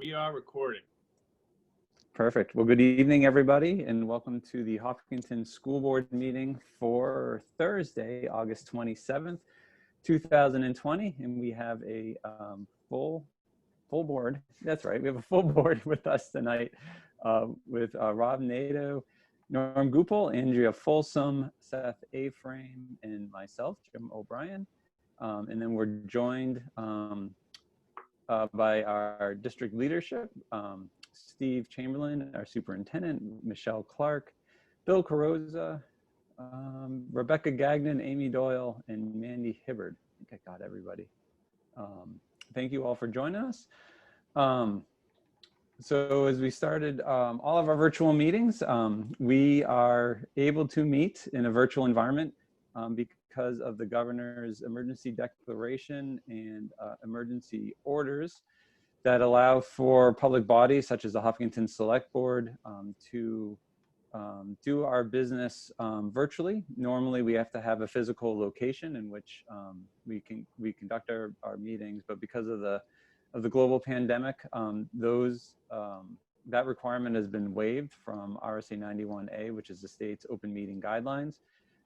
We are recording. Perfect. Well, good evening, everybody, and welcome to the Hopkinton School Board meeting for Thursday, August 27th, 2020. And we have a full board. That's right. We have a full board with us tonight with Rob Nato, Norm Goupel, Andrea Folsom, Seth Aframe, and myself, Jim O'Brien. And then we're joined by our district leadership, Steve Chamberlain, our superintendent, Michelle Clark, Bill Carosa, Rebecca Gagnon, Amy Doyle, and Mandy Hibbard. I think I got everybody. Thank you all for joining us. So as we started all of our virtual meetings, we are able to meet in a virtual environment because of the governor's emergency declaration and emergency orders that allow for public bodies such as the Hopkinton Select Board to do our business virtually. Normally we have to have a physical location in which we conduct our meetings, but because of the global pandemic, that requirement has been waived from RSA 91A, which is the state's open meeting guidelines.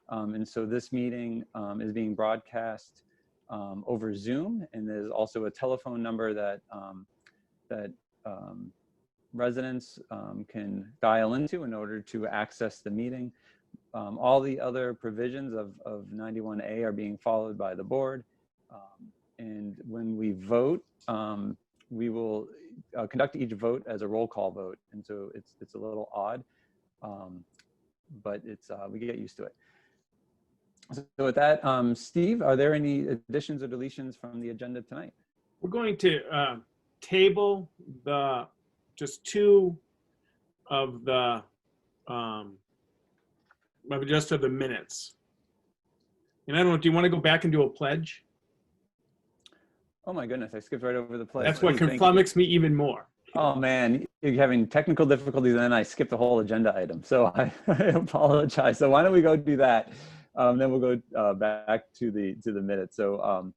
And so this meeting is being broadcast over Zoom, and there's also a telephone number that residents can dial into in order to access the meeting. All the other provisions of 91A are being followed by the board. And when we vote, we will conduct each vote as a roll call vote. And so it's a little odd, but we get used to it. So with that, Steve, are there any additions or deletions from the agenda tonight? We're going to table just two of the minutes. And I don't know, do you want to go back and do a pledge? Oh my goodness, I skipped right over the pledge. That's what flummoxed me even more. Oh man, you're having technical difficulties and then I skipped the whole agenda item. So I apologize. So why don't we go do that? Then we'll go back to the minutes. So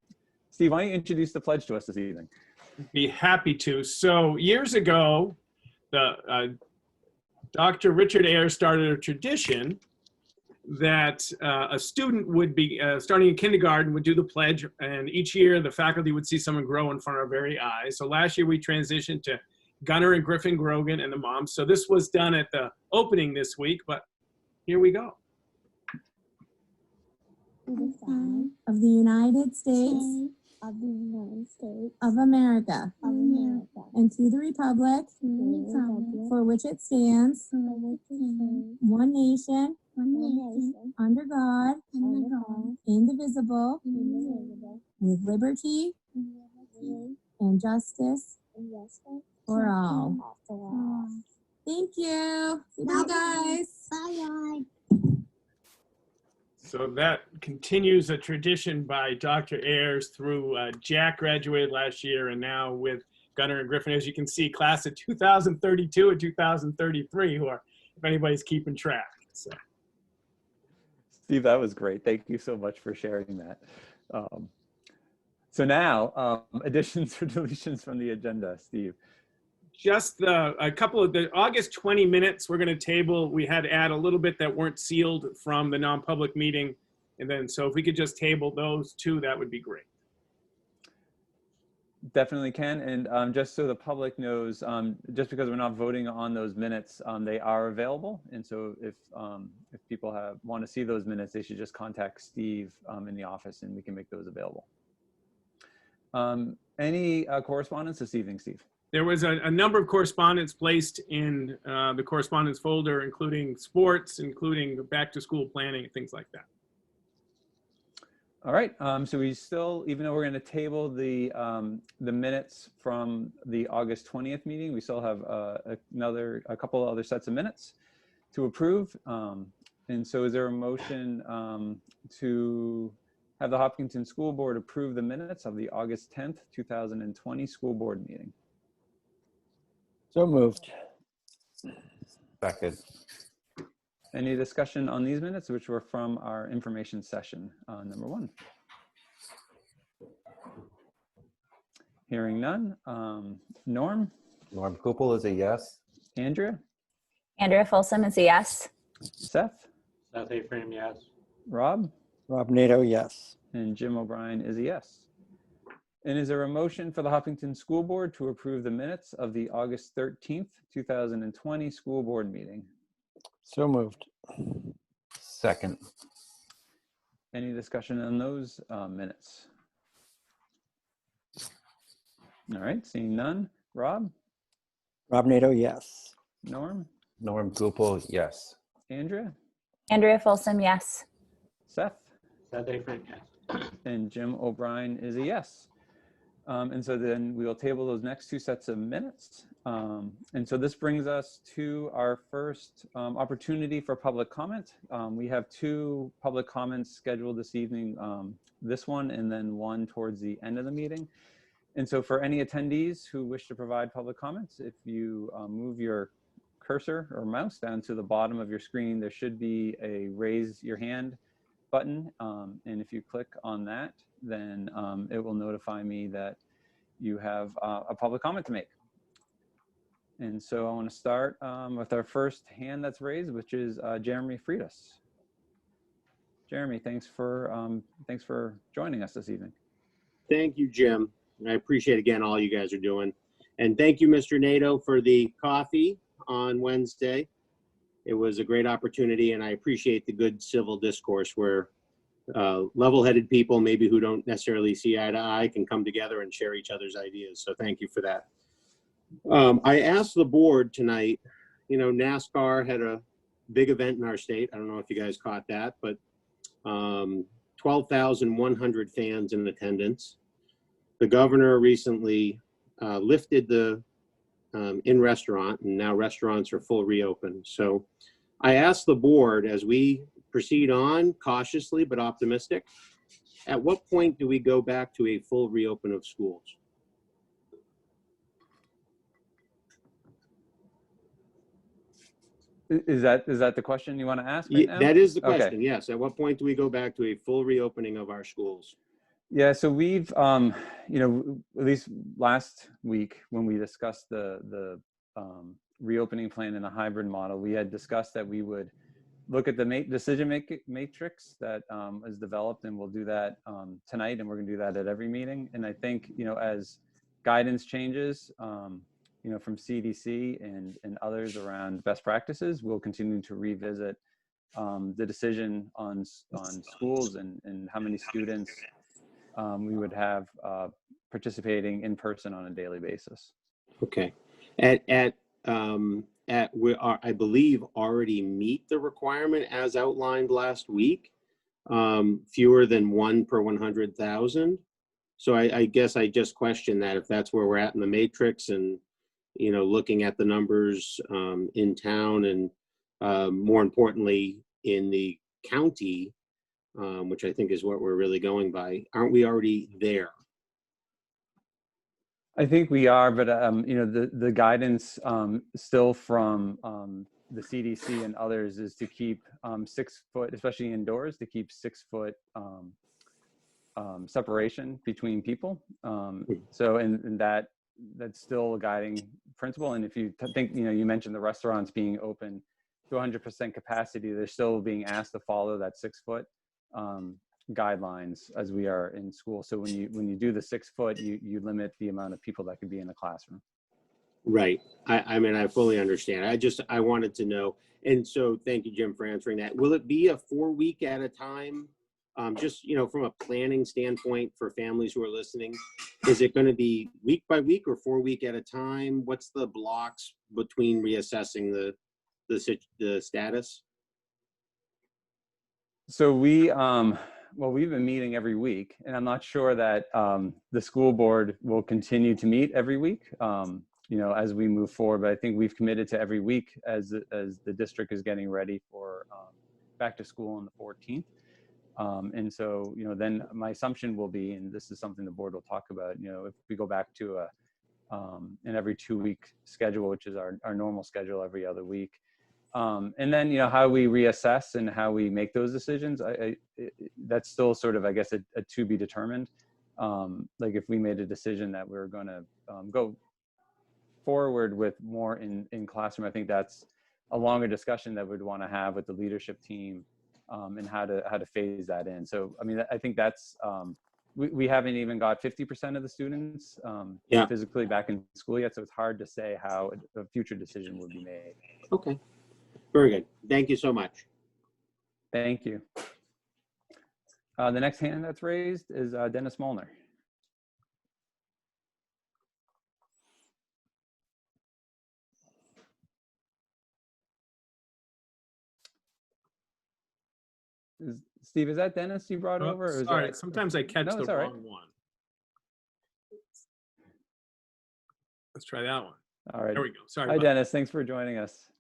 Steve, why don't you introduce the pledge to us this evening? Be happy to. So years ago, Dr. Richard Ayers started a tradition that a student would be, starting in kindergarten, would do the pledge, and each year the faculty would see someone grow in front of our very eyes. So last year we transitioned to Gunnar and Griffin Grogan and the moms. So this was done at the opening this week, but here we go. To the flag of the United States of America, and to the republic for which it stands, one nation, under God, indivisible, with liberty and justice for all. Thank you. Bye, guys. Bye. So that continues a tradition by Dr. Ayers through Jack graduated last year, and now with Gunnar and Griffin, as you can see, class of 2032 and 2033, who are, if anybody's keeping track. So. Steve, that was great. Thank you so much for sharing that. So now, additions or deletions from the agenda, Steve. Just a couple of the August 20 minutes we're going to table. We had to add a little bit that weren't sealed from the non-public meeting. And then, so if we could just table those two, that would be great. Definitely can. And just so the public knows, just because we're not voting on those minutes, they are available. And so if people want to see those minutes, they should just contact Steve in the office and we can make those available. Any correspondence this evening, Steve? There was a number of correspondence placed in the correspondence folder, including sports, including back to school planning and things like that. All right, so we still, even though we're going to table the minutes from the August 20th meeting, we still have a couple other sets of minutes to approve. And so is there a motion to have the Hopkinton School Board approve the minutes of the August 10th, 2020 school board meeting? So moved. Second. Any discussion on these minutes, which were from our information session, number 1? Hearing none. Norm? Norm Gupel is a yes. Andrea, Andrea Folsom is a yes. Seth, Seth A. Frame, yes. Rob, Rob Nato, yes. and Jim O'Brien is a yes. And is there a motion for the Hopkinton School Board to approve the minutes of the August 13th, 2020 school board meeting? So moved. Second. Any discussion on those minutes? All right, seeing none. Rob, Rob Nato, yes. Norm, Norm Gupel, yes. Andrea, Andrea Folsom, yes. Seth, Seth A. Frame, yes. and Jim O'Brien is a yes. And so then we will table those next two sets of minutes. And so this brings us to our first opportunity for public comment. We have two public comments scheduled this evening, this one and then one towards the end of the meeting. And so for any attendees who wish to provide public comments, if you move your cursor or mouse down to the bottom of your screen, there should be a raise your hand button. And if you click on that, then it will notify me that you have a public comment to make. And so I want to start with our first hand that's raised, which is Jeremy Freitas. Jeremy, thanks for joining us this evening. Thank you, Jim. I appreciate again all you guys are doing. And thank you, Mr. Nato, for the coffee on Wednesday. It was a great opportunity, and I appreciate the good civil discourse where level-headed people, maybe who don't necessarily see eye to eye, can come together and share each other's ideas. So thank you for that. I asked the board tonight, you know, NASCAR had a big event in our state. I don't know if you guys caught that, but 12,100 fans in attendance. The governor recently lifted the in-restaurant, and now restaurants are full reopen. So I asked the board, as we proceed on cautiously but optimistic, at what point do we go back to a full reopen of schools? Is that the question you want to ask right now? That is the Okay. question, yes. At what point do we go back to a full reopening of our schools? Yeah, so we've, you know, at least last week when we discussed the reopening plan in a hybrid model, we had discussed that we would look at the decision-making matrix that is developed, and we'll do that tonight, and we're going to do that at every meeting. And I think, you know, as guidance changes, you know, from CDC and others around best practices, we'll continue to revisit the decision on schools and how many students we would have participating in person on a daily basis. Okay. We are, I believe, already meet the requirement as outlined last week, fewer than 1 per 100,000. So I guess I just question that if that's where we're at in the matrix, and, you know, looking at the numbers in town and more importantly in the county, which I think is what we're really going by, aren't we already there? I think we are, but you know, the guidance still from the CDC and others is to keep 6 foot, especially indoors, to keep 6 foot separation between people. So, and that's still a guiding principle. And if you think, you know, you mentioned the restaurants being open to 100% capacity, they're still being asked to follow that 6 foot guidelines as we are in school. So when you do the 6 foot, you limit the amount of people that could be in the classroom. Right. I mean, I fully understand. I wanted to know. And so thank you, Jim, for answering that. Will it be a 4 week at a time? Just, you know, from a planning standpoint for families who are listening, is it going to be week by week or 4 week at a time? What's the blocks between reassessing the status? So well, we've been meeting every week, and I'm not sure that the school board will continue to meet every week, you know, as we move forward. But I think we've committed to every week as the district is getting ready for back to school on the 14th. And so, you know, then my assumption will be, and this is something the board will talk about, you know, if we go back to an every 2 week schedule, which is our normal schedule every other week. And then, you know, how we reassess and how we make those decisions, that's still sort of, I guess, a to be determined. Like if we made a decision that we were going to go forward with more in classroom, I think that's a longer discussion that we'd want to have with the leadership team, and how to phase that in. So, I mean, I think that's, we haven't even got 50% of the students Yeah. physically back in school yet. So it's hard to say how a future decision would be made. Okay. Very good. Thank you so much. Thank you. The next hand that's raised is Dennis Molnar. Steve, is that Dennis you brought over? Or is Sorry, that... sometimes I catch No, the it's all right. wrong one. Let's try that one. All right. There we go. Sorry. Hi, about Dennis. Thanks for joining us.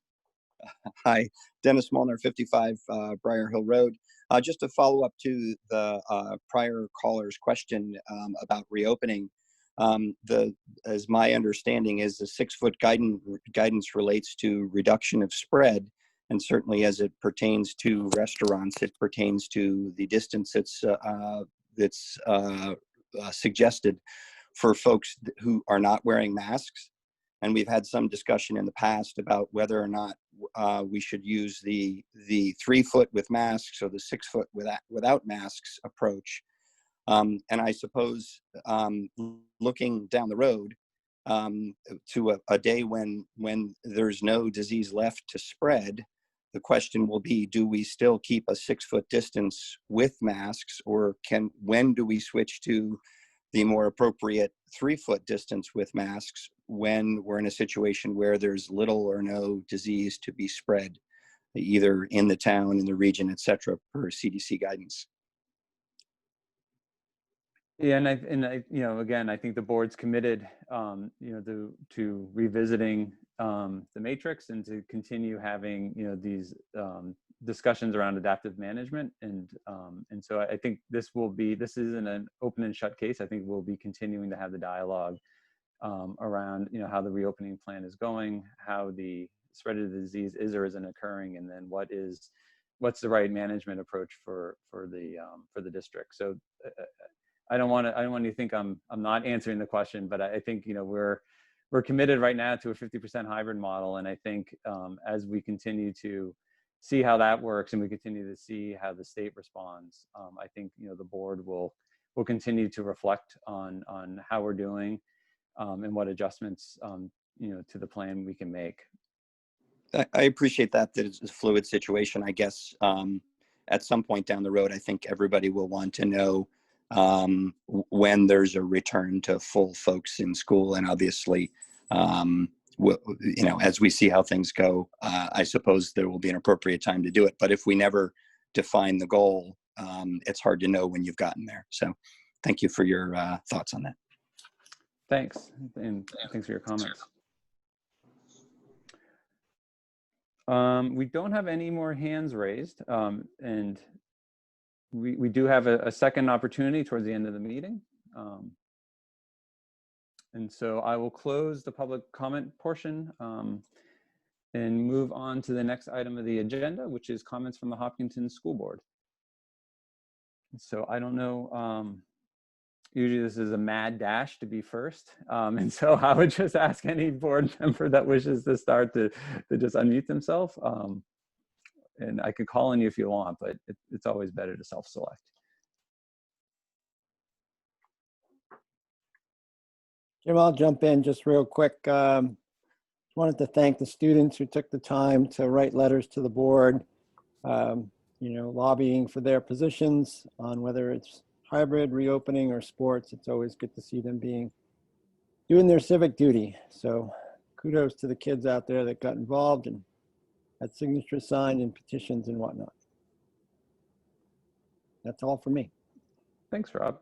Hi, Dennis Molnar, 55 Briar Hill Road. Just to follow up to the prior caller's question about reopening, as my understanding is, the 6-foot guidance relates to reduction of spread, and certainly as it pertains to restaurants, it pertains to the distance that's suggested for folks who are not wearing masks. And we've had some discussion in the past about whether or not we should use the 3-foot with masks or the 6-foot without masks approach. And I suppose looking down the road to a day when there's no disease left to spread, the question will be, do we still keep a 6-foot distance with masks, or when do we switch to the more appropriate 3-foot distance with masks when we're in a situation where there's little or no disease to be spread, either in the town, in the region, et cetera, per CDC guidance? Yeah, and I, you know, again, I think the board's committed, you know, to revisiting the matrix and to continue having, you know, these discussions around adaptive management, and so I think this isn't an open and shut case. I think we'll be continuing to have the dialogue around, you know, how the reopening plan is going, how the spread of the disease is or isn't occurring, and then what's the right management approach for the district. So I don't want you to think I'm not answering the question, but I think, you know, we're committed right now to a 50% hybrid model, and I think as we continue to see how that works and we continue to see how the state responds, I think, you know, the board will continue to reflect on how we're doing and what adjustments you know, to the plan we can make. I appreciate that it's a fluid situation. I guess at some point down the road, I think everybody will want to know when there's a return to full folks in school, and obviously, you know, as we see how things go, I suppose there will be an appropriate time to do it. But if we never define the goal, it's hard to know when you've gotten there. So, thank you for your thoughts on that. Thanks, and thanks for your comments. We don't have any more hands raised, and we do have a second opportunity towards the end of the meeting. And so I will close the public comment portion and move on to the next item of the agenda, which is comments from the Hopkinton School Board. So I don't know, usually this is a mad dash to be first. And so I would just ask any board member that wishes to start to just unmute themselves. And I could call on you if you want, but it's always better to self-select. Jim, I'll jump in just real quick. Wanted to thank the students who took the time to write letters to the board, you know, lobbying for their positions on whether it's hybrid, reopening, or sports. It's always good to see them doing their civic duty. So kudos to the kids out there that got involved and had signatures signed and petitions and whatnot. That's all for me. Thanks, Rob.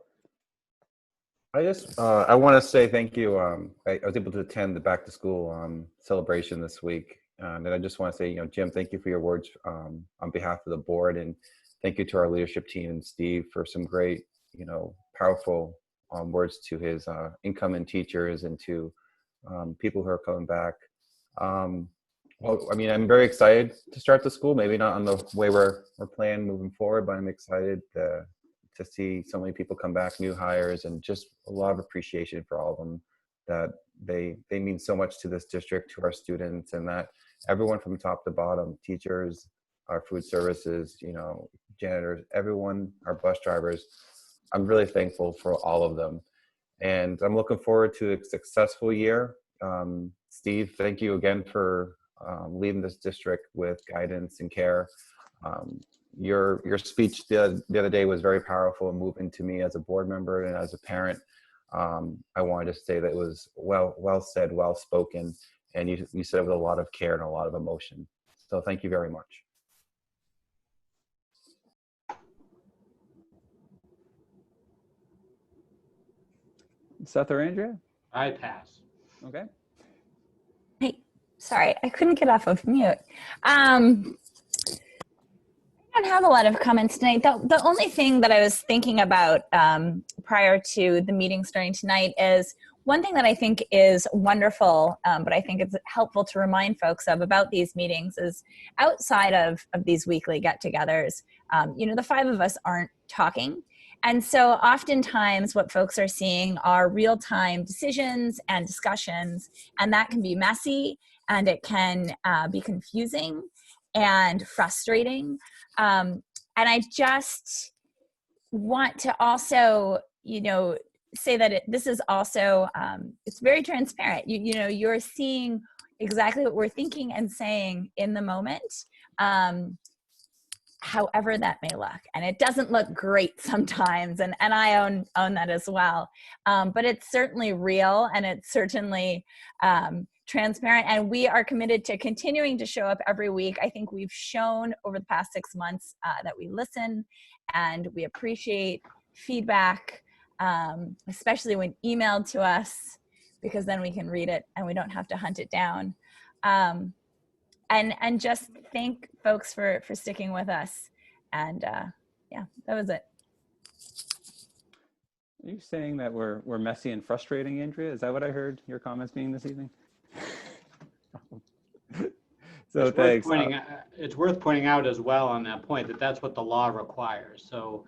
I want to say thank you. I was able to attend the back to school celebration this week. And I just want to say, you know, Jim, thank you for your words on behalf of the board. And thank you to our leadership team and Steve for some great, you know, powerful words to his incoming teachers and to people who are coming back. Well, I mean, I'm very excited to start the school, maybe not on the way we're planning moving forward, but I'm excited to see so many people come back, new hires, and just a lot of appreciation for all of them that they mean so much to this district, to our students, and that everyone from top to bottom, teachers, our food services, janitors, everyone, our bus drivers, I'm really thankful for all of them. And I'm looking forward to a successful year. Steve, thank you again for leading this district with guidance and care. Your speech the other day was very powerful and moving to me as a board member and as a parent. I wanted to say that it was well said, well spoken, and you said it with a lot of care and a lot of emotion. So thank you very much. Seth or Andrea? I pass. Okay. Hey, sorry, I couldn't get off of mute. I don't have a lot of comments tonight. The only thing that I was thinking about prior to the meeting starting tonight is one thing that I think is wonderful, but I think it's helpful to remind folks of about these meetings is outside of these weekly get-togethers, the five of us aren't talking. And so oftentimes what folks are seeing are real-time decisions and discussions, and that can be messy and it can be confusing and frustrating. And I just want to also, say that this is also, it's very transparent. You're seeing exactly what we're thinking and saying in the moment. However that may look, and it doesn't look great sometimes, and I own that as well, but it's certainly real and it's certainly transparent, and we are committed to continuing to show up every week. I think we've shown over the past 6 months that we listen and we appreciate feedback, especially when emailed to us, because then we can read it and we don't have to hunt it down. And just thank folks for sticking with us. And yeah, that was it. Are you saying that we're messy and frustrating, Andrea? Is that what I heard your comments being this evening? So thanks. It's worth pointing out as well on that point that that's what the law requires. So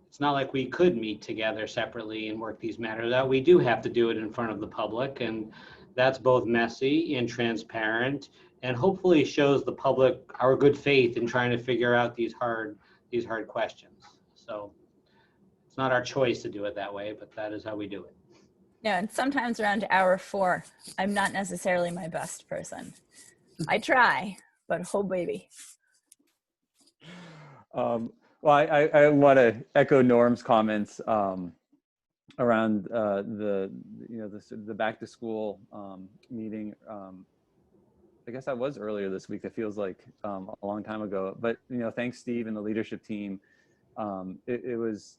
it's not like we could meet together separately and work these matters out. We do have to do it in front of the public, and that's both messy and transparent, and hopefully shows the public our good faith in trying to figure out these hard questions. So it's not our choice to do it that way, but that is how we do it. Yeah, and sometimes around hour 4, I'm not necessarily my best person. I try, but oh baby. Well, I want to echo Norm's comments around the back to school meeting. I guess that was earlier this week. It feels like a long time ago. But thanks, Steve and the leadership team. It was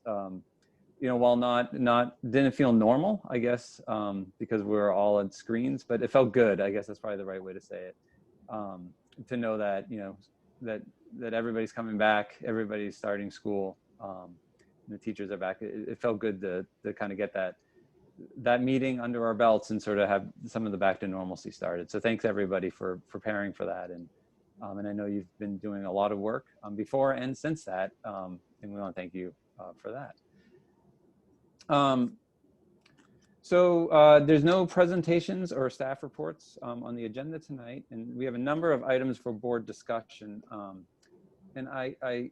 while didn't feel normal, I guess, because we were all on screens, but it felt good. I guess that's probably the right way to say it. To know that that everybody's coming back, everybody's starting school, the teachers are back. It felt good to kind of get that meeting under our belts and sort of have some of the back to normalcy started. So thanks everybody for preparing for that. And I know you've been doing a lot of work before and since that, and we want to thank you for that. So there's no presentations or staff reports on the agenda tonight, and we have a number of items for board discussion. And I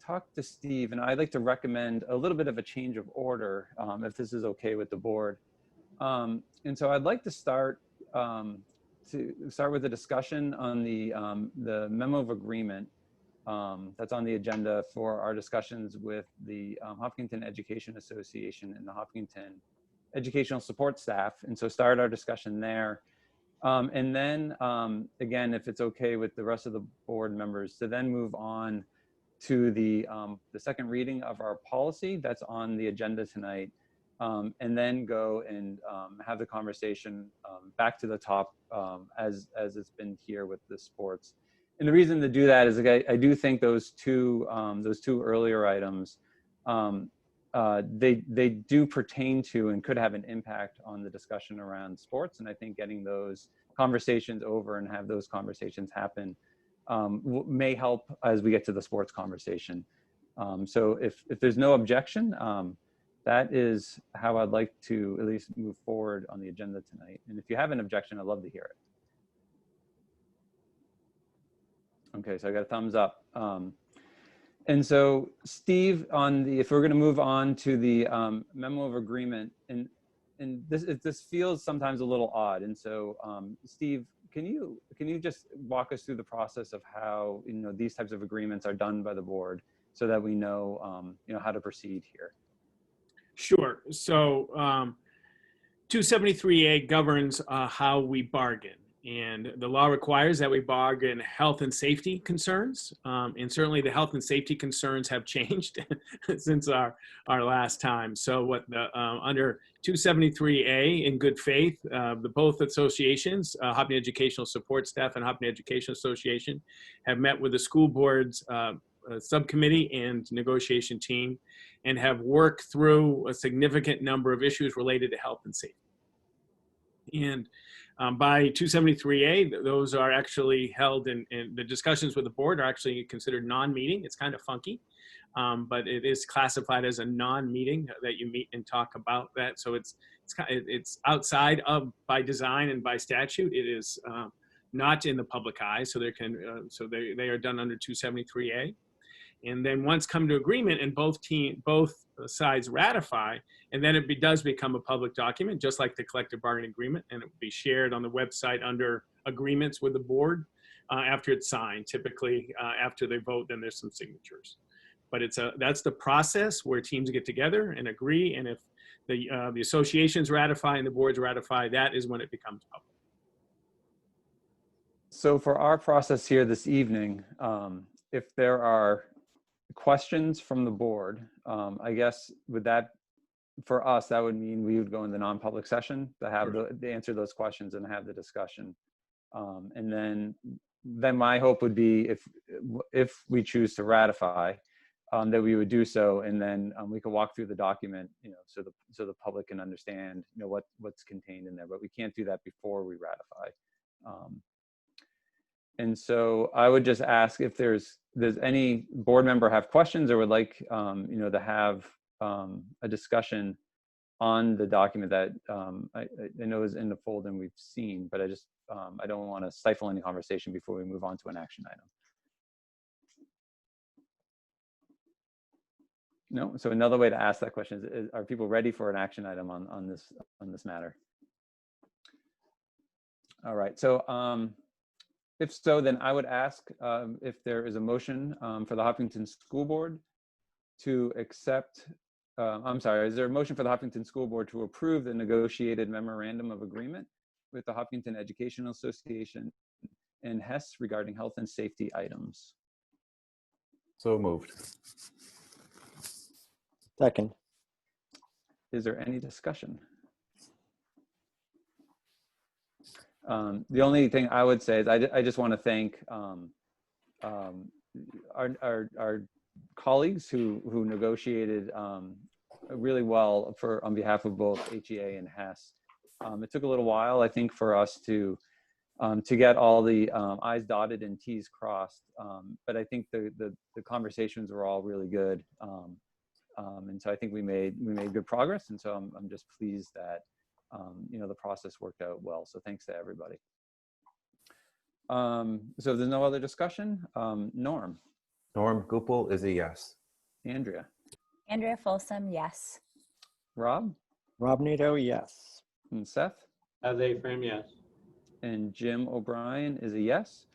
talked to Steve, and I'd like to recommend a little bit of a change of order, if this is okay with the board. And so I'd like to start with a discussion on the Memo of Agreement that's on the agenda for our discussions with the Hopkinton Education Association and the Hopkinton Educational Support Staff. And so start our discussion there. And then, again, if it's okay with the rest of the board members, to then move on to the second reading of our policy that's on the agenda tonight, and then go and have the conversation back to the top as it's been here with the sports. And the reason to do that is I do think those two earlier items, they do pertain to and could have an impact on the discussion around sports. And I think getting those conversations over and have those conversations happen may help as we get to the sports conversation. So if there's no objection, that is how I'd like to at least move forward on the agenda tonight. And if you have an objection, I'd love to hear it. Okay, so I got a thumbs up. And so Steve, if we're going to move on to the memo of agreement, and this feels sometimes a little odd. And so Steve, can you just walk us through the process of how these types of agreements are done by the board, so that we know how to proceed here? Sure. So 273A governs how we bargain. And the law requires that we bargain health and safety concerns. And certainly the health and safety concerns have changed since our last time. So under 273A, in good faith, both associations, Hopkinton Educational Support Staff and Hopkinton Education Association, have met with the school board's subcommittee and negotiation team, and have worked through a significant number of issues related to health and safety. And by 273A, those are actually held in the discussions with the board are actually considered non-meeting. It's kind of funky, but it is classified as a non-meeting that you meet and talk about that. So it's outside of, by design and by statute, it is not in the public eye. So they are done under 273A. And then once come to agreement and both sides ratify, and then it does become a public document, just like the collective bargaining agreement, and it will be shared on the website under agreements with the board after it's signed. Typically, after they vote, then there's some signatures. But that's the process where teams get together and agree, and if the associations ratify and the boards ratify, that is when it becomes public. So for our process here this evening, if there are questions from the board, I guess for us, that would mean we would go in the non-public session to have to answer those questions and have the discussion. And then my hope would be if we choose to ratify, that we would do so, and then we could walk through the document, so the public can understand, what's contained in there. But we can't do that before we ratify. And so I would just ask if there's any board member have questions or would like, to have a discussion on the document that I know is in the folder and we've seen, but I don't want to stifle any conversation before we move on to an action item. No. So another way to ask that question is are people ready for an action item on this matter? All right. So if so, then I would ask if there is a motion for the Hopkinton School Board to accept, is there a motion for the Hopkinton School Board to approve the negotiated memorandum of agreement with the Hopkinton Educational Association and HES regarding health and safety items? So moved. Second. Is there any discussion? The only thing I would say is I just want to thank our colleagues who negotiated really well on behalf of both HEA and HES. It took a little while, I think, for us to get all the I's dotted and T's crossed, but I think the conversations were all really good, and so I think we made good progress, and so I'm just pleased that the process worked out well. So thanks to everybody. So if there's no other discussion, Norm Gupel is a yes. Andrea Folsom, yes. Rob Nato, yes. and Seth As a frame, yes. and Jim O'Brien is a yes.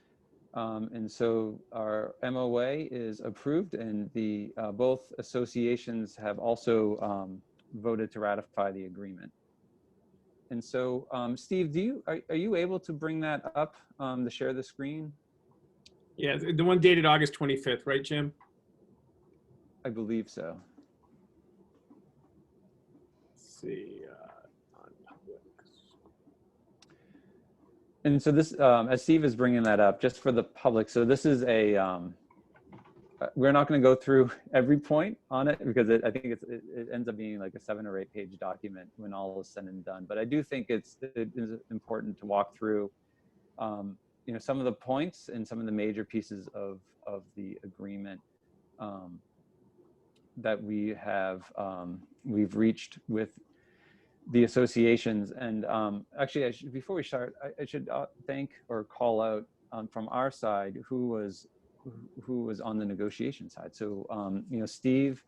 And so our MOA is approved, and the both associations have also voted to ratify the agreement. And so, Steve, are you able to bring that up to share the screen? Yeah, the one dated August 25th, right, Jim? I believe so. Let's see. On public. And so this, as Steve is bringing that up, just for the public, so this is we're not going to go through every point on it because I think it ends up being like a 7 or 8 page document when all is said and done. But I do think it is important to walk through, some of the points and some of the major pieces of the agreement that we have we've reached with the associations. And actually, before we start, I should thank or call out from our side who was on the negotiation side. So, Steve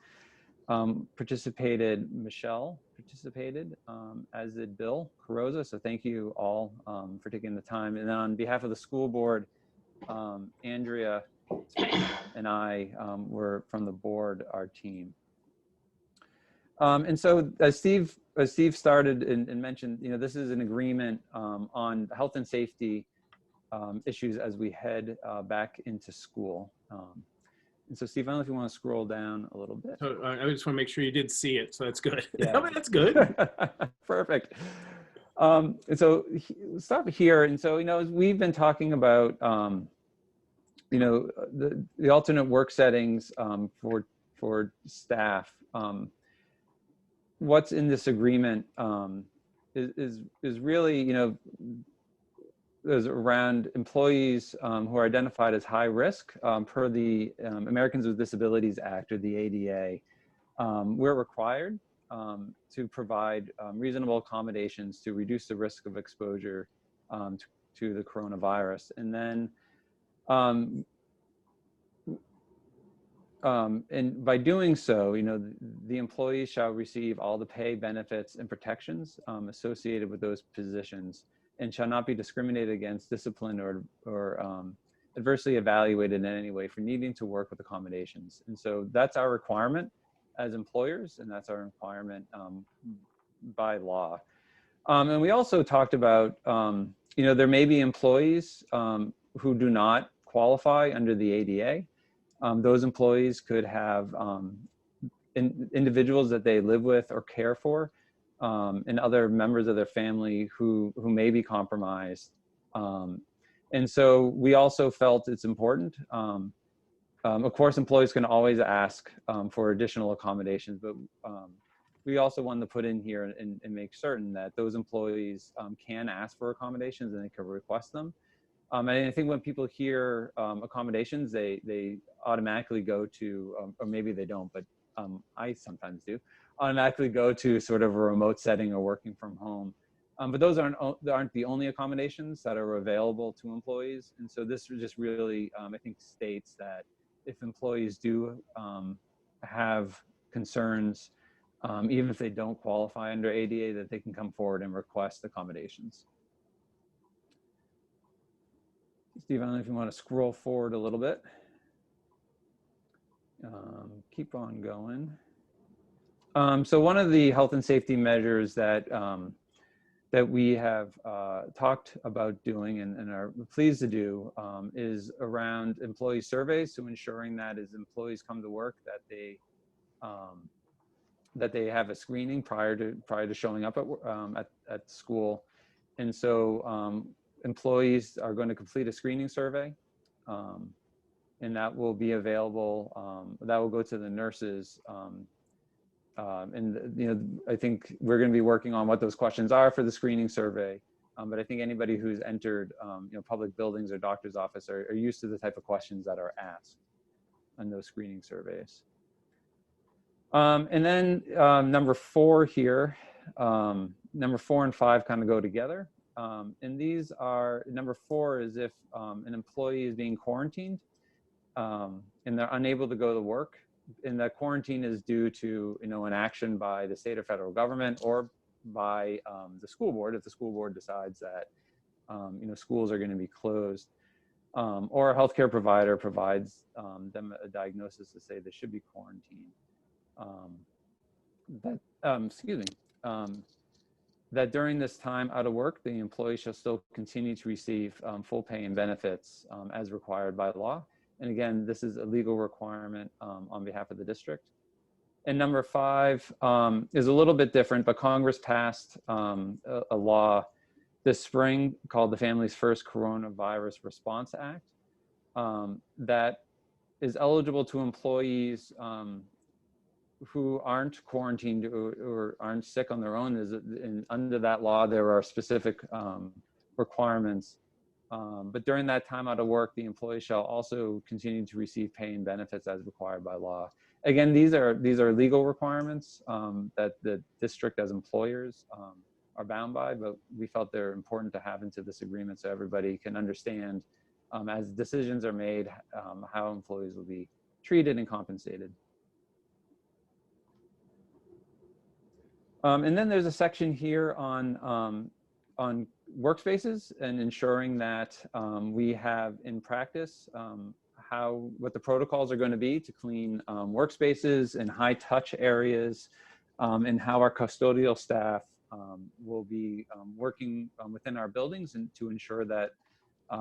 participated, Michelle participated, as did Bill Carosa. So thank you all for taking the time. And then on behalf of the school board, Andrea and I were from the board, our team. And so as Steve started and mentioned, this is an agreement on health and safety issues as we head back into school. And so Steve, I don't know if you want to scroll down a little bit. So I just want to make sure you did see it. So that's good. Yeah. That's good. Perfect. And so stop here. And so, as we've been talking about, the alternate work settings for staff, what's in this agreement is really, is around employees who are identified as high risk per the Americans with Disabilities Act, or the ADA. We're required to provide reasonable accommodations to reduce the risk of exposure to the coronavirus. And then, and by doing so, the employees shall receive all the pay, benefits, and protections associated with those positions, and shall not be discriminated against, disciplined, or adversely evaluated in any way for needing to work with accommodations. And so that's our requirement as employers, and that's our requirement by law. And we also talked about, there may be employees who do not qualify under the ADA. Those employees could have individuals that they live with or care for, and other members of their family who may be compromised. And so we also felt it's important. Of course, employees can always ask for additional accommodations, but we also wanted to put in here and make certain that those employees can ask for accommodations and they can request them. And I think when people hear accommodations, they automatically go to, or maybe they don't, but I sometimes do, automatically go to sort of a remote setting or working from home. But those aren't the only accommodations that are available to employees. And so this just really, I think, states that if employees do have concerns, even if they don't qualify under ADA, that they can come forward and request accommodations. Steve, I don't know if you want to scroll forward a little bit. Keep on going. So one of the health and safety measures that we have talked about doing and are pleased to do is around employee surveys. So ensuring that as employees come to work, that they have a screening prior to showing up at school. And so employees are going to complete a screening survey, and that will be available. That will go to the nurses. And I think we're going to be working on what those questions are for the screening survey. But I think anybody who's entered public buildings or doctor's office are used to the type of questions that are asked on those screening surveys. And then number 4 here, number 4 and 5 kind of go together. And these are, number 4 is if an employee is being quarantined and they're unable to go to work, and that quarantine is due to an action by the state or federal government or by the school board, if the school board decides that schools are going to be closed, or a healthcare provider provides them a diagnosis to say they should be quarantined. That during this time out of work, the employee shall still continue to receive full pay and benefits as required by law. And again, this is a legal requirement on behalf of the district. And number 5 is a little bit different, but Congress passed a law this spring called the Families First Coronavirus Response Act that is eligible to employees who aren't quarantined or aren't sick on their own. And under that law, there are specific requirements But during that time out of work, the employee shall also continue to receive pay and benefits as required by law. Again, these are legal requirements that the district as employers are bound by, but we felt they're important to have into this agreement so everybody can understand as decisions are made how employees will be treated and compensated. And then there's a section here on workspaces and ensuring that we have in practice what the protocols are going to be to clean workspaces and high touch areas, and how our custodial staff will be working within our buildings and to ensure that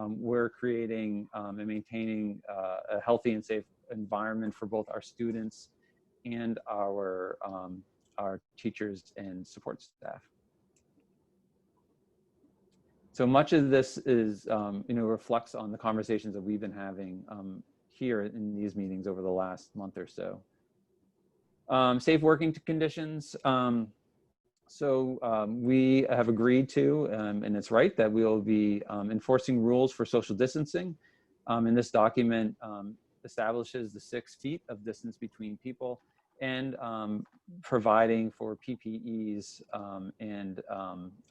we're creating and maintaining a healthy and safe environment for both our students and our teachers and support staff. So much of this is, reflects on the conversations that we've been having here in these meetings over the last month or so. Safe working conditions. We have agreed to, and it's right, that we will be enforcing rules for social distancing. And this document establishes the 6 feet of distance between people and providing for PPEs and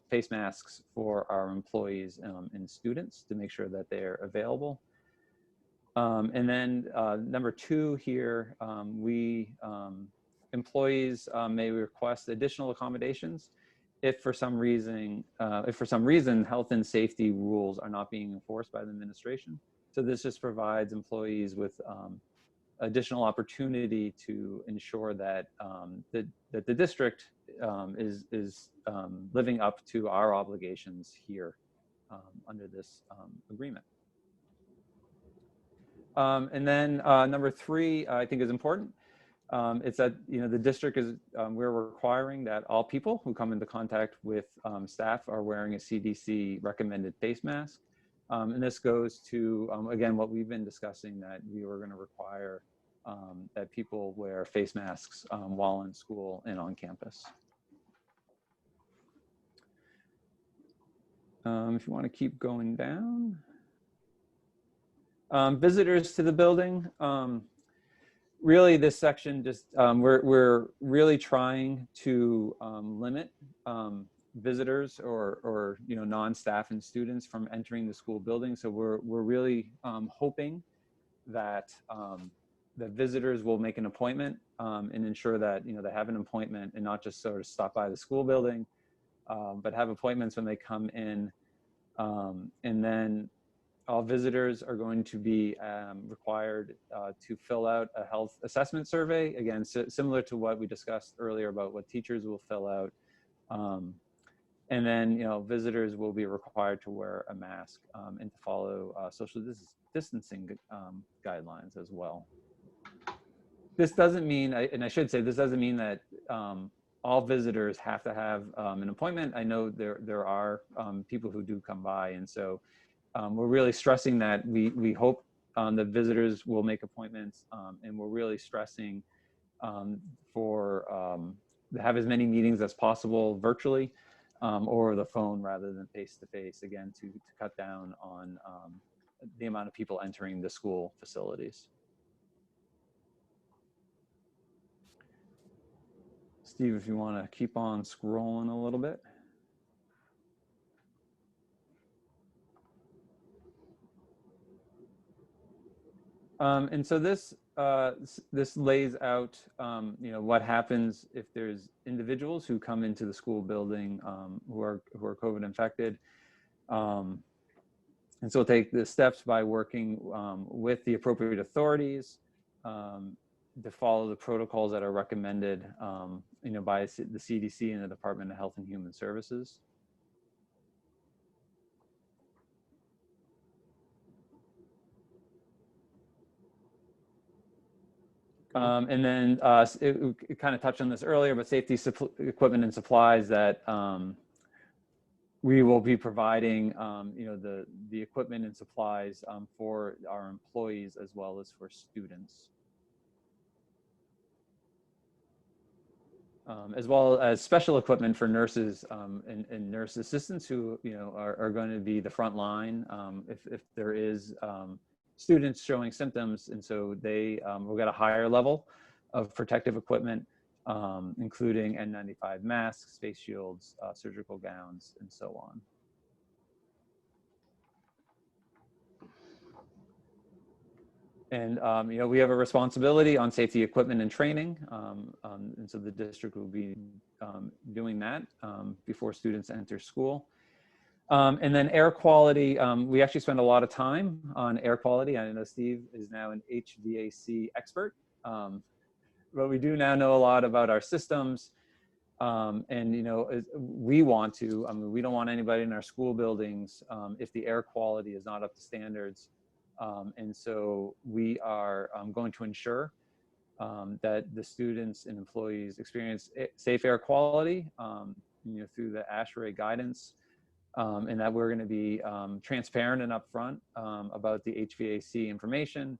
face masks for our employees and students to make sure that they're available. And then number 2 here, employees may request additional accommodations if for some reason health and safety rules are not being enforced by the administration. So this just provides employees with additional opportunity to ensure that that the district is living up to our obligations here under this agreement. And then number 3, I think is important. It's that the district is we're requiring that all people who come into contact with staff are wearing a CDC recommended face mask. And this goes to again what we've been discussing, that we were going to require that people wear face masks while in school and on campus. If you want to keep going down, visitors to the building. Really, this section just we're really trying to limit visitors or non-staff and students from entering the school building. So we're really hoping that that visitors will make an appointment and ensure that they have an appointment and not just sort of stop by the school building, but have appointments when they come in, and then all visitors are going to be required to fill out a health assessment survey. Again, similar to what we discussed earlier about what teachers will fill out. And then, visitors will be required to wear a mask and to follow social distancing guidelines as well. This doesn't mean, and I should say, this doesn't mean that all visitors have to have an appointment. I know there are people who do come by, and so we're really stressing that we hope that visitors will make appointments, and we're really stressing to have as many meetings as possible virtually or the phone rather than face-to-face, again, to cut down on the amount of people entering the school facilities. Steve, if you want to keep on scrolling a little bit. And so this lays out what happens if there's individuals who come into the school building who are COVID infected. And so we'll take the steps by working with the appropriate authorities to follow the protocols that are recommended by the CDC and the Department of Health and Human Services. And then it kind of touched on this earlier, but safety equipment and supplies that we will be providing, the equipment and supplies for our employees as well as for students. as well as special equipment for nurses and nurse assistants who are going to be the front line if there is students showing symptoms, and so they will get a higher level of protective equipment, including N95 masks, face shields, surgical gowns, and so on. And we have a responsibility on safety equipment and training, and so the district will be doing that before students enter school. And then air quality, we actually spend a lot of time on air quality. I know Steve is now an HVAC expert, but we do now know a lot about our systems. And we want to, we don't want anybody in our school buildings if the air quality is not up to standards. And so we are going to ensure that the students and employees experience safe air quality through the ASHRAE guidance, and that we're going to be transparent and upfront about the HVAC information.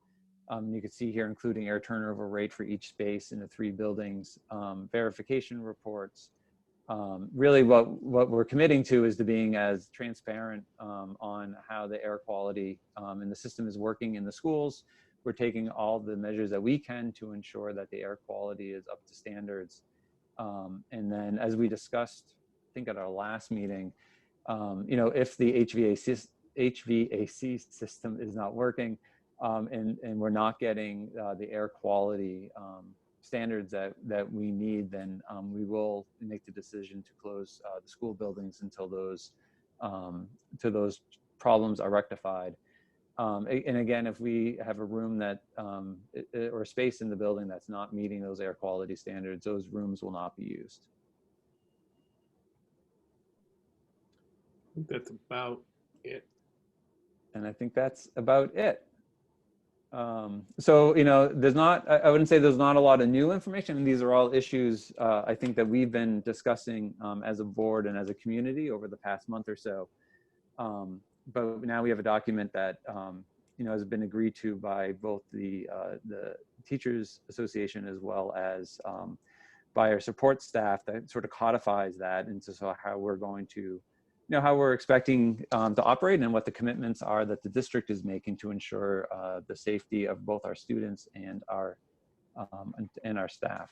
You can see here, including air turnover rate for each space in the 3 buildings, verification reports. Really what we're committing to is to being as transparent on how the air quality and the system is working in the schools. We're taking all the measures that we can to ensure that the air quality is up to standards. And then, as we discussed, I think at our last meeting, if the HVAC system is not working and we're not getting the air quality standards that we need, then we will make the decision to close the school buildings until those problems are rectified. And again, if we have a room that or a space in the building that's not meeting those air quality standards, those rooms will not be used. I think that's about it. And I think that's about it. So, there's not, I wouldn't say there's not a lot of new information, and these are all issues I think that we've been discussing as a board and as a community over the past month or so. But now we have a document that, has been agreed to by both the Teachers Association as well as by our support staff, that sort of codifies that into how we're going to, how we're expecting to operate and what the commitments are that the district is making to ensure the safety of both our students and our staff.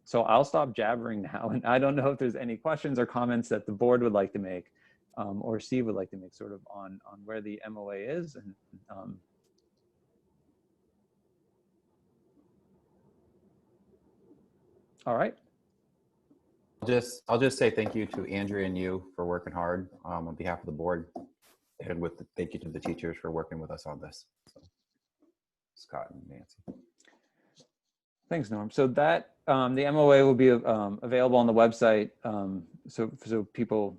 So I'll stop jabbering now, and I don't know if there's any questions or comments that the board would like to make or Steve would like to make sort of on where the MOA is. And all right. I'll just say thank you to Andrea and you for working hard on behalf of the board, and thank you to the teachers for working with us on this. So, Scott and Nancy. Thanks, Norm. So that the MOA will be available on the website. So people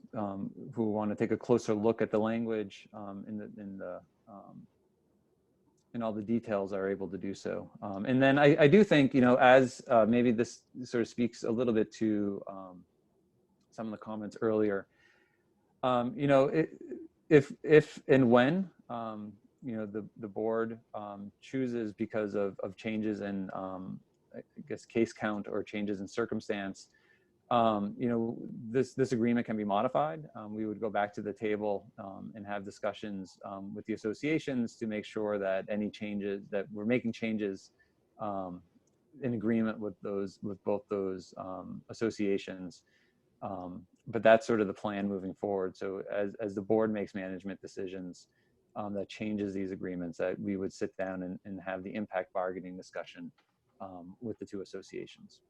who want to take a closer look at the language and all the details are able to do so. And then I do think, as maybe this sort of speaks a little bit to some of the comments earlier, if and when, the board chooses because of changes in, I guess, case count or changes in circumstance, this agreement can be modified. We would go back to the table and have discussions with the associations to make sure that any changes, that we're making changes in agreement with both those associations. But that's sort of the plan moving forward. So as the board makes management decisions that changes these agreements, that we would sit down and have the impact bargaining discussion with the 2 associations.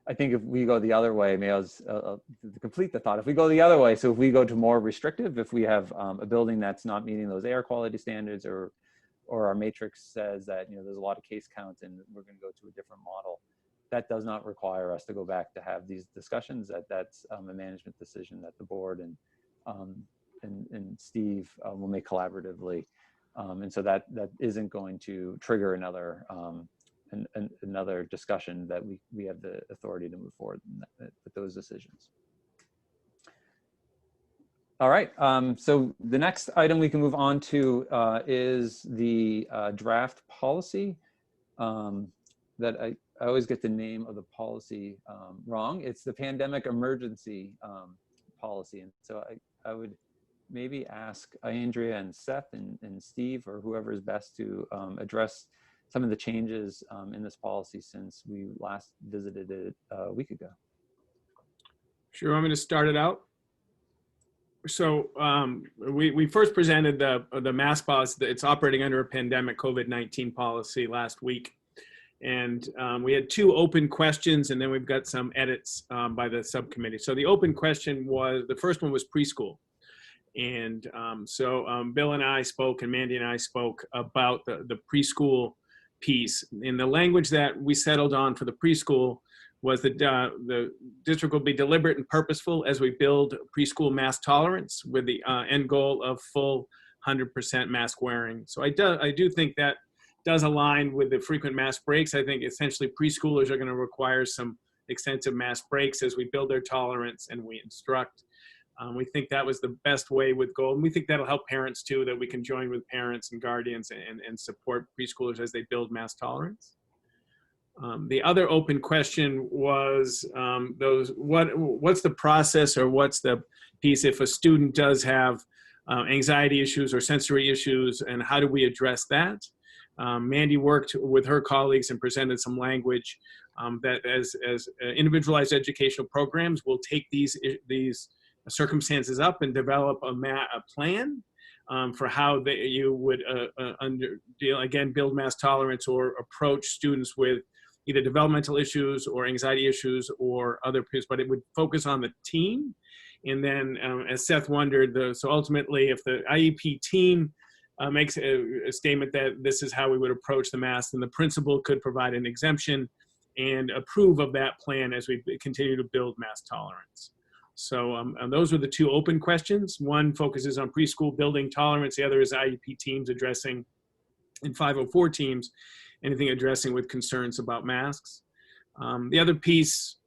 I think if we go the other way, maybe to complete the thought, if we go the other way, so if we go to more restrictive, if we have a building that's not meeting those air quality standards, or our matrix says that there's a lot of case counts and we're going to go to a different model, that does not require us to go back to have these discussions. That's a management decision that the board and Steve will make collaboratively, and so that isn't going to trigger another discussion, that we have the authority to move forward with those decisions. All right, so the next item we can move on to is the draft policy that I always get the name of the policy wrong. It's the pandemic emergency policy. And so I would maybe ask Andrea and Seth and Steve or whoever is best to address some of the changes in this policy since we last visited it a week ago. Sure, I'm going to start it out. So we first presented the mask policy. It's operating under a pandemic COVID-19 policy last week. And we had 2 open questions, and then we've got some edits by the subcommittee. So the open question was, the first one was preschool. And so Bill and I spoke, and Mandy and I spoke about the preschool piece. And the language that we settled on for the preschool was that the district will be deliberate and purposeful as we build preschool mask tolerance with the end goal of full 100% mask wearing. So I do think that does align with the frequent mask breaks. I think essentially preschoolers are going to require some extensive mask breaks as we build their tolerance and we instruct. We think that was the best way with goal. And we think that'll help parents too, that we can join with parents and guardians and support preschoolers as they build mask tolerance. The other open question was what's the process or what's the piece if a student does have anxiety issues or sensory issues, and how do we address that? Mandy worked with her colleagues and presented some language that as individualized educational programs will take these circumstances up and develop a plan for how you would build mass tolerance or approach students with either developmental issues or anxiety issues or other issues, but it would focus on the team. And then as Seth wondered, so ultimately if the IEP team makes a statement that this is how we would approach the mask, then the principal could provide an exemption and approve of that plan as we continue to build mask tolerance. So and those were the 2 open questions. One focuses on preschool building tolerance. The other is IEP teams addressing, in 504 teams, anything addressing with concerns about masks. The other piece,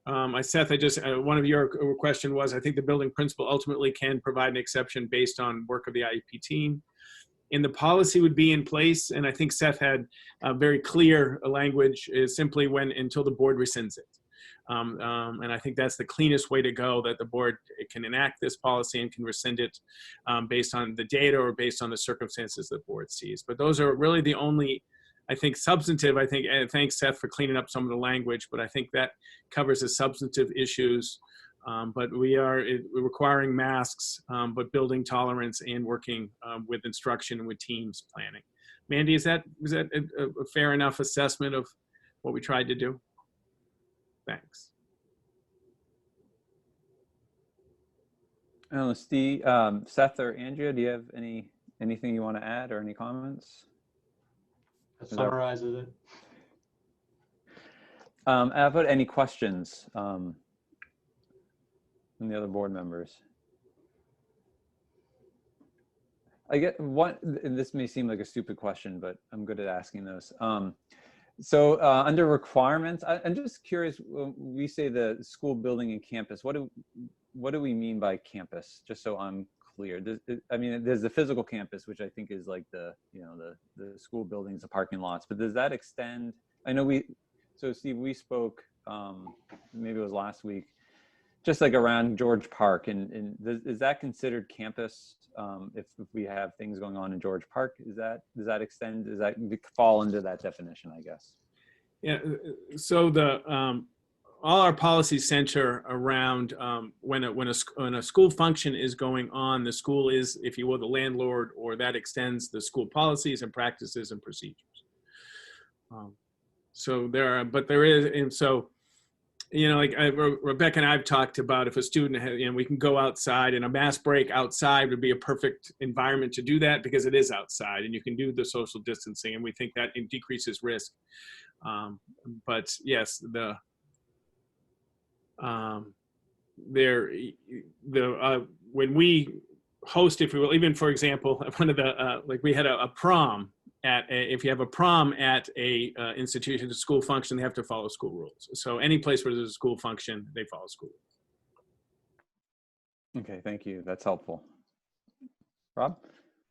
Seth, one of your question was, I think the building principal ultimately can provide an exception based on work of the IEP team. And the policy would be in place, and I think Seth had very clear language, is simply until the board rescinds it. And I think that's the cleanest way to go, that the board can enact this policy and can rescind it based on the data or based on the circumstances the board sees. But those are really the only, I think, substantive, and thanks Seth for cleaning up some of the language, but I think that covers the substantive issues. But we are requiring masks, but building tolerance and working with instruction and with teams planning. Mandy, was that a fair enough assessment of what we tried to do? Thanks. I don't know, Steve, Seth or Andrea, do you have anything you want to add or any comments? That summarizes it. How about any questions from the other board members? I get one, and this may seem like a stupid question, but I'm good at asking those. So under requirements, I'm just curious, when we say the school building and campus, what do we mean by campus? Just so I'm clear. I mean, there's the physical campus, which I think is like the school buildings, the parking lots, but does that extend? I know so Steve, we spoke, maybe it was last week, just like around George Park, and is that considered campus? If we have things going on in George Park, does that extend? Does that fall into that definition, I guess? Yeah. So all our policies center around when a school function is going on, the school is, if you will, the landlord, or that extends the school policies and practices and procedures. So there is, and so, like Rebecca and I've talked about, if a student we can go outside, and a mask break outside would be a perfect environment to do that because it is outside and you can do the social distancing, and we think that it decreases risk. But yes, when we host, if we will, even for example, one of the like we had a prom if you have a prom at a institution, a school function, they have to follow school rules. So any place where there's a school function, they follow school rules. Okay, thank you. That's helpful. Rob?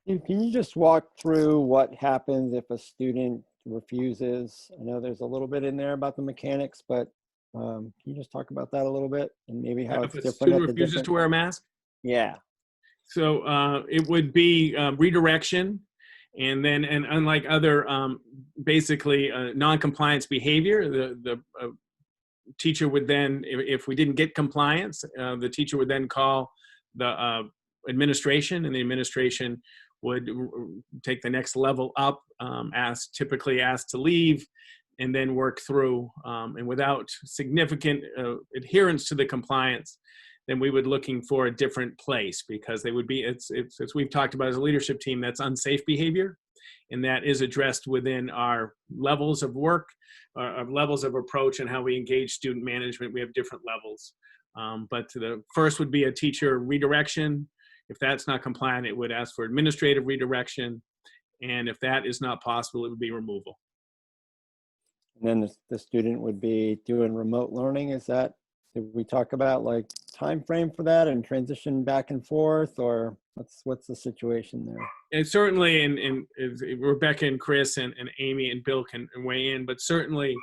Can you just walk through what happens if a student refuses. I know there's a little bit in there about the mechanics, but can you just talk about that a little bit and maybe how If it's a different student at the refuses different? to wear a mask, Yeah. so it would be redirection, and then, and unlike other basically non-compliance behavior, the teacher would then, if we didn't get compliance, the teacher would then call the administration, and the administration would take the next level up, typically asked to leave, and then work through, and without significant adherence to the compliance, then we would looking for a different place, because they would be, it's as we've talked about as a leadership team, that's unsafe behavior, and that is addressed within our levels of work, our levels of approach, and how we engage student management. We have different levels, but the first would be a teacher redirection. If that's not compliant, it would ask for administrative redirection, and if that is not possible, it would be removal. And then the student would be doing remote learning. Is that, did we talk about like time frame for that and transition back and forth, or what's the situation there? And certainly, and Rebecca and Chris and Amy and Bill can weigh in, but certainly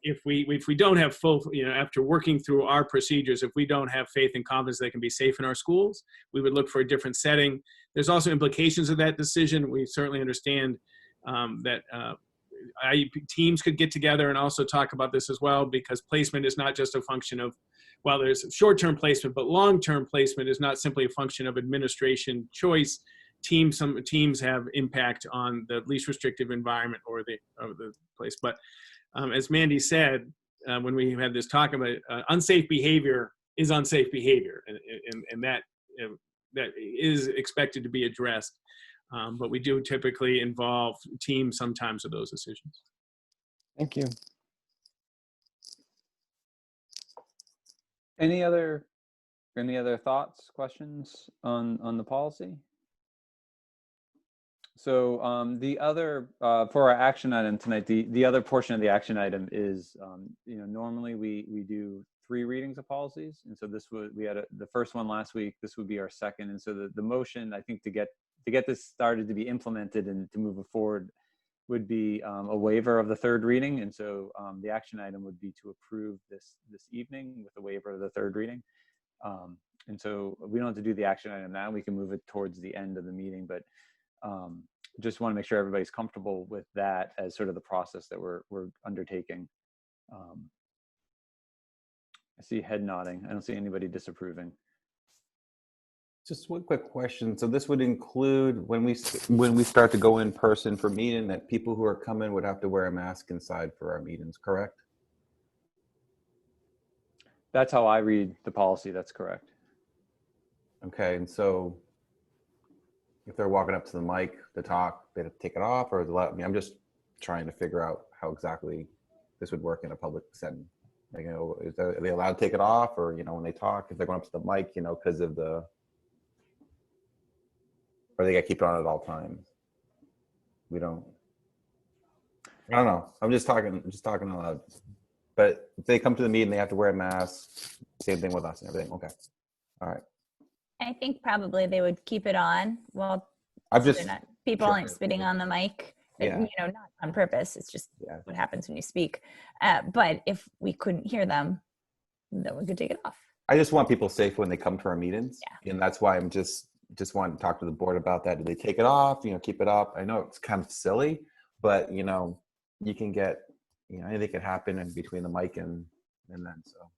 if we don't have full, after working through our procedures, if we don't have faith and confidence they can be safe in our schools, we would look for a different setting. There's also implications of that decision. We certainly understand that teams could get together and also talk about this as well, because placement is not just a function of, well, there's short-term placement, but long-term placement is not simply a function of administration choice. Some teams have impact on the least restrictive environment or the place. But as Mandy said, when we had this talk about unsafe behavior is unsafe behavior, and that is expected to be addressed. But we do typically involve teams sometimes with those decisions. Thank you. Any other thoughts, questions on the policy? So the other, for our action item tonight, the other portion of the action item is, normally we do 3 readings of policies. And so we had the first one last week, this would be our second. And so the motion, I think, to get this started to be implemented and to move it forward would be a waiver of the 3rd reading. And so the action item would be to approve this evening with a waiver of the 3rd reading. And so we don't have to do the action item now, we can move it towards the end of the meeting, but just want to make sure everybody's comfortable with that as sort of the process that we're undertaking. I see head nodding. I don't see anybody disapproving. Just one quick question. So this would include when we start to go in person for meeting, that people who are coming would have to wear a mask inside for our meetings, correct? That's how I read the policy. That's correct. Okay, and so if they're walking up to the mic to talk, they have to take it off, or I'm just trying to figure out how exactly this would work in a public setting. Like, are they allowed to take it off, or when they talk, if they're going up to the mic, because of the, or they got to keep it on at all times? I don't know. I'm just talking out loud. But if they come to the meeting, they have to wear a mask. Same thing with us and everything. Okay. All right. I think probably they would keep it on. Well, people Sure. aren't spitting on the mic, Yeah. not on purpose. It's just what happens when you speak. But if we couldn't hear them, then we could take it off. I just want people safe when they come to our meetings. Yeah. And that's why I'm just wanting to talk to the board about that. Do they take it off? Keep it up? I know it's kind of silly, but you can get, anything can happen in between the mic and then so.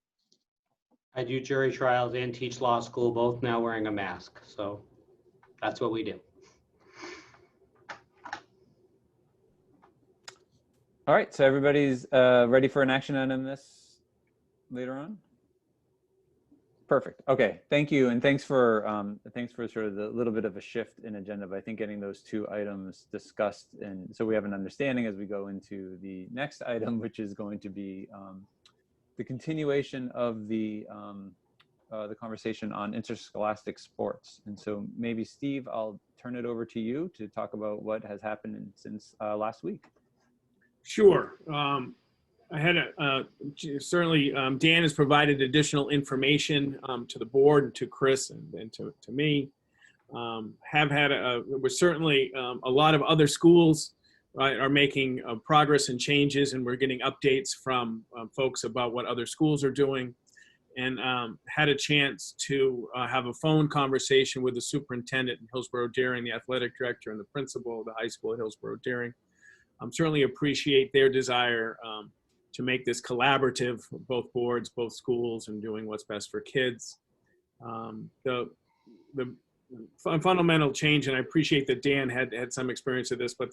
I do jury trials and teach law school, both now wearing a mask. So that's what we do. All right, so everybody's ready for an action item this later on? Perfect. Okay, thank you, and thanks for sort of the little bit of a shift in agenda. But I think getting those 2 items discussed, and so we have an understanding as we go into the next item, which is going to be the continuation of the conversation on interscholastic sports. And so maybe Steve, I'll turn it over to you to talk about what has happened since last week. Sure. I had certainly Dan has provided additional information to the board and to Chris and to me. We're certainly a lot of other schools are making progress and changes, and we're getting updates from folks about what other schools are doing. And had a chance to have a phone conversation with the superintendent in Hillsborough Daring, the athletic director, and the principal of the high school at Hillsborough Daring. Certainly appreciate their desire to make this collaborative, both boards, both schools, and doing what's best for kids. The fundamental change, and I appreciate that Dan had some experience of this, but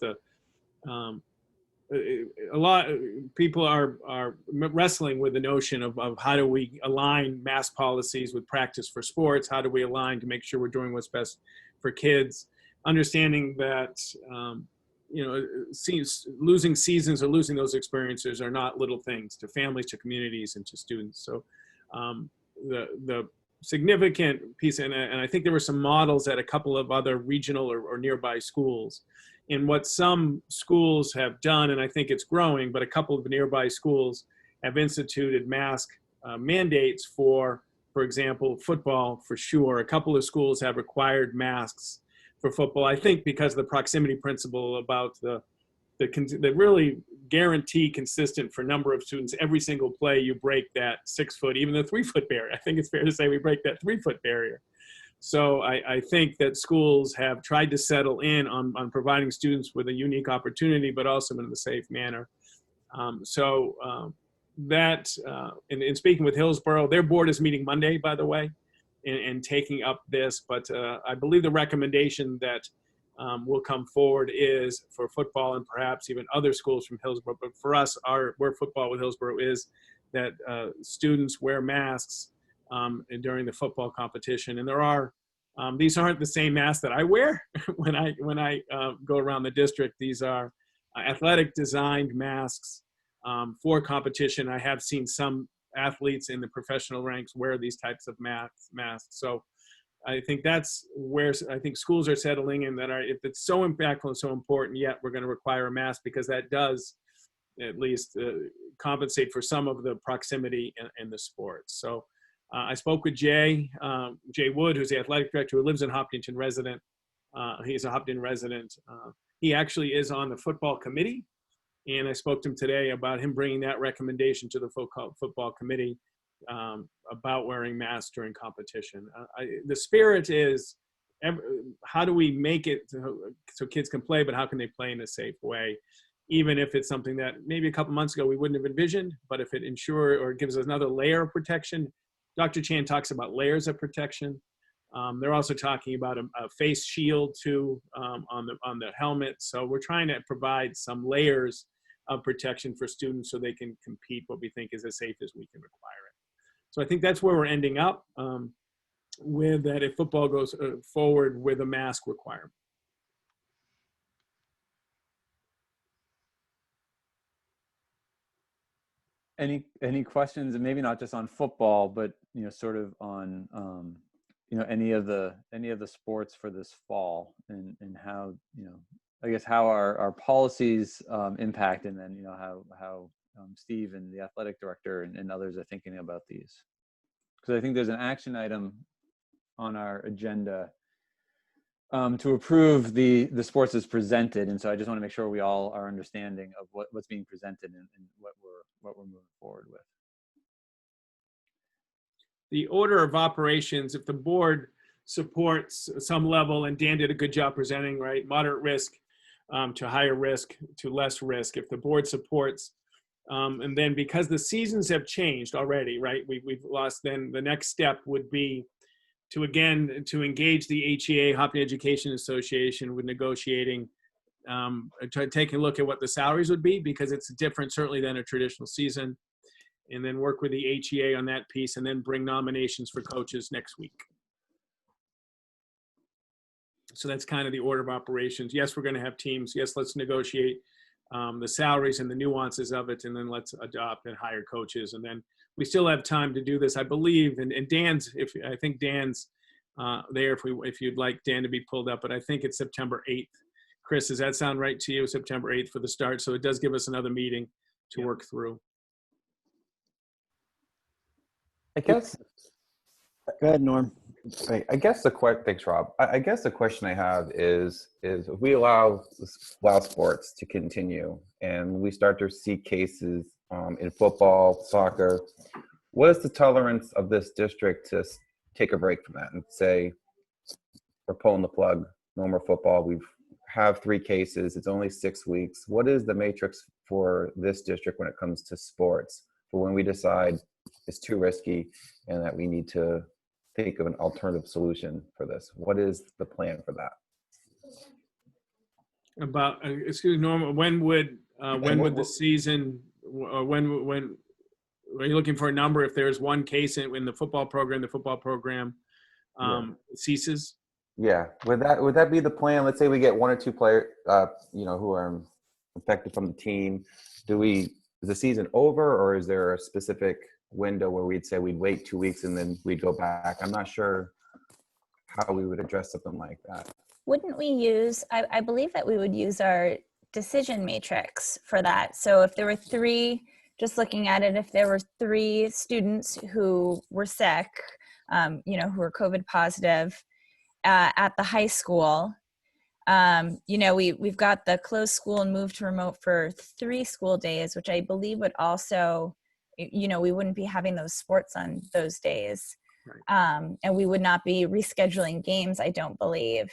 a lot of people are wrestling with the notion of how do we align mask policies with practice for sports? How do we align to make sure we're doing what's best for kids? Understanding that, losing seasons or losing those experiences are not little things to families, to communities, and to students. So the significant piece, and I think there were some models at a couple of other regional or nearby schools. And what some schools have done, and I think it's growing, but a couple of nearby schools have instituted mask mandates for example, football for sure. A couple of schools have required masks for football. I think because of the proximity principle about the really guarantee consistent for number of students. Every single play you break that 6 foot, even the 3 foot barrier. I think it's fair to say we break that 3 foot barrier. So I think that schools have tried to settle in on providing students with a unique opportunity, but also in a safe manner. In speaking with Hillsborough, their board is meeting Monday, by the way, and taking up this. But I believe the recommendation that will come forward is for football and perhaps even other schools from Hillsborough. But for us, where football with Hillsborough is that students wear masks during the football competition. And there are, these aren't the same masks that I wear when I go around the district. These are athletic designed masks for competition. I have seen some athletes in the professional ranks wear these types of masks. So I think that's where I think schools are settling in, that if it's so impactful and so important, yet we're going to require a mask because that does at least compensate for some of the proximity in the sports. So I spoke with Jay Wood, who's the athletic director who lives in Hopkinton resident. He's a Hopkinton resident. He actually is on the football committee. And I spoke to him today about him bringing that recommendation to the football committee about wearing masks during competition. The spirit is, how do we make it so kids can play, but how can they play in a safe way? Even if it's something that maybe a couple months ago we wouldn't have envisioned, but if it ensures or gives us another layer of protection. Dr. Chan talks about layers of protection. They're also talking about a face shield too on the helmet. So we're trying to provide some layers of protection for students so they can compete what we think is as safe as we can require it. So I think that's where we're ending up with that if football goes forward with a mask requirement. Any questions, and maybe not just on football, but sort of on any of the sports for this fall, and how I guess how our policies impact, and then how Steve and the athletic director and others are thinking about these, because I think there's an action item on our agenda to approve the sports as presented, and so I just want to make sure we all are understanding of what's being presented and what we're moving forward with. The order of operations, if the board supports some level, and Dan did a good job presenting, right, moderate risk to higher risk to less risk. If the board supports, and then because the seasons have changed already, right, we've lost, then the next step would be to engage the HEA, Hopkins Education Association, with negotiating, taking a look at what the salaries would be, because it's different certainly than a traditional season, and then work with the HEA on that piece, and then bring nominations for coaches next week. So that's kind of the order of operations. Yes, we're going to have teams. Yes, let's negotiate the salaries and the nuances of it, and then let's adopt and hire coaches. And then we still have time to do this, I believe. And Dan's, I think Dan's there if you'd like Dan to be pulled up, but I think it's September 8th. Chris, does that sound right to you? September 8th for the start. So it does give us another meeting to work through. I guess. Go ahead, Norm. I guess the question, thanks, Rob. I guess the question I have is if we allow sports to continue and we start to see cases in football, soccer, what is the tolerance of this district to take a break from that and say, we're pulling the plug, no more football. We've have 3 cases. It's only 6 weeks. What is the matrix for this district when it comes to sports for when we decide it's too risky and that we need to think of an alternative solution for this? What is the plan for that? About, excuse me, Norma, when would the season, when are you looking for a number? If there's one case in the football program ceases? Yeah, would that be the plan? Let's say we get 1 or 2 players, who are affected from the team. Is the season over, or is there a specific window where we'd say we'd wait 2 weeks and then we'd go back? I'm not sure how we would address something like that. Wouldn't we use, I believe that we would use our decision matrix for that. So if there were 3, just looking at it, if there were 3 students who were sick, who were COVID positive at the high school, we've got the closed school and moved to remote for 3 school days, which I believe would also, we wouldn't be having those sports on those days. Right. And we would not be rescheduling games, I don't believe.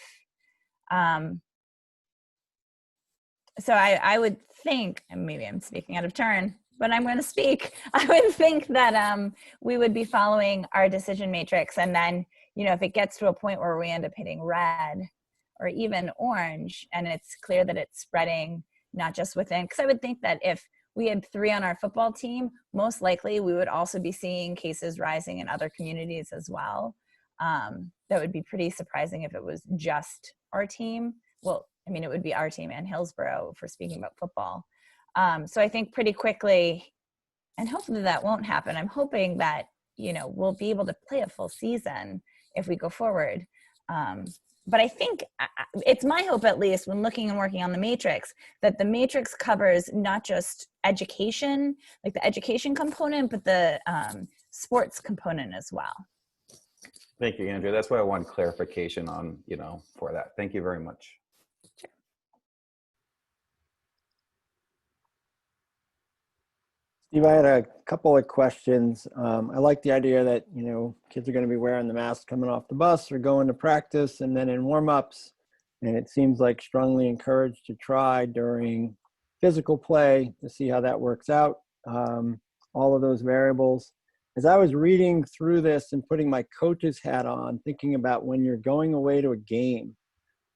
So I would think, and maybe I'm speaking out of turn, but I'm going to speak. I would think that we would be following our decision matrix. And then, if it gets to a point where we end up hitting red or even orange, and it's clear that it's spreading not just within, because I would think that if we had 3 on our football team, most likely we would also be seeing cases rising in other communities as well. That would be pretty surprising if it was just our team. Well, I mean, it would be our team and Hillsborough for speaking about football. So I think pretty quickly, and hopefully that won't happen. I'm hoping that, we'll be able to play a full season if we go forward. But I think it's my hope, at least when looking and working on the matrix, that the matrix covers not just education, like the education component, but the sports component as well. Thank you, Andrea. That's why I want clarification on, for that. Thank you very much. Sure. Steve, I had a couple of questions. I like the idea that, kids are going to be wearing the mask coming off the bus or going to practice and then in warm-ups. And it seems like strongly encouraged to try during physical play to see how that works out. All of those variables. As I was reading through this and putting my coach's hat on, thinking about when you're going away to a game.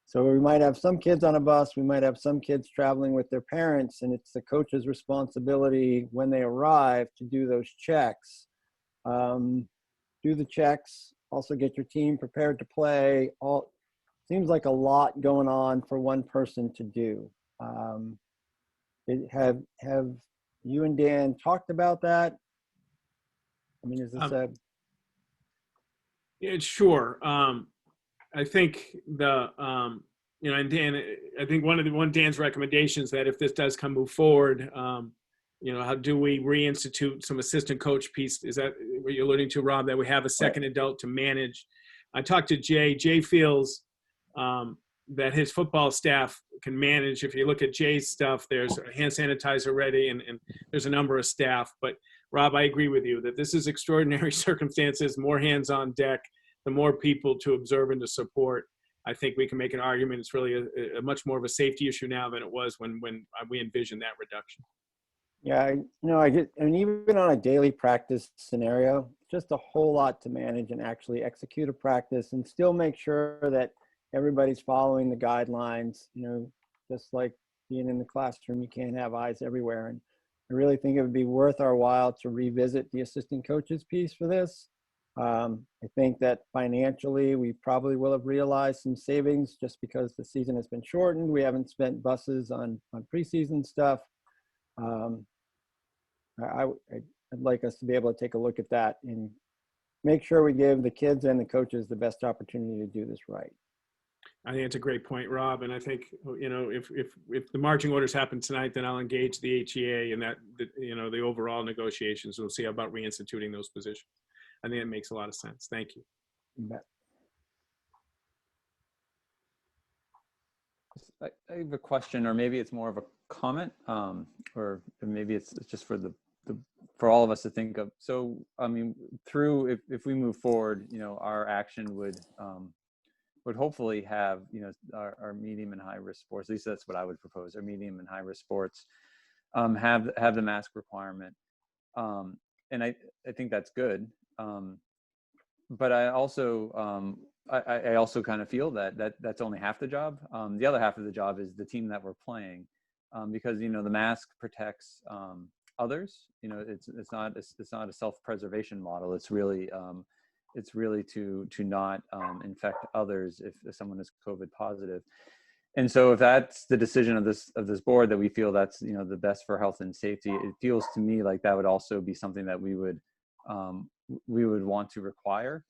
So we might have some kids on a bus, we might have some kids traveling with their parents, and it's the coach's responsibility when they arrive to do those checks. Do the checks, also get your team prepared to play. Seems like a lot going on for one person to do. Have you and Dan talked about that? I mean, is this Yeah, sure. I think and Dan, I think one of Dan's recommendations that if this does move forward, how do we reinstitute some assistant coach piece? Is that what you're alluding to, Rob, that we have a second adult to manage? I talked to Jay. Jay feels that his football staff can manage. If you look at Jay's stuff, there's a hand sanitizer ready and there's a number of staff. But Rob, I agree with you that this is extraordinary circumstances, more hands on deck, the more people to observe and to support. I think we can make an argument it's really a much more of a safety issue now than it was when we envisioned that reduction. Yeah, even on a daily practice scenario, just a whole lot to manage and actually execute a practice and still make sure that everybody's following the guidelines, just like being in the classroom, you can't have eyes everywhere. And I really think it would be worth our while to revisit the assistant coaches piece for this. I think that financially, we probably will have realized some savings just because the season has been shortened. We haven't spent buses on preseason stuff. I'd like us to be able to take a look at that and make sure we give the kids and the coaches the best opportunity to do this right. I think it's a great point, Rob. And I think, if the marching orders happen tonight, then I'll engage the HEA and the overall negotiations. We'll see about reinstituting those positions. I think it makes a lot of sense. Thank you. You bet. I have a question, or maybe it's more of a comment, or maybe it's just for for all of us to think of. So, I mean, if we move forward, our action would hopefully have, our medium and high risk sports. At least that's what I would propose. Our medium and high risk sports have the mask requirement, and I think that's good. But I also I also kind of feel that's only half the job. The other half of the job is the team that we're playing, because the mask protects others. It's not a self-preservation model. It's really to not infect others if someone is COVID positive. And so if that's the decision of this board, that we feel that's the best for health and safety, it feels to me like that would also be something that we would want to require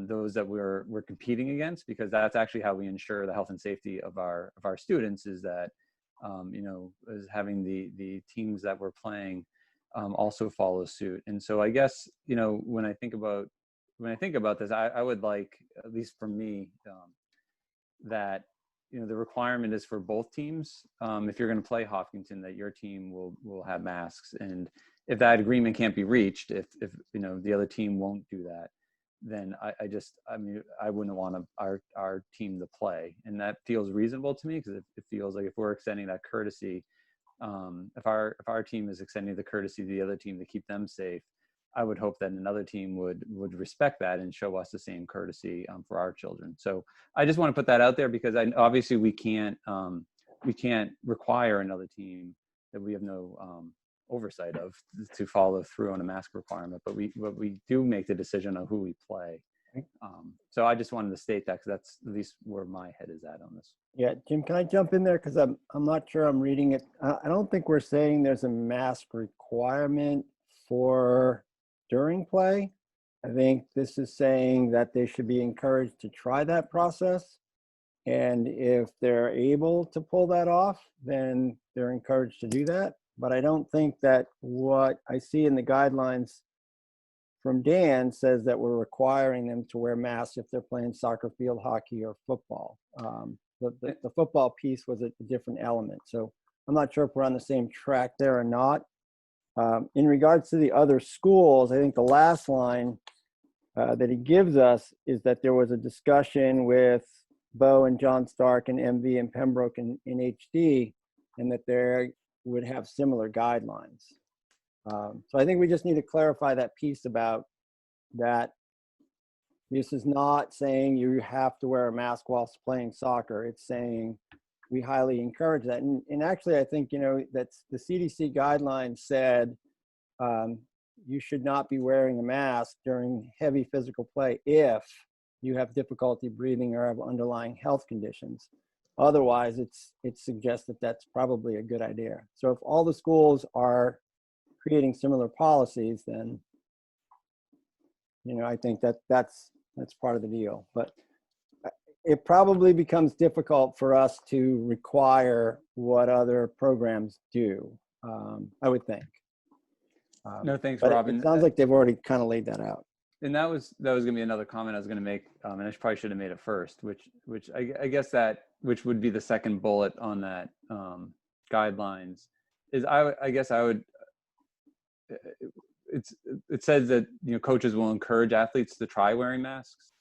those that we're competing against, because that's actually how we ensure the health and safety of our students, is that is having the teams that we're playing also follow suit. And so I guess when I think about this, I would like, at least for me, that the requirement is for both teams. If you're going to play Hopkinton, that your team will have masks, and if that agreement can't be reached, if the other team won't do that, then I wouldn't want our team to play. And that feels reasonable to me, because it feels like if we're extending that courtesy, if our team is extending the courtesy to the other team to keep them safe, I would hope that another team would respect that and show us the same courtesy for our children. So I just want to put that out there, because obviously we can't require another team that we have no oversight of to follow through on a mask requirement, but we do make the decision on who we play. So I just wanted to state that, because that's at least where my head is at on this. Yeah, Jim, can I jump in there? Because I'm not sure I'm reading it. I don't think we're saying there's a mask requirement for during play. I think this is saying that they should be encouraged to try that process. And if they're able to pull that off, then they're encouraged to do that. But I don't think that what I see in the guidelines from Dan says that we're requiring them to wear masks if they're playing soccer, field hockey, or football. The football piece was a different element. So I'm not sure if we're on the same track there or not. In regards to the other schools, I think the last line that he gives us is that there was a discussion with Bo and John Stark and MV and Pembroke in HD, and that they would have similar guidelines. So I think we just need to clarify that piece about that. This is not saying you have to wear a mask whilst playing soccer. It's saying we highly encourage that. And actually, I think, that's the CDC guidelines said you should not be wearing a mask during heavy physical play if you have difficulty breathing or have underlying health conditions. Otherwise, it suggests that that's probably a good idea. So if all the schools are creating similar policies, then, I think that's part of the deal. But it probably becomes difficult for us to require what other programs do, I would think. No, thanks, but Robin. It sounds like they've already kind of laid that out. And that was going to be another comment I was going to make, and I probably should have made it first, which I guess which would be the second bullet on that guidelines, is I guess I would. It says that coaches will encourage athletes to try wearing masks.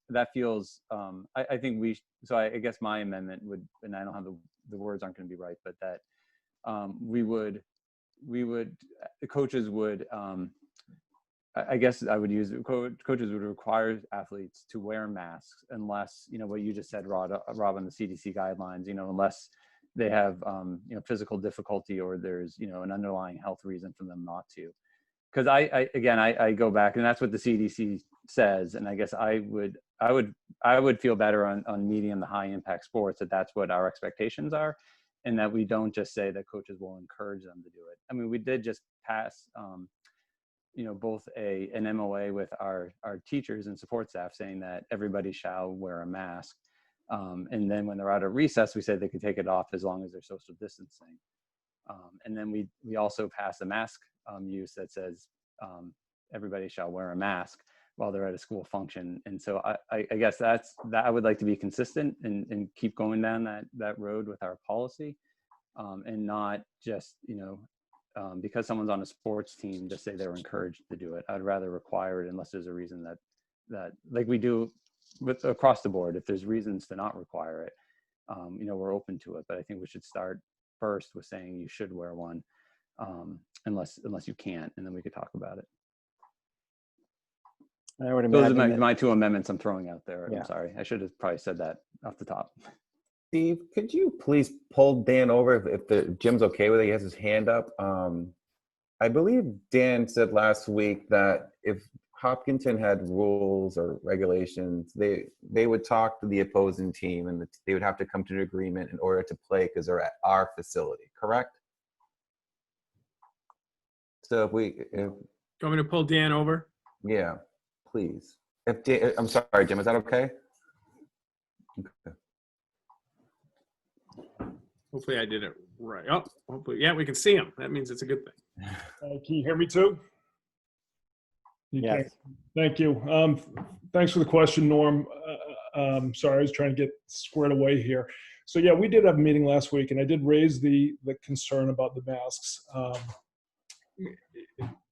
That feels I think so I guess my amendment would, and I don't have the words aren't going to be right, but that the coaches would I guess I would use coaches would require athletes to wear masks unless what you just said, Rob, on the CDC guidelines, unless they have physical difficulty or there's an underlying health reason for them not to. Because I go back, and that's what the CDC says, and I guess I would feel better on medium to high impact sports that that's what our expectations are, and that we don't just say that coaches will encourage them to do it. I mean, we did just pass both an MOA with our teachers and support staff saying that everybody shall wear a mask, and then when they're out of recess, we said they could take it off as long as they're social distancing. And then we also passed a mask use that says everybody shall wear a mask. while they're at a school function. And so I guess that I would like to be consistent and keep going down that road with our policy, and not just, because someone's on a sports team, just say they're encouraged to do it. I'd rather require it unless there's a reason that like we do with across the board. If there's reasons to not require it, we're open to it. But I think we should start first with saying you should wear one, unless you can't, and then we could talk about it. I would Those imagine are that- my two amendments I'm throwing out there. Yeah. I'm sorry. I should have probably said that off the top. Steve, could you please pull Dan over if Jim's okay with it? He has his hand up. I believe Dan said last week that if Hopkinton had rules or regulations, they would talk to the opposing team and they would have to come to an agreement in order to play because they're at our facility, correct? So if You want me to pull Dan over? yeah, please. I'm sorry, Jim, is that okay? Okay. Hopefully I did it right. Oh, hopefully. Yeah, we can see him. That means it's a good thing. Can you hear me too? You Yes. can. Thank you. Thanks for the question, Norm. Sorry, I was trying to get squared away here. So yeah, we did have a meeting last week, and I did raise the concern about the masks.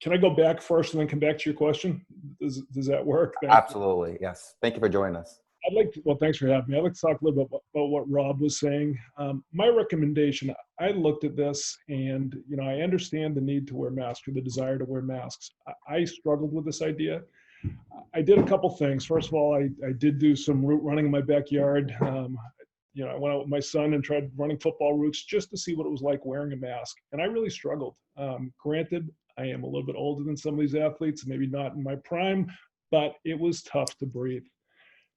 Can I go back first and then come back to your question? Does that work? Thank you. Absolutely, yes. Thank you for joining us. Well, thanks for having me. I'd like to talk a little bit about what Rob was saying. My recommendation, I looked at this and, I understand the need to wear masks or the desire to wear masks. I struggled with this idea. I did a couple things. First of all, I did do some route running in my backyard. I went out with my son and tried running football routes just to see what it was like wearing a mask. And I really struggled. Granted, I am a little bit older than some of these athletes, maybe not in my prime, but it was tough to breathe.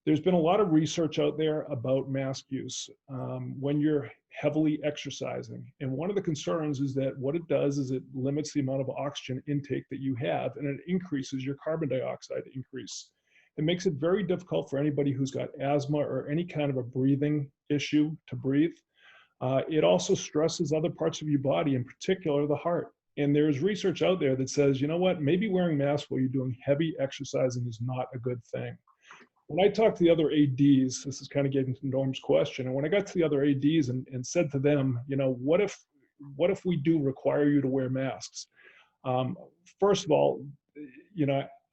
There's been a lot of research out there about mask use when you're heavily exercising. And one of the concerns is that what it does is it limits the amount of oxygen intake that you have, and it increases your carbon dioxide increase. It makes it very difficult for anybody who's got asthma or any kind of a breathing issue to breathe. It also stresses other parts of your body, in particular the heart. And there's research out there that says, you know what, maybe wearing masks while you're doing heavy exercising is not a good thing. When I talked to the other ADs, this is kind of getting to Norm's question, and when I got to the other ADs and said to them, what if we do require you to wear masks? First of all,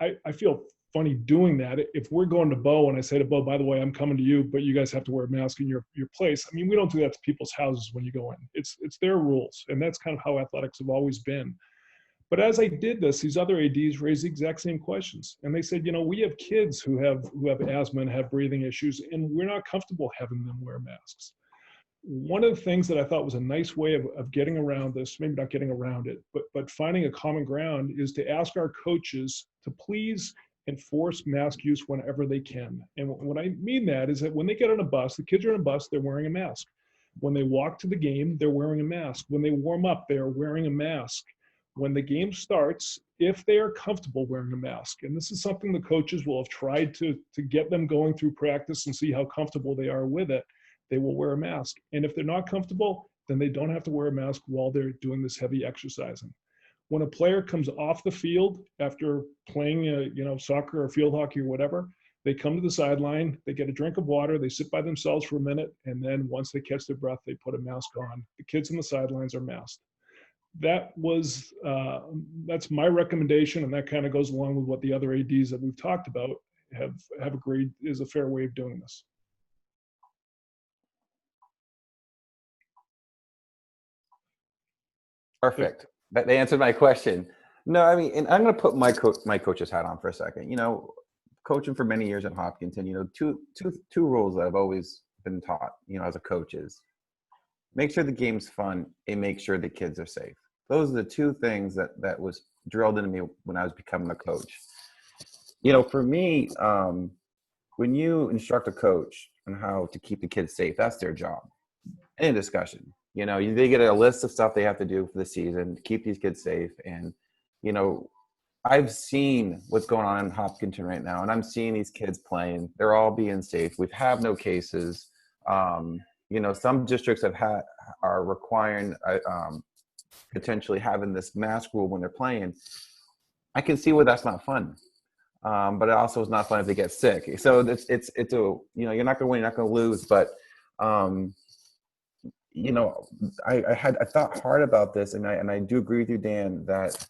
I feel funny doing that. If we're going to Bo and I say to Bo, by the way, I'm coming to you, but you guys have to wear a mask in your place. I mean, we don't do that to people's houses when you go in. It's their rules, and that's kind of how athletics have always been. But as I did this, these other ADs raised the exact same questions. And they said, we have kids who have asthma and have breathing issues, and we're not comfortable having them wear masks. One of the things that I thought was a nice way of getting around this, maybe not getting around it, but finding a common ground, is to ask our coaches to please enforce mask use whenever they can. And what I mean that is that when they get on a bus, the kids are on a bus, they're wearing a mask. When they walk to the game, they're wearing a mask. When they warm up, they are wearing a mask. When the game starts, if they are comfortable wearing a mask, and this is something the coaches will have tried to get them going through practice and see how comfortable they are with it, they will wear a mask. And if they're not comfortable, then they don't have to wear a mask while they're doing this heavy exercising. When a player comes off the field after playing, soccer or field hockey or whatever, they come to the sideline, they get a drink of water, they sit by themselves for a minute, and then once they catch their breath, they put a mask on. The kids on the sidelines are masked. That's my recommendation, and that kind of goes along with what the other ADs that we've talked about have agreed is a fair way of doing this. Perfect. They answered my question. No, I mean, and I'm going to put my coach's hat on for a second. Coaching for many years at Hopkinton, two rules that I've always been taught, as a coach is make sure the game's fun and make sure the kids are safe. Those are the two things that was drilled into me when I was becoming a coach. For me, when you instruct a coach on how to keep the kids safe, that's their job. Any discussion. They get a list of stuff they have to do for the season to keep these kids safe. And, I've seen what's going on in Hopkinton right now, and I'm seeing these kids playing. They're all being safe. We have no cases. Some districts are requiring potentially having this mask rule when they're playing. I can see where that's not fun. but it also is not fun if they get sick. So it's a, you know, you're not going to win, you're not going to lose, but you know, I thought hard about this, and I do agree with you, Dan, that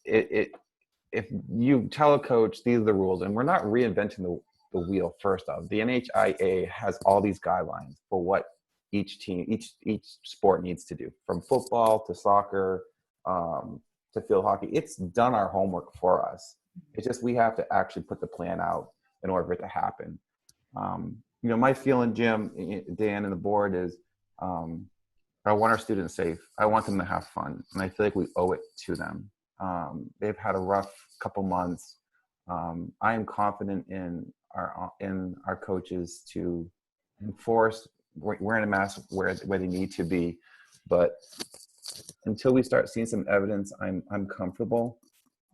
if you tell a coach these are the rules, and we're not reinventing the wheel. First off, the NHIA has all these guidelines for what each team, each sport needs to do, from football to soccer to field hockey. It's done our homework for us. It's just we have to actually put the plan out in order for it to happen. You know, my feeling, Jim, Dan, and the board is I want our students safe. I want them to have fun, and I feel like we owe it to them. They've had a rough couple months. I am confident in our coaches to enforce wearing a mask where they need to be, but until we start seeing some evidence, I'm comfortable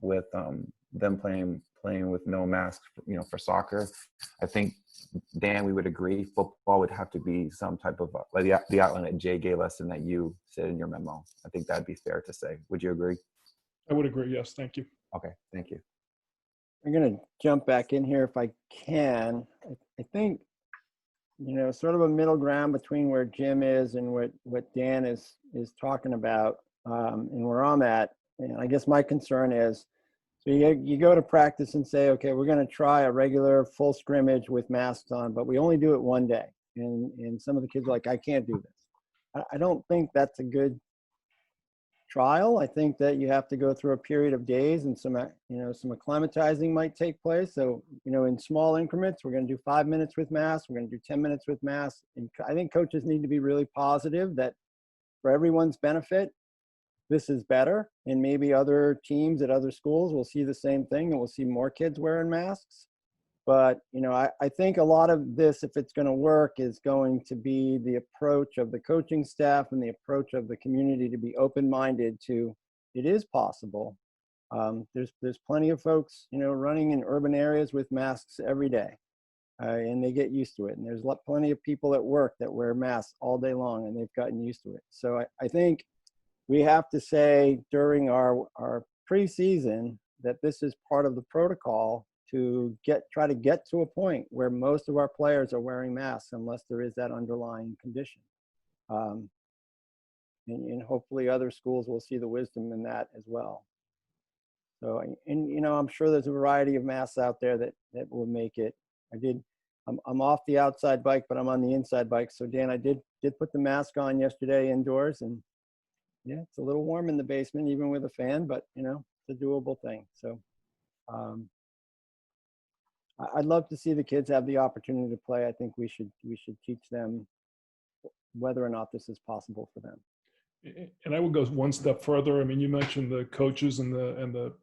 with them playing with no mask, you know, for soccer. I think, Dan, we would agree football would have to be some type of like the outline that Jay gave us and that you said in your memo. I think that'd be fair to say. Would you agree? I would agree. Yes. Thank you. Okay. Thank you. I'm going to jump back in here if I can. I think, you know, sort of a middle ground between where Jim is and what Dan is talking about, and where I'm at. And I guess my concern is, so you go to practice and say, okay, we're going to try a regular full scrimmage with masks on, but we only do it one day. And some of the kids are like, I can't do this. I don't think that's a good trial. I think that you have to go through a period of days, and some acclimatizing might take place. So, you know, in small increments, we're going to do 5 minutes with masks. We're going to do 10 minutes with masks. And I think coaches need to be really positive that for everyone's benefit, this is better. And maybe other teams at other schools will see the same thing, and we'll see more kids wearing masks. But, you know, I think a lot of this, if it's going to work, is going to be the approach of the coaching staff and the approach of the community to be open-minded to it is possible. There's plenty of folks, you know, running in urban areas with masks every day, and they get used to it. And there's plenty of people at work that wear masks all day long, and they've gotten used to it. So I think we have to say during our preseason that this is part of the protocol to try to get to a point where most of our players are wearing masks unless there is that underlying condition. And hopefully other schools will see the wisdom in that as well. So, and you know, I'm sure there's a variety of masks out there that will make it. I'm off the outside bike, but I'm on the inside bike. So Dan, I did put the mask on yesterday indoors, and yeah, it's a little warm in the basement, even with a fan, but you know, it's a doable thing. So I'd love to see the kids have the opportunity to play. I think we should teach them whether or not this is possible for them. And I would go one step further. I mean, you mentioned the coaches and the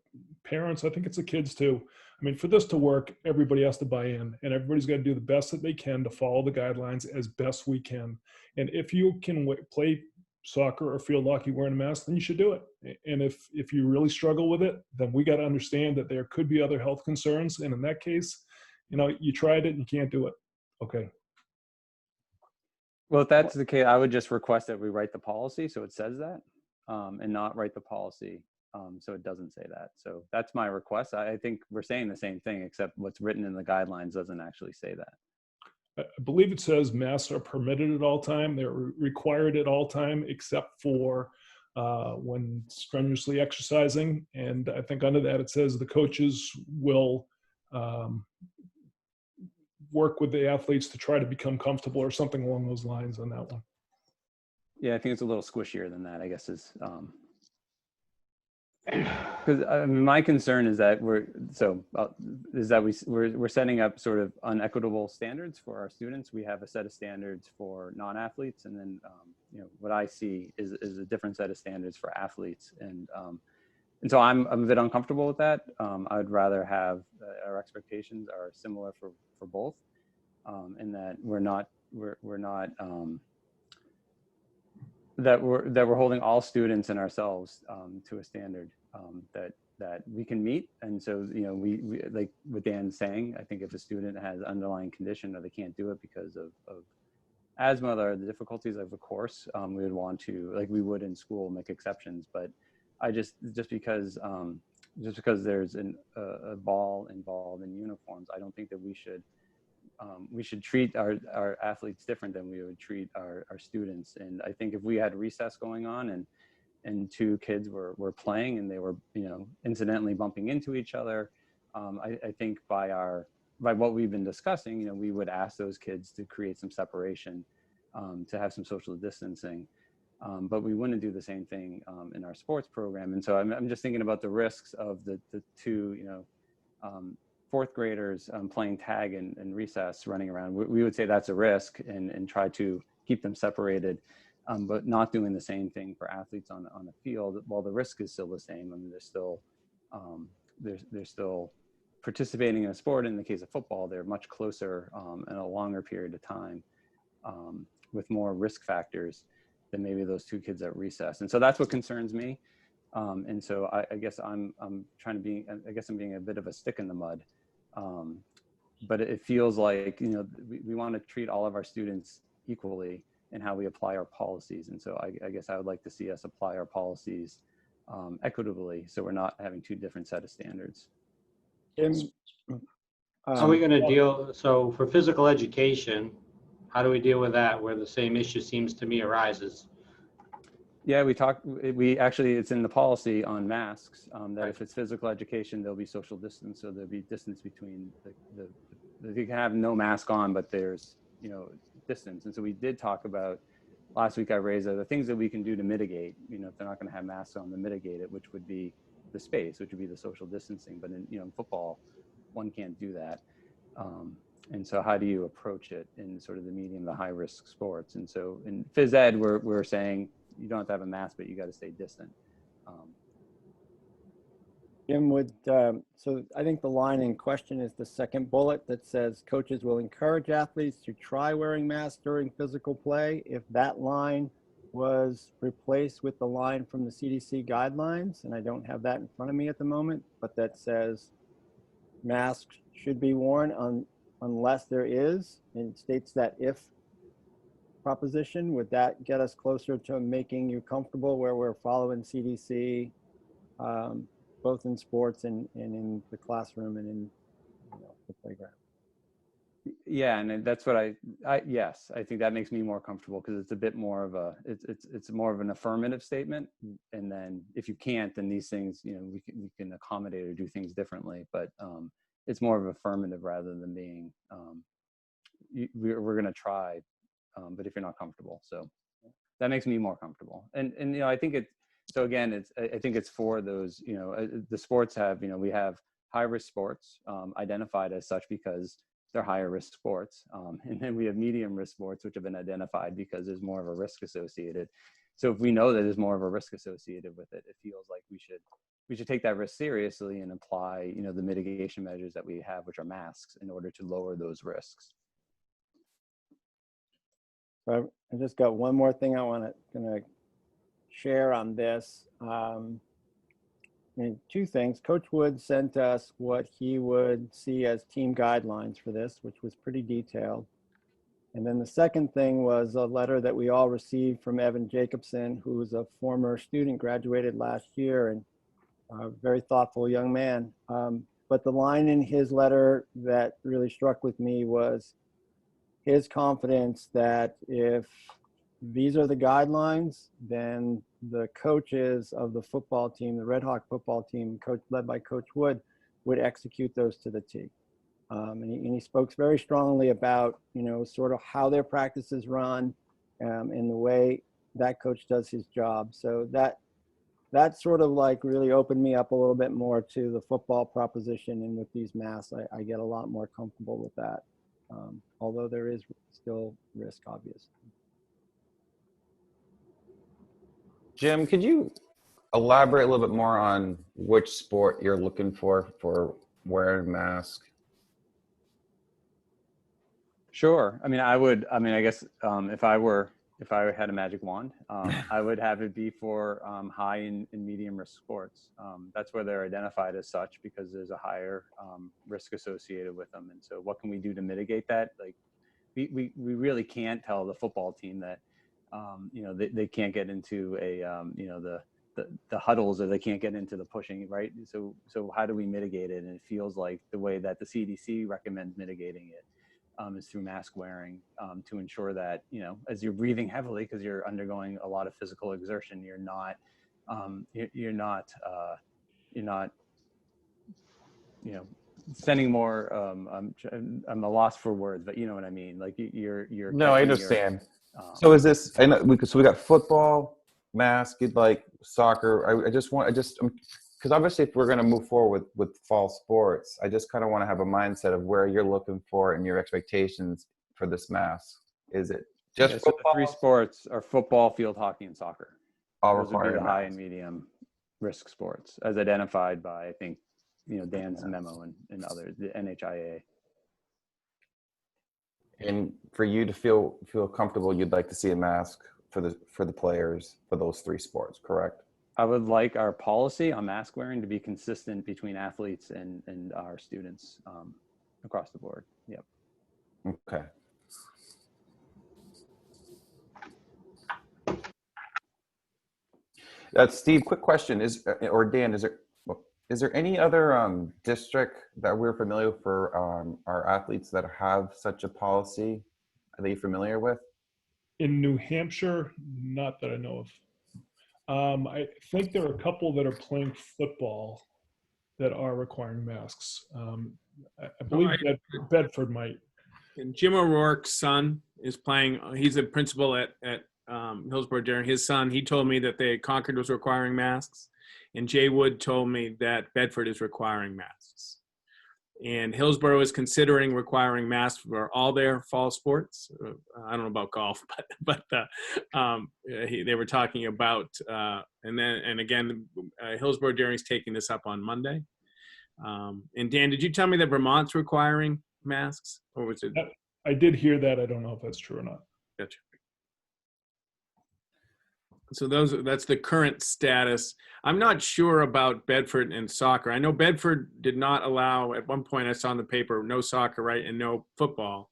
parents. I think it's the kids too. I mean, for this to work, everybody has to buy in, and everybody's got to do the best that they can to follow the guidelines as best we can. And if you can play soccer or field hockey wearing a mask, then you should do it. And if you really struggle with it, then we got to understand that there could be other health concerns. And in that case, you know, you tried it and you can't do it. Okay. Well, if that's the case, I would just request that we write the policy so it says that, and not write the policy so it doesn't say that. So that's my request. I think we're saying the same thing, except what's written in the guidelines doesn't actually say that. I believe it says masks are permitted at all time. They're required at all time, except for when strenuously exercising. And I think under that, it says the coaches will work with the athletes to try to become comfortable or something along those lines on that one. Yeah, I think it's a little squishier than that, I guess, is because I mean, my concern is that we're setting up sort of unequitable standards for our students. We have a set of standards for non-athletes, and then you know, what I see is a different set of standards for athletes, and so I'm a bit uncomfortable with that. I would rather have our expectations are similar for both, and that we're holding all students and ourselves to a standard that we can meet. And so, you know, we like what Dan's saying, I think if a student has underlying condition or they can't do it because of asthma or the difficulties of the course, we would want to, like we would in school, make exceptions. But I just because just because there's a ball involved in uniforms, I don't think that we should treat our athletes different than we would treat our students. And I think if we had recess going on and two kids were playing and they were, incidentally bumping into each other, I think by what we've been discussing, we would ask those kids to create some separation, to have some social distancing. But we wouldn't do the same thing in our sports program. And so I'm just thinking about the risks of the two, fourth graders playing tag and recess, running around. We would say that's a risk and try to keep them separated, but not doing the same thing for athletes on the field. While the risk is still the same, I mean, they're still participating in a sport. In the case of football, they're much closer in a longer period of time with more risk factors than maybe those two kids at recess. And so that's what concerns me. And so I guess I'm trying to be, I guess I'm being a bit of a stick in the mud. But it feels like, we want to treat all of our students equally in how we apply our policies. And so I guess I would like to see us apply our policies equitably, so we're not having two different set of standards. How are we going to deal, so for physical education, how do we deal with that where the same issue seems to me arises? Yeah, we actually, it's in the policy on masks, that if it's physical education, there'll be social distance. So there'll be distance between you can have no mask on, but there's, distance. And so we did talk about, last week I raised the things that we can do to mitigate, if they're not going to have masks on, to mitigate it, which would be the space, which would be the social distancing. But in football, one can't do that. And so how do you approach it in sort of the medium to high risk sports? And so in phys ed, we're saying you don't have to have a mask, but you got to stay distant. Jim, so I think the line in question is the second bullet that says coaches will encourage athletes to try wearing masks during physical play. If that line was replaced with the line from the CDC guidelines, and I don't have that in front of me at the moment, but that says masks should be worn unless there is, and states that if proposition, would that get us closer to making you comfortable where we're following CDC, both in sports and in the classroom and in the playground? Yeah, and that's what yes, I think that makes me more comfortable, because it's a bit more of it's more of an affirmative statement. And then if you can't, then these things, we can accommodate or do things differently. But it's more of affirmative rather than being we're going to try, but if you're not comfortable. So that makes me more comfortable. And I think so again, I think it's for those, the sports have, we have high risk sports identified as such because they're higher risk sports. And then we have medium risk sports, which have been identified because there's more of a risk associated. So if we know that there's more of a risk associated with it, it feels like we should take that risk seriously and apply, the mitigation measures that we have, which are masks, in order to lower those risks. I just got one more thing I want to share on this. Two things. Coach Wood sent us what he would see as team guidelines for this, which was pretty detailed. And then the second thing was a letter that we all received from Evan Jacobson, who was a former student, graduated last year, and a very thoughtful young man. But the line in his letter that really struck with me was his confidence that if these are the guidelines, then the coaches of the football team, the Red Hawk football team, led by Coach Wood, would execute those to the T. And he spoke very strongly about, sort of how their practices run and the way that coach does his job. So that sort of like really opened me up a little bit more to the football proposition. And with these masks, I get a lot more comfortable with that. Although there is still risk, obviously. Jim, could you elaborate a little bit more on which sport you're looking for wearing a mask? Sure. I guess if I had a magic wand, I would have it be for high and medium risk sports. That's where they're identified as such because there's a higher risk associated with them. And so what can we do to mitigate that? Like we really can't tell the football team that, they can't get into the the huddles, or they can't get into the pushing, right? So how do we mitigate it? And it feels like the way that the CDC recommends mitigating it is through mask wearing, to ensure that, you know, as you're breathing heavily because you're undergoing a lot of physical exertion, you're not you're not you know, spending more. I'm a loss for words, but you know what I mean. Like you're No, I catching understand. your, So is this? I know so we got football, mask, like soccer. I just because obviously if we're going to move forward with fall sports, I just kind of want to have a mindset of where you're looking for and your expectations for this mask. Is it just so the football? 3 sports are football, field hockey, and soccer. All Those would be require the high masks. and medium risk sports, as identified by, I think, you know, Dan's memo and others, the NHIA. And for you to feel comfortable, you'd like to see a mask for the players for those 3 sports, correct? I would like our policy on mask wearing to be consistent between athletes and our students across the board. Yep. Okay. Steve, quick question or Dan, is there any other district that we're familiar with for our athletes that have such a policy? Are you familiar with? In New Hampshire, not that I know of. I think there are a couple that are playing football that are requiring masks. I believe that Bedford might. And Jim O'Rourke's son is playing. He's a principal at Hillsborough Daring. His son, he told me that Concord was requiring masks, and Jay Wood told me that Bedford is requiring masks. And Hillsborough is considering requiring masks for all their fall sports. I don't know about golf, but they were talking about, and again, Hillsborough Daring's taking this up on Monday. And Dan, did you tell me that Vermont's requiring masks, or was it? I did hear that. I don't know if that's true or not. Gotcha. So that's the current status. I'm not sure about Bedford and soccer. I know Bedford did not allow, at one point I saw in the paper, no soccer, right, and no football.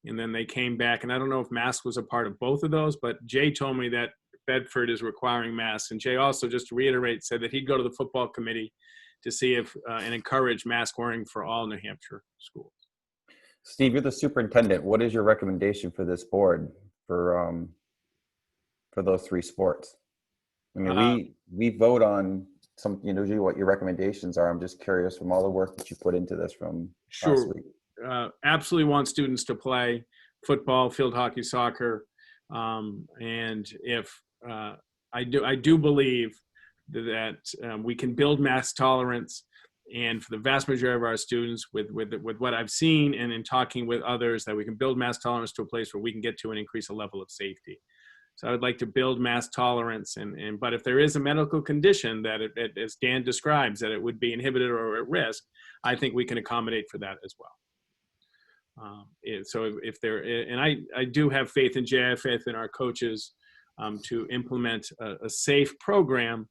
And then they came back, and I don't know if mask was a part of both of those, but Jay told me that Bedford is requiring masks. And Jay also, just to reiterate, said that he'd go to the football committee to see if and encourage mask wearing for all New Hampshire schools. Steve, you're the superintendent. What is your recommendation for this board for those 3 sports? I mean, we vote on some, usually what your recommendations are. I'm just curious from all the work that you put into this from last week. Absolutely want students to play football, field hockey, soccer, and if I do believe that we can build mask tolerance, and for the vast majority of our students, with what I've seen and in talking with others, that we can build mask tolerance to a place where we can get to and increase the level of safety. So I would like to build mask tolerance, but if there is a medical condition that, as Dan describes, that it would be inhibited or at risk, I think we can accommodate for that as well. So if there, and I do have faith in Jay, I have faith in our coaches to implement a safe program,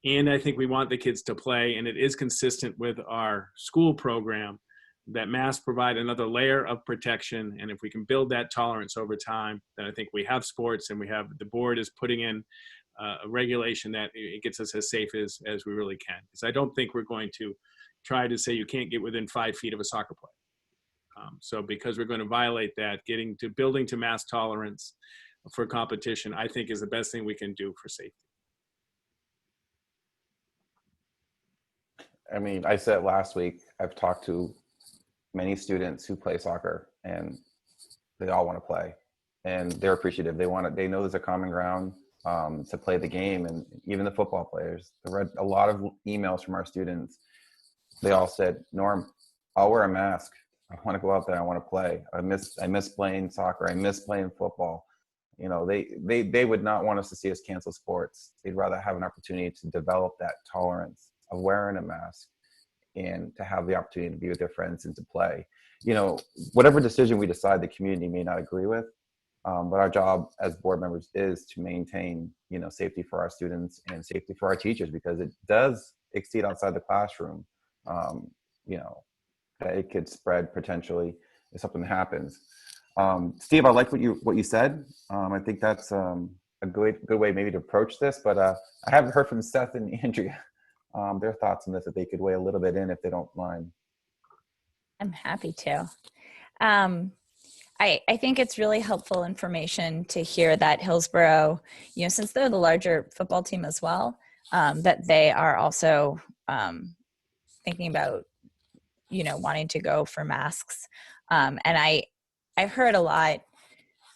and I think we want the kids to play, and it is consistent with our school program that masks provide another layer of protection. And if we can build that tolerance over time, then I think we have sports, and the board is putting in a regulation that it gets us as safe as we really can. Because I don't think we're going to try to say you can't get within 5 feet of a soccer player. So because we're going to violate that, building to mask tolerance for competition, I think is the best thing we can do for safety. I mean, I said last week, I've talked to many students who play soccer, and they all want to play, and they're appreciative. They know there's a common ground to play the game. And even the football players, I read a lot of emails from our students. They all said, Norm, I'll wear a mask. I want to go out there. I want to play. I miss playing soccer. I miss playing football. They would not want us to see us cancel sports. They'd rather have an opportunity to develop that tolerance of wearing a mask and to have the opportunity to be with their friends and to play. Whatever decision we decide, the community may not agree with, but our job as board members is to maintain, safety for our students and safety for our teachers, because it does exceed outside the classroom. It could spread potentially if something happens. Steve, I like what you said. I think that's a good way maybe to approach this, but I haven't heard from Seth and Andrea their thoughts on this, if they could weigh a little bit in, if they don't mind. I'm happy to. I think it's really helpful information to hear that Hillsborough, since they're the larger football team as well, that they are also thinking about, wanting to go for masks. And I've heard a lot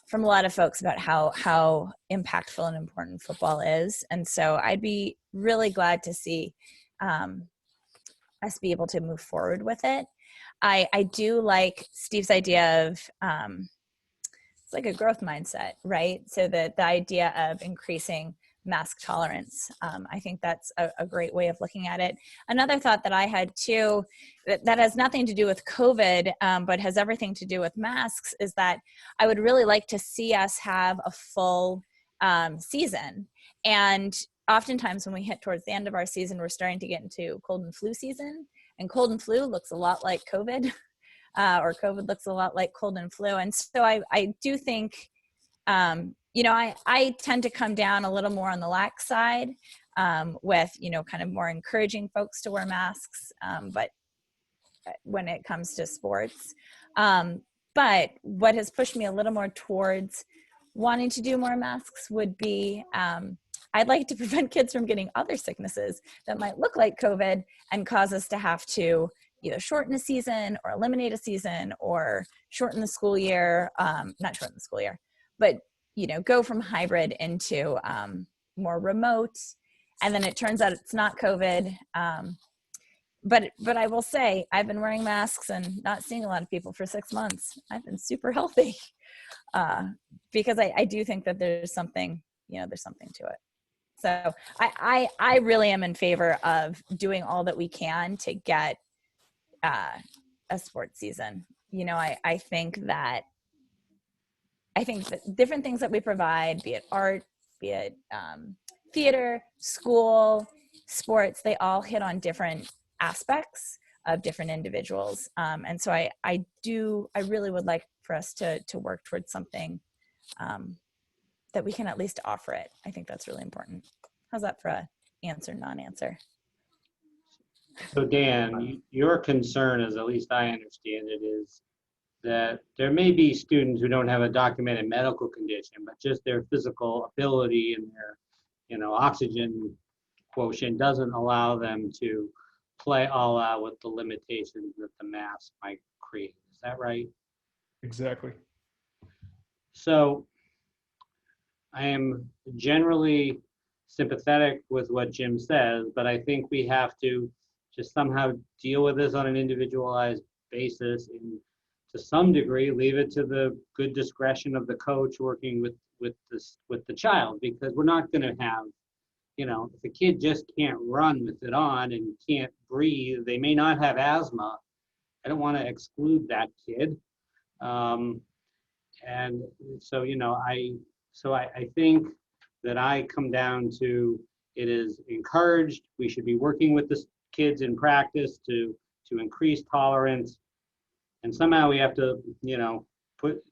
from a lot of folks about how impactful and important football is. And so I'd be really glad to see us be able to move forward with it. I do like Steve's idea of it's like a growth mindset, right? So the idea of increasing mask tolerance, I think that's a great way of looking at it. Another thought that I had too, that has nothing to do with COVID, but has everything to do with masks, is that I would really like to see us have a full season. And oftentimes when we hit towards the end of our season, we're starting to get into cold and flu season. And cold and flu looks a lot like COVID, or COVID looks a lot like cold and flu. And so I do think, I tend to come down a little more on the lax side with, kind of more encouraging folks to wear masks, but when it comes to sports. But what has pushed me a little more towards wanting to do more masks would be, I'd like to prevent kids from getting other sicknesses that might look like COVID and cause us to have to either shorten a season or eliminate a season or shorten the school year, not shorten the school year, but, go from hybrid into more remote. And then it turns out it's not COVID. But I will say, I've been wearing masks and not seeing a lot of people for 6 months. I've been super healthy because I do think that there's something to it. So I really am in favor of doing all that we can to get a sports season. I think that different things that we provide, be it art, be it theater, school, sports, they all hit on different aspects of different individuals. And so I really would like for us to work towards something that we can at least offer it. I think that's really important. How's that for a answer, non-answer? So Dan, your concern, as at least I understand it, is that there may be students who don't have a documented medical condition, but just their physical ability and their, oxygen quotient doesn't allow them to play all out with the limitations that the mask might create. Is that right? Exactly. So I am generally sympathetic with what Jim says, but I think we have to just somehow deal with this on an individualized basis and to some degree leave it to the good discretion of the coach working with the child, because we're not going to have, if a kid just can't run with it on and can't breathe, they may not have asthma. I don't want to exclude that kid. And so, I think that I come down to, it is encouraged. We should be working with the kids in practice to increase tolerance. And somehow we have to,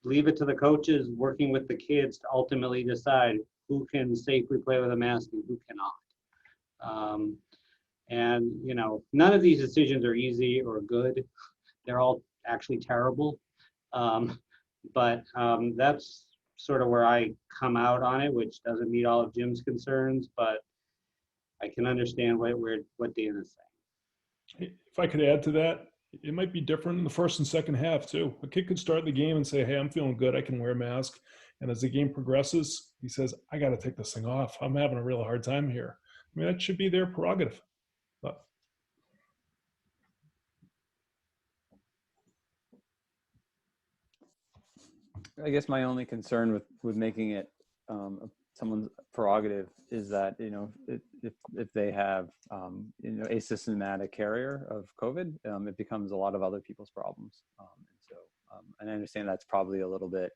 leave it to the coaches working with the kids to ultimately decide who can safely play with a mask and who cannot. And, none of these decisions are easy or good. They're all actually terrible. But that's sort of where I come out on it, which doesn't meet all of Jim's concerns, but I can understand what Dan is saying. If I could add to that, it might be different in the first and second half too. A kid could start the game and say, hey, I'm feeling good, I can wear a mask. And as the game progresses, he says, I got to take this thing off. I'm having a real hard time here. I mean, that should be their prerogative. But I guess my only concern with making it someone's prerogative is that, if they have, asymptomatic carrier of COVID, it becomes a lot of other people's problems. And I understand that's probably a little bit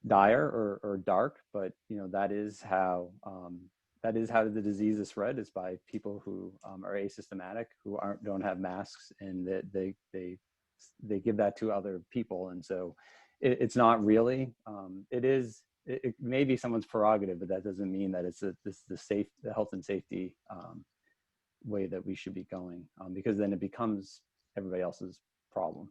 dire or dark, but that is how the disease is spread, is by people who are asymptomatic, who don't have masks, and that they give that to other people. And so it's not really, it is it may be someone's prerogative, but that doesn't mean that it's the health and safety way that we should be going, because then it becomes everybody else's problem.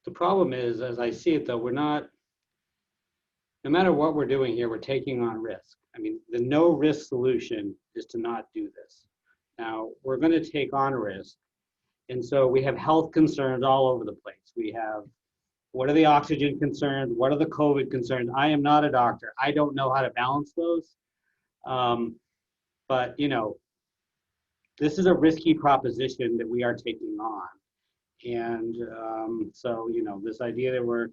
The problem is, as I see it though, we're not, no matter what we're doing here, we're taking on risk. I mean, the no risk solution is to not do this. Now, we're going to take on risk. And so we have health concerns all over the place. We have, what are the oxygen concerns? What are the COVID concerns? I am not a doctor. I don't know how to balance those. But, you know, this is a risky proposition that we are taking on. And so, you know, this idea that we're,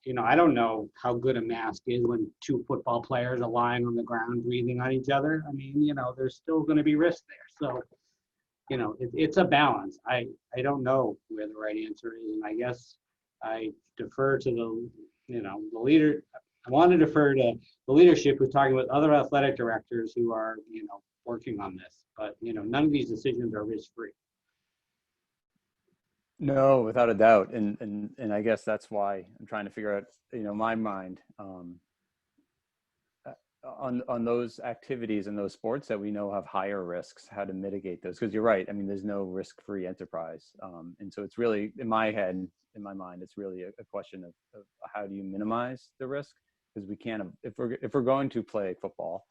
you know, I don't know how good a mask is when two football players are lying on the ground breathing on each other. I mean, you know, there's still going to be risk there. So, you know, it's a balance. I don't know where the right answer is. And I guess I defer to the, you know, the leader. I want to defer to the leadership who's talking with other athletic directors who are, you know, working on this. But, you know, none of these decisions are risk-free. No, without a doubt. And I guess that's why I'm trying to figure out, you know, my mind on those activities and those sports that we know have higher risks, how to mitigate those. Because you're right. I mean, there's no risk-free enterprise. And so it's really, in my head, in my mind, it's really a question of how do you minimize the risk? Because we can't, if we're going to play football,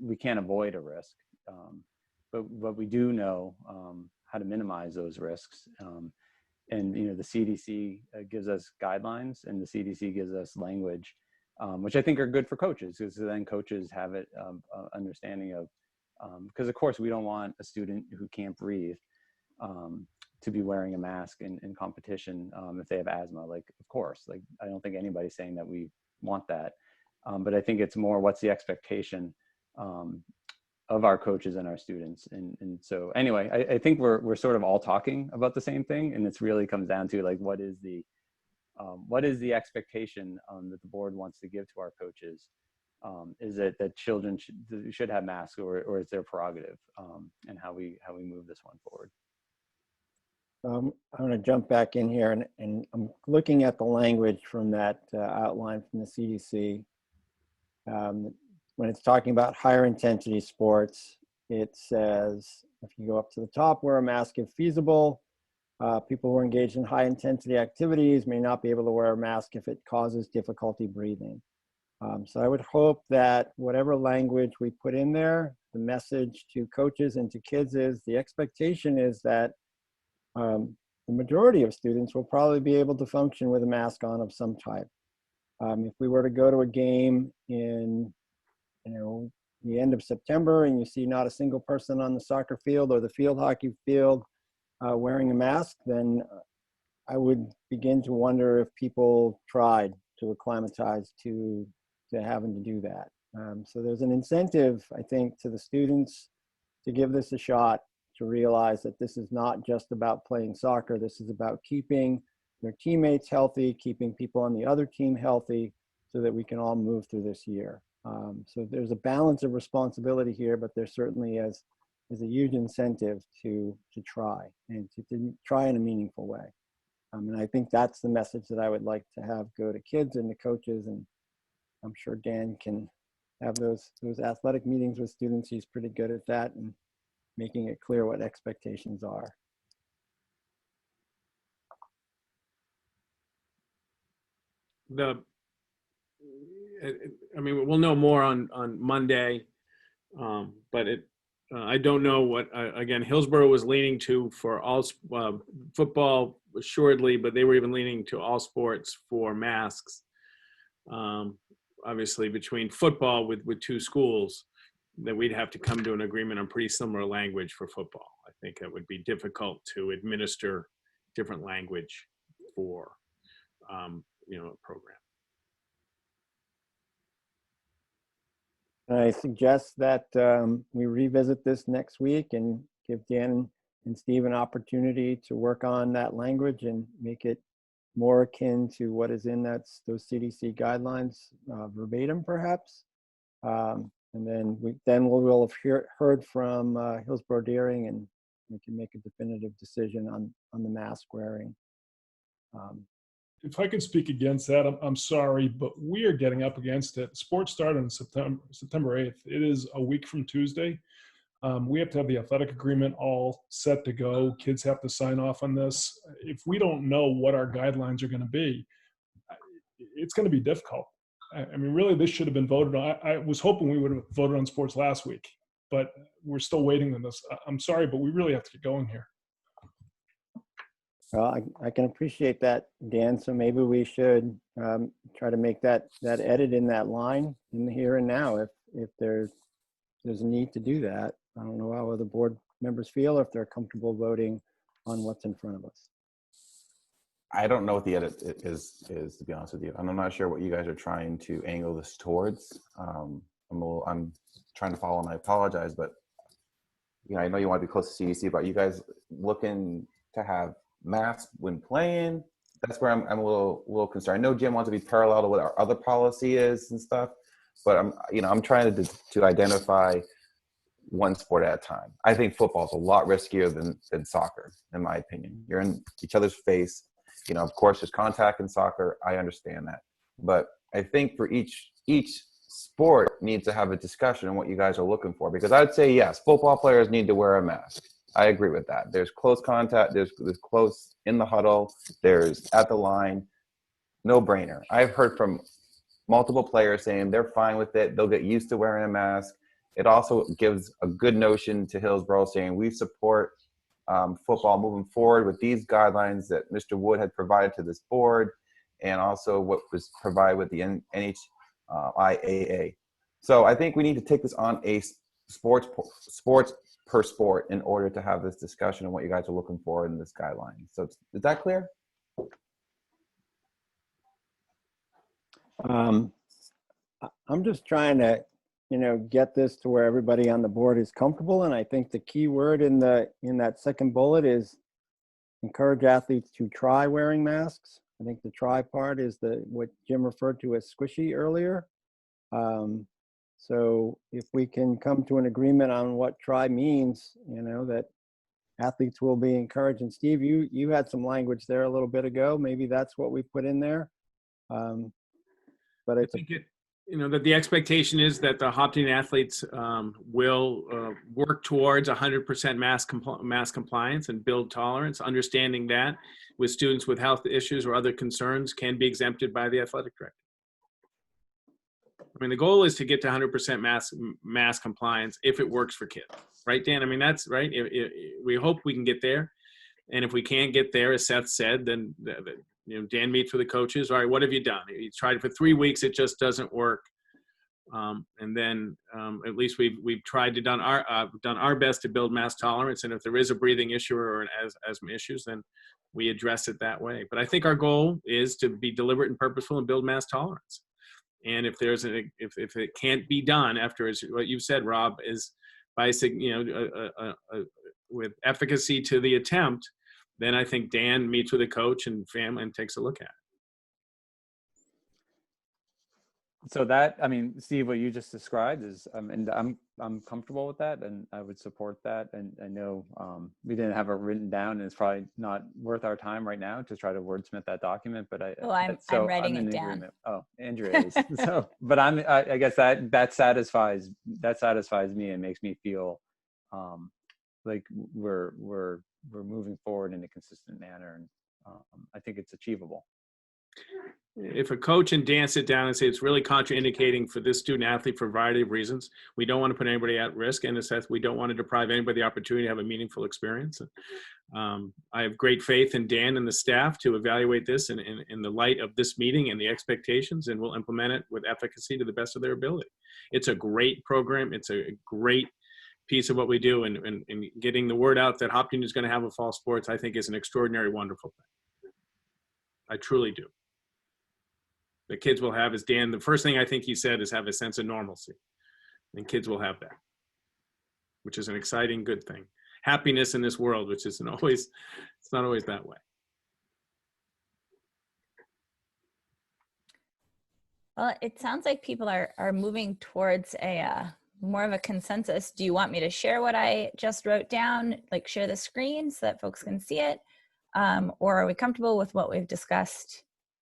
we can't avoid a risk. But we do know how to minimize those risks. And, you know, the CDC gives us guidelines, and the CDC gives us language, which I think are good for coaches, because then coaches have it understanding of, because of course we don't want a student who can't breathe to be wearing a mask in competition if they have asthma. Like, of course, like, I don't think anybody's saying that we want that. But I think it's more, what's the expectation of our coaches and our students. And so anyway, I think we're sort of all talking about the same thing, and it's really comes down to, like, what is the expectation that the board wants to give to our coaches? Is it that children should have masks, or is their prerogative, and how we move this one forward? I'm going to jump back in here, and I'm looking at the language from that outline from the CDC. When it's talking about higher intensity sports, it says, if you go up to the top, wear a mask if feasible. People who are engaged in high intensity activities may not be able to wear a mask if it causes difficulty breathing. So I would hope that whatever language we put in there, the message to coaches and to kids is, the expectation is that the majority of students will probably be able to function with a mask on of some type. If we were to go to a game in, you know, the end of September, and you see not a single person on the soccer field or the field hockey field wearing a mask, then I would begin to wonder if people tried to acclimatize to having to do that. So there's an incentive, I think, to the students to give this a shot, to realize that this is not just about playing soccer. This is about keeping their teammates healthy, keeping people on the other team healthy, so that we can all move through this year. So there's a balance of responsibility here, but there certainly is a huge incentive to try, and to try in a meaningful way. And I think that's the message that I would like to have go to kids and to coaches, and I'm sure Dan can have those athletic meetings with students. He's pretty good at that, and making it clear what expectations are. I mean, we'll know more on Monday, but I don't know what, again, Hillsborough was leaning to for all football assuredly, but they were even leaning to all sports for masks. Obviously, between football with two schools, that we'd have to come to an agreement on pretty similar language for football. I think it would be difficult to administer different language for, you know, a program. I suggest that we revisit this next week and give Dan and Steve an opportunity to work on that language and make it more akin to what is in those CDC guidelines, verbatim perhaps. And then we'll have heard from Hillsborough Deering, and we can make a definitive decision on the mask wearing. If I could speak against that, I'm sorry, but we are getting up against it. Sports start on September 8th. It is a week from Tuesday. We have to have the athletic agreement all set to go. Kids have to sign off on this. If we don't know what our guidelines are going to be, it's going to be difficult. I mean, really, this should have been voted on. I was hoping we would have voted on sports last week, but we're still waiting on this. I'm sorry, but we really have to get going here. Well, I can appreciate that, Dan. So maybe we should try to make that edit in that line in the here and now if there's a need to do that. I don't know how other board members feel, or if they're comfortable voting on what's in front of us. I don't know what the edit is, to be honest with you. I'm not sure what you guys are trying to angle this towards. I'm trying to follow, and I apologize, but I know you want to be close to CDC, but you guys looking to have masks when playing? That's where I'm a little concerned. I know Jim wants to be parallel to what our other policy is and stuff, but I'm trying to identify one sport at a time. I think football is a lot riskier than soccer, in my opinion. You're in each other's face. Of course, there's contact in soccer. I understand that. But I think for each sport needs to have a discussion on what you guys are looking for. Because I'd say, yes, football players need to wear a mask. I agree with that. There's close contact. There's close in the huddle. There's at the line. No brainer. I've heard from multiple players saying they're fine with it. They'll get used to wearing a mask. It also gives a good notion to Hillsborough saying we support football moving forward with these guidelines that Mr. Wood had provided to this board, and also what was provided with the NHIAA. So I think we need to take this on a sports per sport in order to have this discussion on what you guys are looking for in this guideline. So is that clear? I'm just trying to get this to where everybody on the board is comfortable. And I think the key word in that second bullet is encourage athletes to try wearing masks. I think the try part is what Jim referred to as squishy earlier. So if we can come to an agreement on what try means, that athletes will be encouraged. And Steve, you had some language there a little bit ago. Maybe that's what we put in there. But I think that the expectation is that the Hopkinton athletes will work towards 100% mask compliance and build tolerance, understanding that with students with health issues or other concerns can be exempted by the athletic director. I mean, the goal is to get to 100% mask compliance if it works for kids, right, Dan? I mean, that's right. We hope we can get there. And if we can't get there, as Seth said, then Dan meets with the coaches. All right, what have you done? You tried it for 3 weeks, it just doesn't work. And then at least we've tried to done our best to build mask tolerance. And if there is a breathing issue or an asthma issues, then we address it that way. But I think our goal is to be deliberate and purposeful and build mask tolerance. And if if it can't be done after, as what you said, Rob, is by with efficacy to the attempt, then I think Dan meets with a coach and family and takes a look at it. So that, I mean, Steve, what you just described is, and I'm comfortable with that, and I would support that. And I know we didn't have it written down, and it's probably not worth our time right now to try to wordsmith that document. But I'm writing it down. Agreement. Oh, Andrea is. So, but I guess that satisfies me and makes me feel like we're moving forward in a consistent manner, and I think it's achievable. If a coach and Dan sit down and say it's really contraindicating for this student athlete for a variety of reasons, we don't want to put anybody at risk, and we don't want to deprive anybody the opportunity to have a meaningful experience. I have great faith in Dan and the staff to evaluate this in the light of this meeting and the expectations, and we'll implement it with efficacy to the best of their ability. It's a great program. It's a great piece of what we do, and getting the word out that Hopkinton is going to have a fall sports, I think, is an extraordinary, wonderful thing. I truly do. The kids will have, as Dan, the first thing I think he said is have a sense of normalcy. And kids will have that, which is an exciting, good thing. Happiness in this world, which isn't always, it's not always that way. Well, it sounds like people are moving towards a more of a consensus. Do you want me to share what I just wrote down, like share the screen so that folks can see it? Or are we comfortable with what we've discussed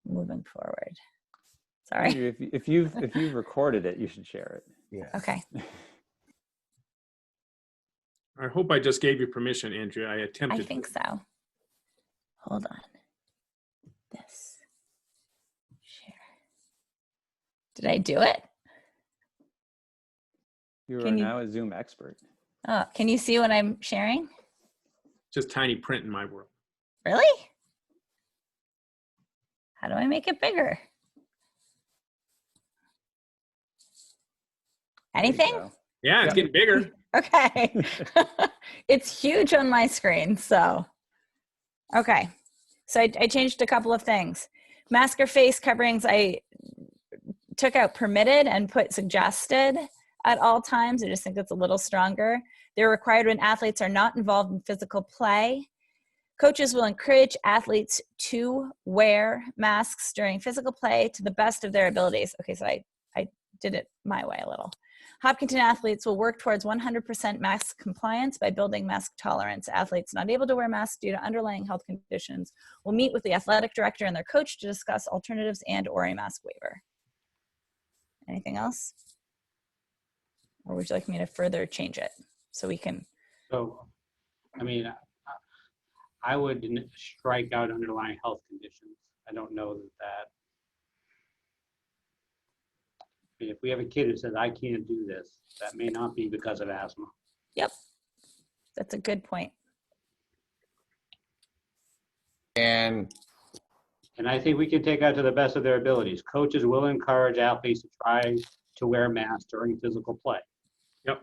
moving forward? Sorry. Andrew, if you've recorded it, you should share it. Yeah. Okay. I hope I just gave you permission, Andrea. I I attempted. think so. Hold on. This. Share. Did I do it? You are Can you- now a Zoom expert. Oh, can you see what I'm sharing? Just tiny print in my world. Really? How do I make it bigger? There you Anything? go. Yeah, it's Yeah. getting bigger. Okay. It's huge on my screen, so. Okay. So I changed a couple of things. Mask or face coverings, I took out permitted and put suggested at all times. I just think it's a little stronger. They're required when athletes are not involved in physical play. Coaches will encourage athletes to wear masks during physical play to the best of their abilities. Okay, so I did it my way a little. Hopkinton athletes will work towards 100% mask compliance by building mask tolerance. Athletes not able to wear masks due to underlying health conditions will meet with the athletic director and their coach to discuss alternatives and/or a mask waiver. Anything else? Or would you like me to further change it so we can? So, I mean, I would strike out underlying health conditions. I don't know that. I mean, if we have a kid who says, I can't do this, that may not be because of asthma. Yep, that's a good point. And I think we can take out to the best of their abilities. Coaches will encourage athletes to try to wear masks during physical play. Yep.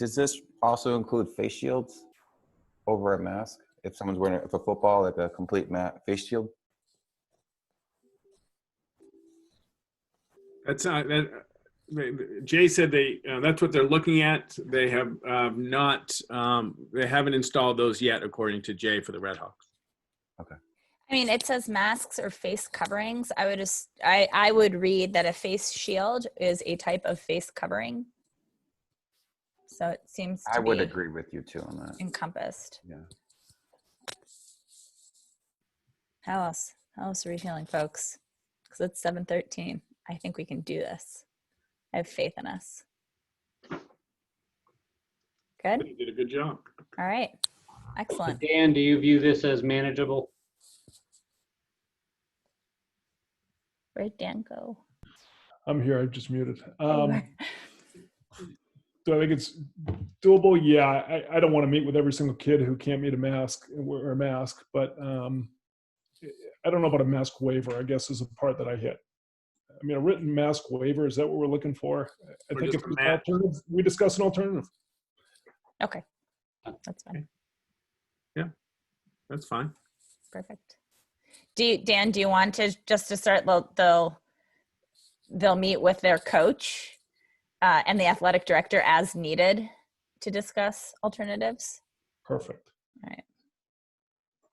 does this also include face shields over a mask? If someone's wearing for football, like a complete face shield? That's not that. Jay said that's what they're looking at. They have not. They haven't installed those yet, according to Jay for the Redhawks. Okay. I mean, it says masks or face coverings. I would read that a face shield is a type of face covering. So it seems to I would be agree with you too on that. encompassed. Yeah. How else? How else are we feeling, folks? Because it's 7:13. I think we can do this. I have faith in us. Good? You did a good job. All right. Excellent. Dan, do you view this as manageable? Where'd Dan go? I'm here. I just muted. Do I think it's doable? Yeah, I don't want to meet with every single kid who can't meet a mask and wear a mask, but I don't know about a mask waiver, I guess, is the part that I hit. I mean, a written mask waiver, is that what we're looking for? I Or think just if a match. we discuss an alternative. Okay. That's fine. That's fine. Perfect. Dan, do you want to just to start, they'll meet with their coach and the athletic director as needed to discuss alternatives? Perfect. All right. Okay.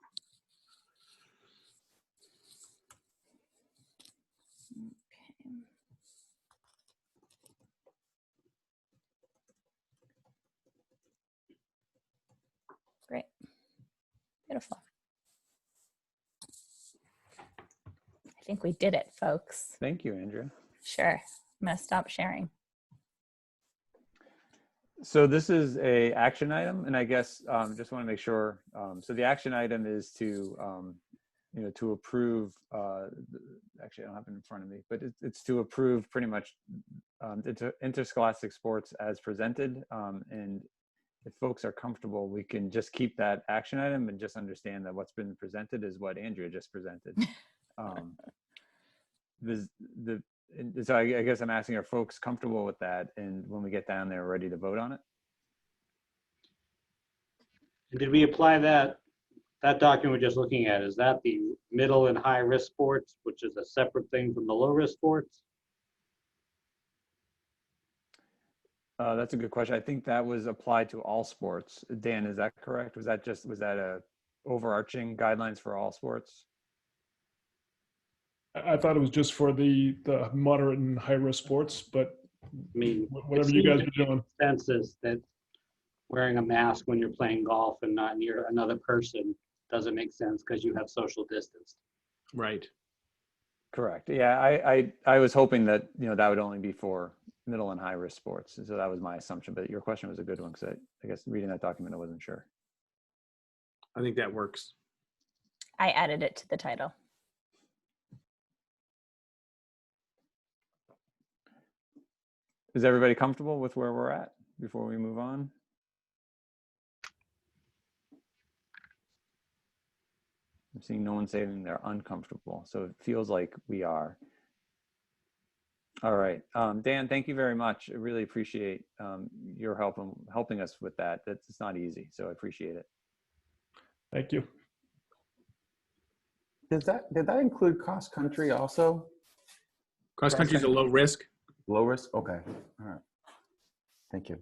Great. Beautiful. I think we did it, folks. Thank you, Andrea. Sure. I'm going to stop sharing. So this is a action item, and I guess just want to make sure. So the action item is to, to approve. Actually, I don't have it in front of me, but it's to approve pretty much interscholastic sports as presented. And if folks are comfortable, we can just keep that action item and just understand that what's been presented is what Andrea just presented. So I guess I'm asking, are folks comfortable with that? And when we get down there, ready to vote on it? Did we apply that document we're just looking at? Is that the middle and high risk sports, which is a separate thing from the low risk sports? That's a good question. I think that was applied to all sports. Dan, is that correct? Was that a overarching guidelines for all sports? I thought it was just for the moderate and high risk sports, but I mean, Whatever you guys are doing. Consensus that wearing a mask when you're playing golf and not near another person doesn't make sense because you have social distance. Right. Correct. Yeah, I was hoping that, you know, that would only be for middle and high risk sports. So that was my assumption, but your question was a good one because I guess reading that document, I wasn't sure. I think that works. I added it to the title. Is everybody comfortable with where we're at before we move on? I'm seeing no one saying they're uncomfortable, so it feels like we are. All right, Dan, thank you very much. I really appreciate your help in helping us with that. It's not easy, so I appreciate it. Thank you. Did that include cross country also? Cross country is a low risk. Low risk? Okay. All right. Thank you.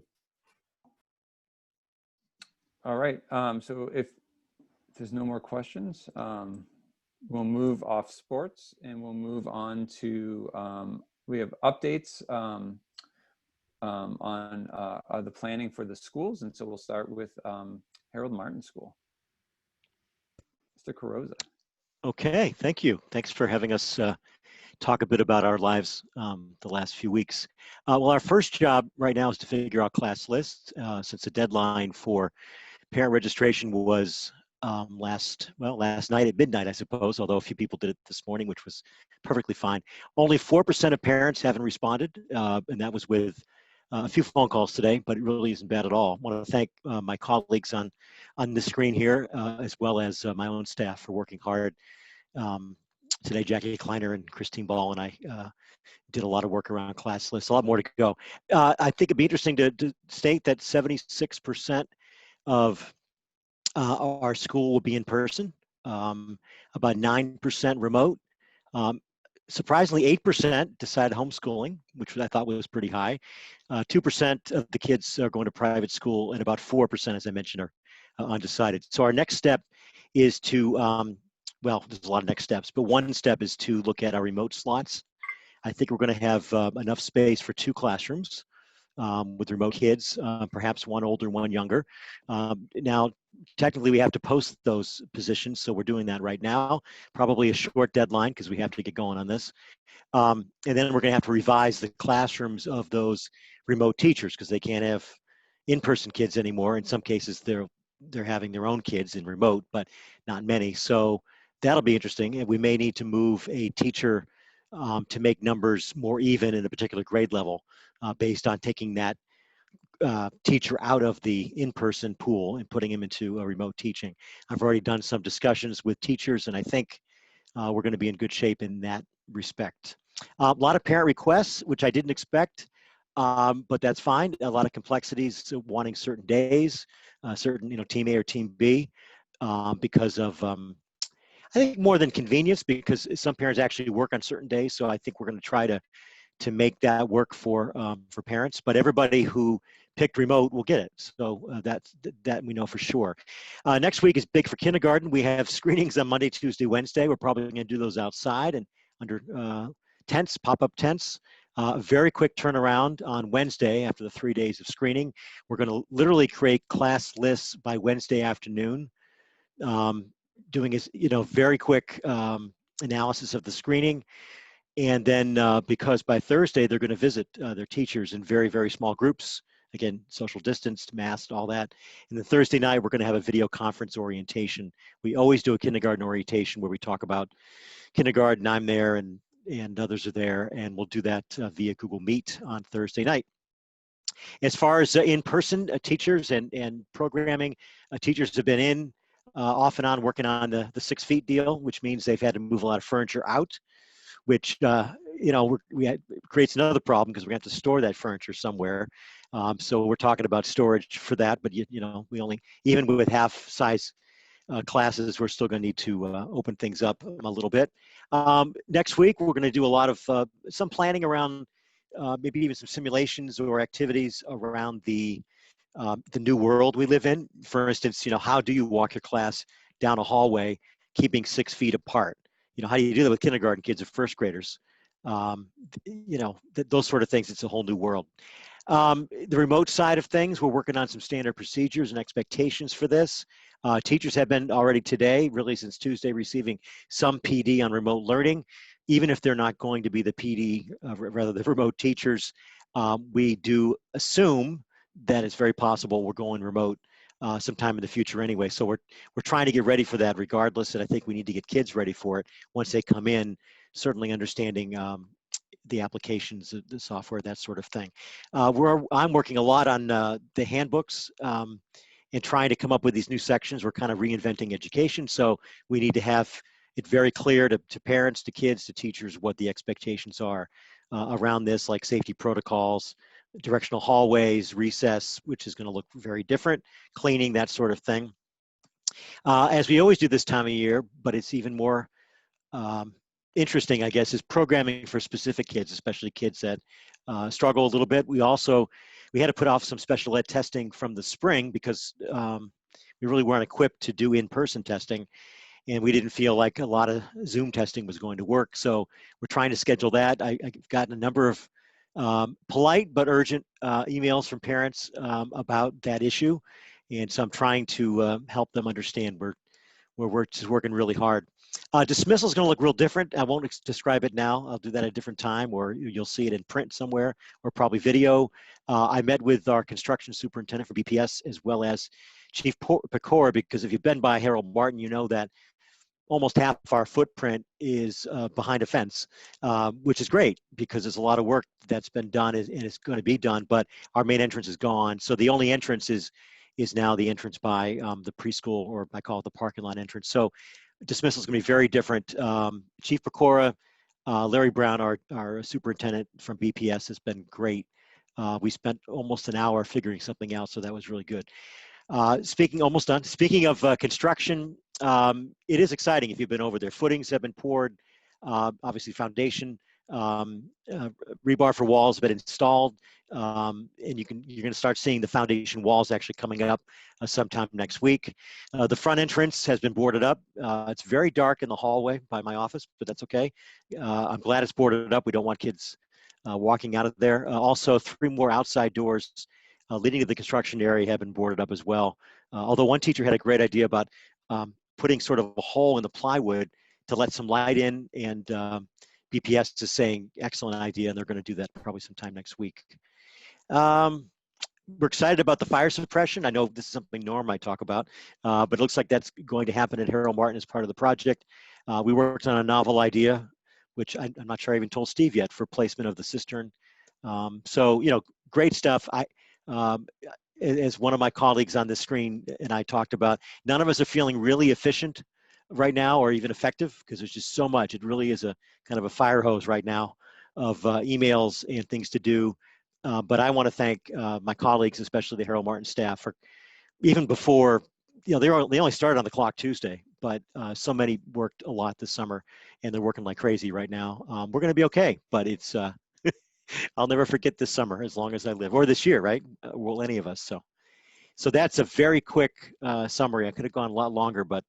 All right, so if there's no more questions, we'll move off sports and we'll move on to, we have updates on the planning for the schools. And so we'll start with Harold Martin School. Mr. Carosa. Okay, thank you. Thanks for having us talk a bit about our lives the last few weeks. Well, our first job right now is to figure out class lists since the deadline for parent registration was last night at midnight, I suppose, although a few people did it this morning, which was perfectly fine. Only 4% of parents haven't responded, and that was with a few phone calls today, but it really isn't bad at all. I want to thank my colleagues on the screen here, as well as my own staff for working hard. Today, Jackie Kleiner and Christine Ball and I did a lot of work around class lists, a lot more to go. I think it'd be interesting to state that 76% of our school will be in person, about 9% remote. Surprisingly, 8% decided homeschooling, which I thought was pretty high. 2% of the kids are going to private school, and about 4%, as I mentioned, are undecided. So our next step is to, well, there's a lot of next steps, but one step is to look at our remote slots. I think we're going to have enough space for 2 classrooms with remote kids, perhaps one older, one younger. Now, technically, we have to post those positions, so we're doing that right now. Probably a short deadline because we have to get going on this. And then we're going to have to revise the classrooms of those remote teachers because they can't have in-person kids anymore. In some cases, they're having their own kids in remote, but not many. So that'll be interesting. And we may need to move a teacher to make numbers more even in a particular grade level based on taking that teacher out of the in-person pool and putting him into a remote teaching. I've already done some discussions with teachers, and I think we're going to be in good shape in that respect. A lot of parent requests, which I didn't expect, but that's fine. A lot of complexities wanting certain days, certain, team A or team B, because of I think more than convenience, because some parents actually work on certain days. So I think we're going to try to make that work for parents. But everybody who picked remote will get it. So that we know for sure. Next week is big for kindergarten. We have screenings on Monday, Tuesday, Wednesday. We're probably going to do those outside and under tents, pop-up tents. Very quick turnaround on Wednesday after the 3 days of screening. We're going to literally create class lists by Wednesday afternoon. Doing a very quick analysis of the screening. And then because by Thursday, they're going to visit their teachers in very, very small groups. Again, social distanced, masked, all that. And then Thursday night, we're going to have a video conference orientation. We always do a kindergarten orientation where we talk about kindergarten. I'm there and others are there. And we'll do that via Google Meet on Thursday night. As far as in-person teachers and programming, teachers have been in off and on working on the 6 feet deal, which means they've had to move a lot of furniture out, which creates another problem because we're going to have to store that furniture somewhere. So we're talking about storage for that, but we only, even with half size classes, we're still going to need to open things up a little bit. Next week, we're going to do a lot of some planning around maybe even some simulations or activities around the new world we live in. For instance, how do you walk your class down a hallway, keeping 6 feet apart? How do you do that with kindergarten kids or first graders? those sort of things. It's a whole new world. The remote side of things, we're working on some standard procedures and expectations for this. Teachers have been already today, really since Tuesday, receiving some PD on remote learning, even if they're not going to be the PD, rather the remote teachers. We do assume that it's very possible we're going remote sometime in the future anyway. So we're trying to get ready for that regardless, and I think we need to get kids ready for it once they come in, certainly understanding the applications, the software, that sort of thing. I'm working a lot on the handbooks and trying to come up with these new sections. We're kind of reinventing education, so we need to have it very clear to parents, to kids, to teachers what the expectations are around this, like safety protocols, directional hallways, recess, which is going to look very different, cleaning, that sort of thing. As we always do this time of year, but it's even more interesting, I guess, is programming for specific kids, especially kids that struggle a little bit. We had to put off some special ed testing from the spring because we really weren't equipped to do in-person testing, and we didn't feel like a lot of Zoom testing was going to work. So we're trying to schedule that. I've gotten a number of polite but urgent emails from parents about that issue, and so I'm trying to help them understand we're just working really hard. Dismissal is going to look real different. I won't describe it now. I'll do that at a different time, or you'll see it in print somewhere, or probably video. I met with our construction superintendent for BPS as well as Chief Pecora, because if you've been by Harold Martin, you know that almost half of our footprint is behind a fence, which is great because there's a lot of work that's been done and it's going to be done, but our main entrance is gone. So the only entrance is now the entrance by the preschool, or I call it the parking lot entrance. So dismissal is going to be very different. Chief Pecora, Larry Brown, our superintendent from BPS, has been great. We spent almost an hour figuring something out, so that was really good. Speaking of construction, it is exciting if you've been over there. Footings have been poured, obviously foundation, rebar for walls have been installed, and you're going to start seeing the foundation walls actually coming up sometime next week. The front entrance has been boarded up. It's very dark in the hallway by my office, but that's okay. I'm glad it's boarded up. We don't want kids walking out of there. Also, 3 more outside doors leading to the construction area have been boarded up as well. Although one teacher had a great idea about putting sort of a hole in the plywood to let some light in, and BPS is saying excellent idea, and they're going to do that probably sometime next week. We're excited about the fire suppression. I know this is something Norm might talk about, but it looks like that's going to happen at Harold Martin as part of the project. We worked on a novel idea, which I'm not sure I even told Steve yet, for placement of the cistern. So, great stuff. As one of my colleagues on the screen and I talked about, none of us are feeling really efficient right now or even effective because there's just so much. It really is a kind of a fire hose right now of emails and things to do. But I want to thank my colleagues, especially the Harold Martin staff, for even before, they only started on the clock Tuesday, but so many worked a lot this summer, and they're working like crazy right now. We're going to be okay, but it's I'll never forget this summer as long as I live, or this year, right? Will any of us? So that's a very quick summary. I could have gone a lot longer, but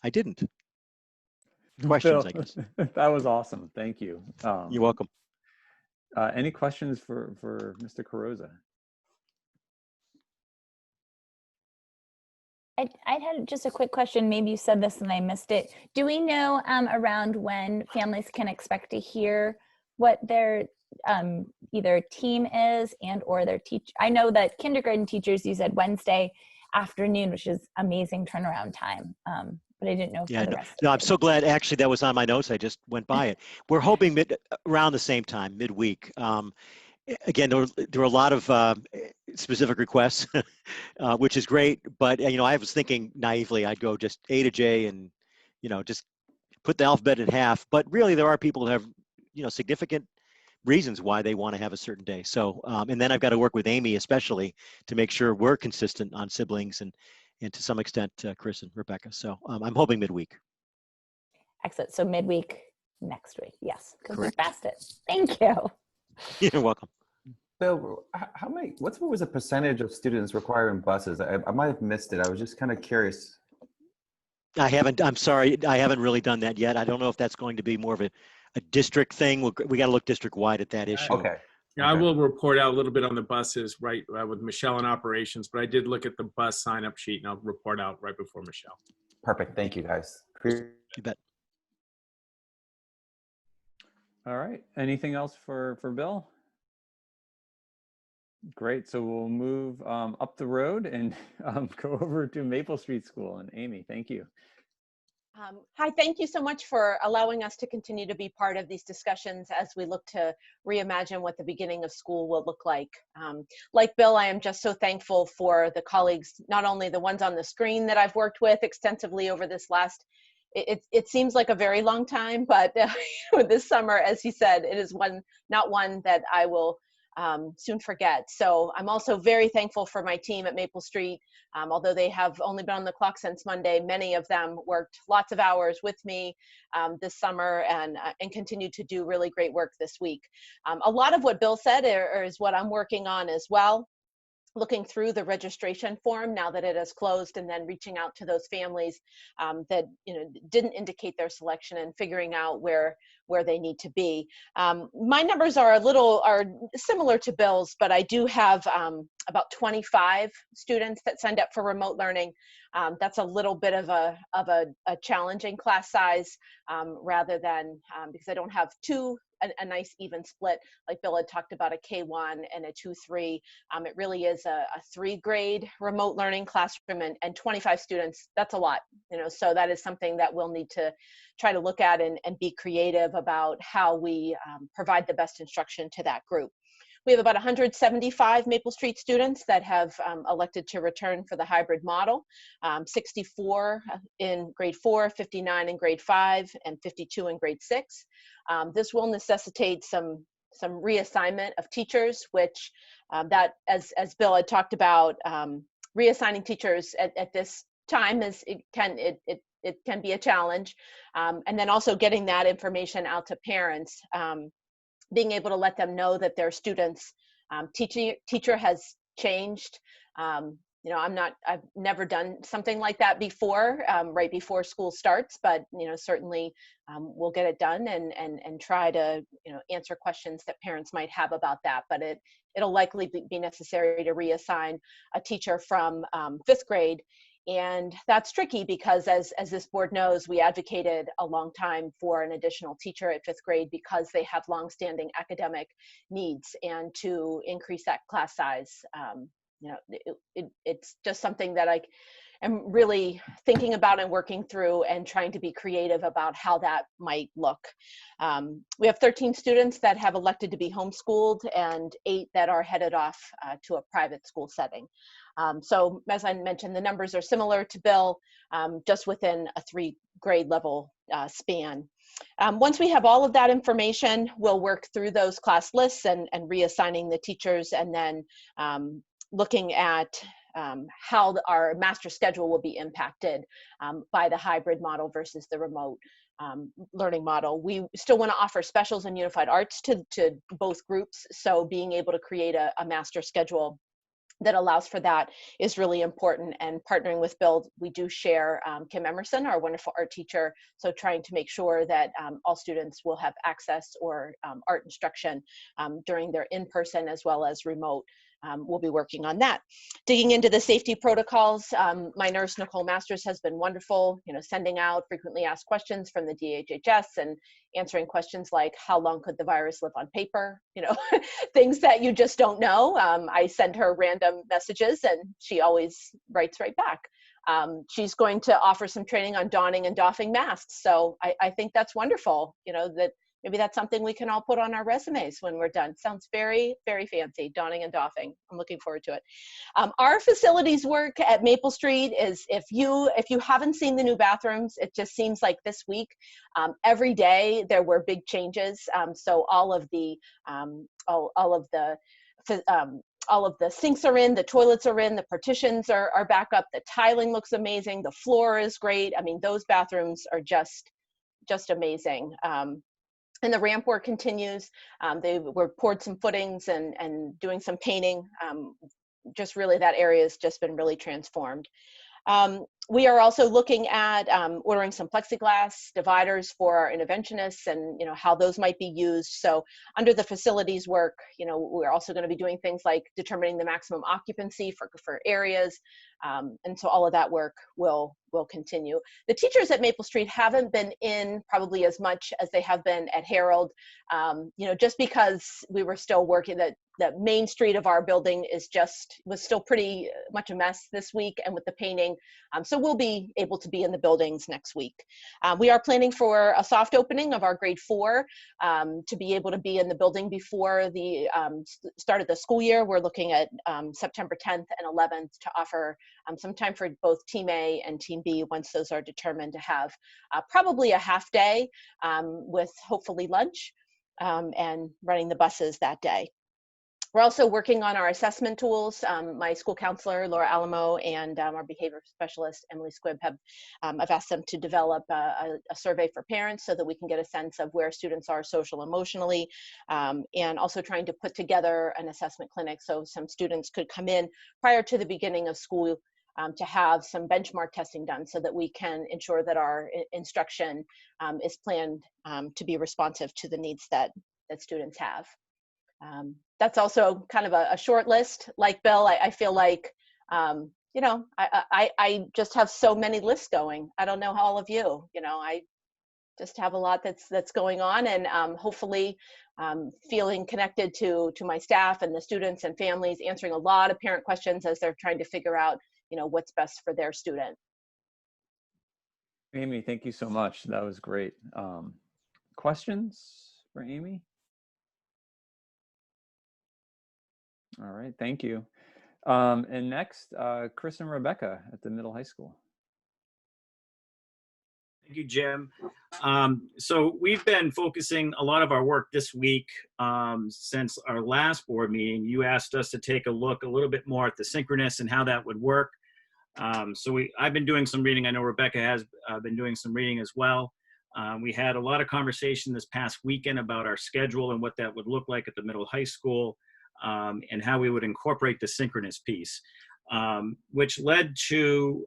I didn't. Questions, Phil, I guess. That was awesome. Thank you. You're welcome. Any questions for Mr. Carrozza? I had just a quick question. Maybe you said this and I missed it. Do we know around when families can expect to hear what their either team is and or their teacher? I know that kindergarten teachers, you said Wednesday afternoon, which is amazing turnaround time. But I didn't know. Yeah, for the rest no, I'm so glad. Actually, that was on my notes. I just went by it. We're hoping around the same time, midweek. Again, there were a lot of specific requests, which is great. But I was thinking naively, I'd go just A to J and just put the alphabet in half. But really, there are people who have significant reasons why they want to have a certain day. So, and then I've got to work with Amy especially to make sure we're consistent on siblings and to some extent Chris and Rebecca. So I'm hoping midweek. Excellent. So midweek next week. Yes, because we Correct. passed it. Thank you. You're welcome. Bill, what was the percentage of students requiring buses? I might have missed it. I was just kind of curious. I'm sorry, I haven't really done that yet. I don't know if that's going to be more of district thing. We got to look district wide at that issue. Okay. Yeah, I Okay. will report out a little bit on the buses, right, with Michelle in operations, but I did look at the bus sign-up sheet, and I'll report out right before Michelle. Perfect. Thank you, guys. You bet. All right. Anything else for Bill? Great. So we'll move up the road and go over to Maple Street School. And Amy, thank you. Hi, thank you so much for allowing us to continue to be part of these discussions as we look to reimagine what the beginning of school will look like. Like Bill, I am just so thankful for the colleagues, not only the ones on the screen that I've worked with extensively over this last, it seems like a very long time, but this summer, as he said, it is not one that I will soon forget. So I'm also very thankful for my team at Maple Street. Although they have only been on the clock since Monday, many of them worked lots of hours with me this summer and continue to do really great work this week. A lot of what Bill said is what I'm working on as well. Looking through the registration form now that it has closed, and then reaching out to those families that didn't indicate their selection and figuring out where they need to be. My numbers are similar to Bill's, but I do have about 25 students that signed up for remote learning. That's a little bit of a challenging class size rather than because I don't have a nice even split like Bill had talked about, a K1 and a 2-3. It really is a 3-grade remote learning classroom, and 25 students, that's a lot, so that is something that we'll need to try to look at and be creative about how we provide the best instruction to that group. We have about 175 Maple Street students that have elected to return for the hybrid model, 64 in grade 4, 59 in grade 5, and 52 in grade 6. This will necessitate some reassignment of teachers, which that, as Bill had talked about, reassigning teachers at this time it can be a challenge, and then also getting that information out to parents. Being able to let them know that their students' teacher has changed. I've never done something like that before, right before school starts, but certainly we'll get it done and try to answer questions that parents might have about that. But it'll likely be necessary to reassign a teacher from 5th grade. And that's tricky because as this board knows, we advocated a long time for an additional teacher at 5th grade because they have longstanding academic needs, and to increase that class size, it's just something that I am really thinking about and working through and trying to be creative about how that might look. We have 13 students that have elected to be homeschooled and 8 that are headed off to a private school setting. So as I mentioned, the numbers are similar to Bill, just within a 3-grade level span. Once we have all of that information, we'll work through those class lists and reassigning the teachers, and then looking at how our master schedule will be impacted by the hybrid model versus the remote learning model. We still want to offer specials and unified arts to both groups, so being able to create a master schedule that allows for that is really important. And partnering with Bill, we do share Kim Emerson, our wonderful art teacher, so trying to make sure that all students will have access or art instruction during their in-person as well as remote. We'll be working on that. Digging into the safety protocols, my nurse, Nicole Masters, has been wonderful, sending out frequently asked questions from the DHHS and answering questions like, how long could the virus live on paper? Things that you just don't know. I send her random messages and she always writes right back. She's going to offer some training on donning and doffing masks. So I think that's wonderful, that maybe that's something we can all put on our resumes when we're done. Sounds very, very fancy, donning and doffing. I'm looking forward to it. Our facilities work at Maple Street is, if you haven't seen the new bathrooms, it just seems like this week, every day there were big changes. So all of the sinks are in, the toilets are in, the partitions are back up, the tiling looks amazing, the floor is great. I mean, those bathrooms are just amazing. And the ramp work continues. They were poured some footings and doing some painting. Just really, that area has just been really transformed. We are also looking at ordering some plexiglass dividers for our interventionists and, how those might be used. So under the facilities work, we're also going to be doing things like determining the maximum occupancy for areas. And so all of that work will continue. The teachers at Maple Street haven't been in probably as much as they have been at Harold, just because we were still working the main street of our building was still pretty much a mess this week, and with the painting. So we'll be able to be in the buildings next week. We are planning for a soft opening of our grade 4 to be able to be in the building before the start of the school year. We're looking at September 10th and 11th to offer some time for both Team A and Team B, once those are determined, to have probably a half day with hopefully lunch and running the buses that day. We're also working on our assessment tools. My school counselor, Laura Alamo, and our behavior specialist, Emily Squibb, I've asked them to develop a survey for parents so that we can get a sense of where students are social emotionally, and also trying to put together an assessment clinic so some students could come in prior to the beginning of school to have some benchmark testing done so that we can ensure that our instruction is planned to be responsive to the needs that students have. That's also kind of a short list. Like Bill, I feel like, I just have so many lists going. I don't know how all of you, I just have a lot that's going on, and hopefully feeling connected to my staff and the students and families, answering a lot of parent questions as they're trying to figure out, what's best for their student. Amy, thank you so much. That was great. Questions for Amy? All right, thank you. And next, Chris and Rebecca at the middle high school. Thank you, Jim. So we've been focusing a lot of our work this week since our last board meeting. You asked us to take a look a little bit more at the synchronous and how that would work. So I've been doing some reading. I know Rebecca has been doing some reading as well. We had a lot of conversation this past weekend about our schedule and what that would look like at the middle high school, and how we would incorporate the synchronous piece, which led to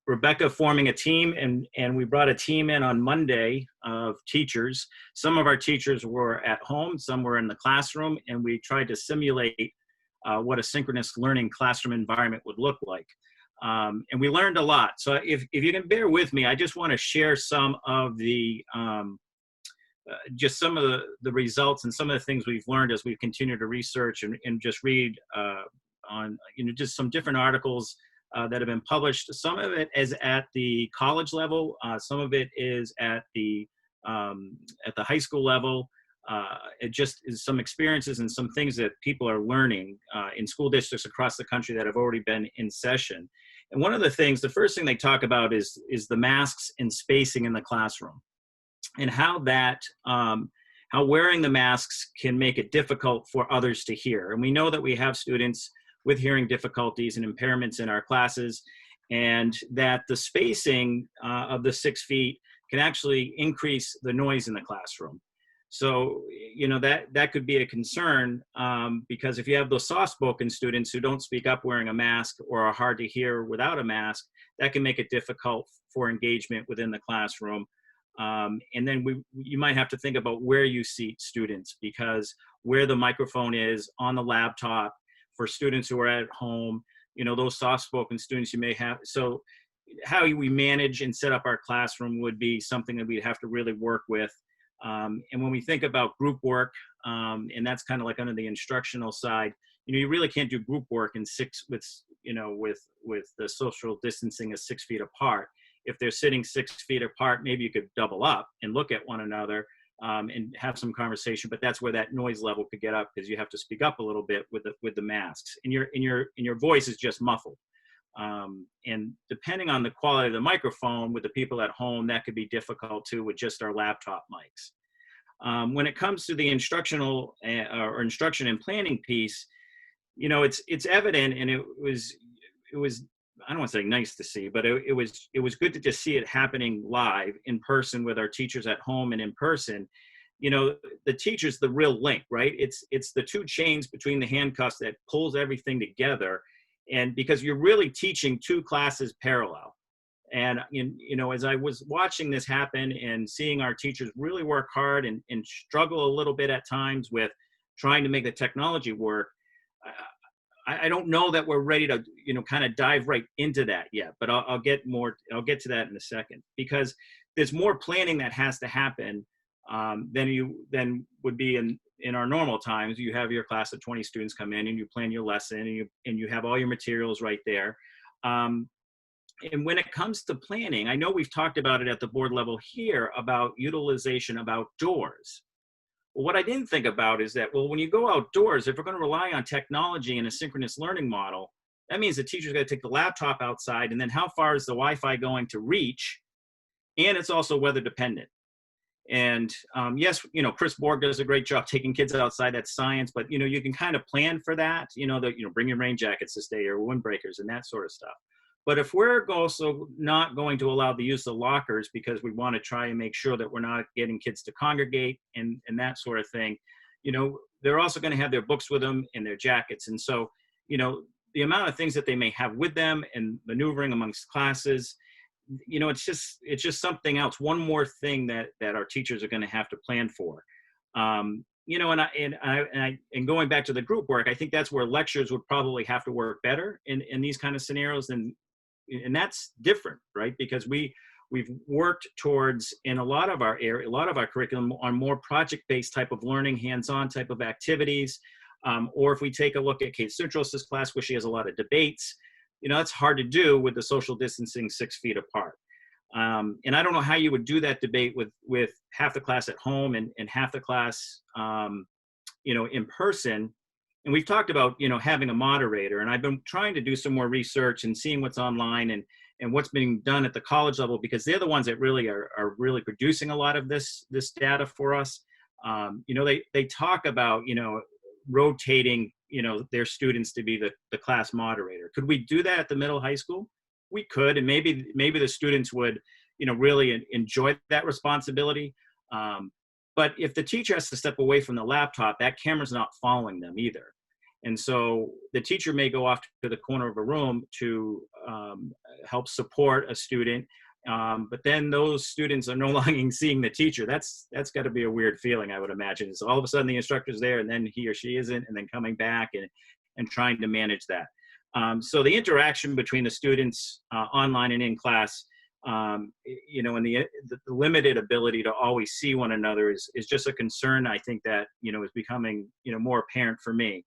Rebecca forming a team, and we brought a team in on Monday of teachers. Some of our teachers were at home, some were in the classroom, and we tried to simulate what a synchronous learning classroom environment would look like. And we learned a lot. So if you can bear with me, I just want to share some of the just some of the results and some of the things we've learned as we've continued to research and just read on just some different articles that have been published. Some of it is at the college level, some of it is at the high school level. It just is some experiences and some things that people are learning in school districts across the country that have already been in session. And one of the things, the first thing they talk about is the masks and spacing in the classroom, and how wearing the masks can make it difficult for others to hear. And we know that we have students with hearing difficulties and impairments in our classes, and that the spacing of the 6 feet can actually increase the noise in the classroom. So, that could be a concern because if you have those soft-spoken students who don't speak up wearing a mask or are hard to hear without a mask, that can make it difficult for engagement within the classroom. And then you might have to think about where you seat students, because where the microphone is on the laptop for students who are at home, those soft-spoken students you may have. So how we manage and set up our classroom would be something that we'd have to really work with. And when we think about group work, and that's kind of like under the instructional side, you really can't do group work with the social distancing of 6 feet apart. If they're sitting 6 feet apart, maybe you could double up and look at one another and have some conversation. But that's where that noise level could get up, because you have to speak up a little bit with the masks, and your voice is just muffled. And depending on the quality of the microphone with the people at home, that could be difficult too with just our laptop mics. When it comes to the instructional or instruction and planning piece, it's evident, and it was I don't want to say nice to see, but it was good to just see it happening live in person with our teachers at home and in person. The teacher's the real link, right? It's the two chains between the handcuffs that pulls everything together. And because you're really teaching two classes parallel. And, you know, as I was watching this happen and seeing our teachers really work hard and struggle a little bit at times with trying to make the technology work, I don't know that we're ready to, you know, kind of dive right into that yet, but I'll get to that in a second, because there's more planning that has to happen than would be in our normal times. You have your class of 20 students come in and you plan your lesson and you have all your materials right there. And when it comes to planning, I know we've talked about it at the board level here about utilization of outdoors. Well, what I didn't think about is that, well, when you go outdoors, if we're going to rely on technology and a synchronous learning model, that means the teacher's got to take the laptop outside, and then how far is the Wi-Fi going to reach? And it's also weather dependent. And yes, you know, Chris Borg does a great job taking kids outside. That's science, but you know, you can kind of plan for that. You know, bring your rain jackets to stay or windbreakers and that sort of stuff. But if we're also not going to allow the use of lockers because we want to try and make sure that we're not getting kids to congregate and that sort of thing, you know, they're also going to have their books with them and their jackets. And so, you know, the amount of things that they may have with them and maneuvering amongst classes, you know, it's just something else. One more thing that our teachers are going to have to plan for. You know, and going back to the group work, I think that's where lectures would probably have to work better in these kind of scenarios, and that's different, right? Because we've worked towards, in a lot of our curriculum, on more project-based type of learning, hands-on type of activities. Or if we take a look at Kate Citros's class, where she has a lot of debates, you know, that's hard to do with the social distancing 6 feet apart. And I don't know how you would do that debate with half the class at home and half the class, you know, in person. And we've talked about, you know, having a moderator, and I've been trying to do some more research and seeing what's online and what's being done at the college level, because they're the ones that really are really producing a lot of this data for us. You know, they talk about, you know, rotating, you know, their students to be the class moderator. Could we do that at the middle high school? We could, and maybe the students would, you know, really enjoy that responsibility. But if the teacher has to step away from the laptop, that camera's not following them either. And so the teacher may go off to the corner of a room to help support a student, but then those students are no longer seeing the teacher. That's got to be a weird feeling, I would imagine. So all of a sudden the instructor's there, and then he or she isn't, and then coming back and trying to manage that. So the interaction between the students online and in class, you know, and the limited ability to always see one another is just a concern, I think, that, you know, is becoming, you know, more apparent for me.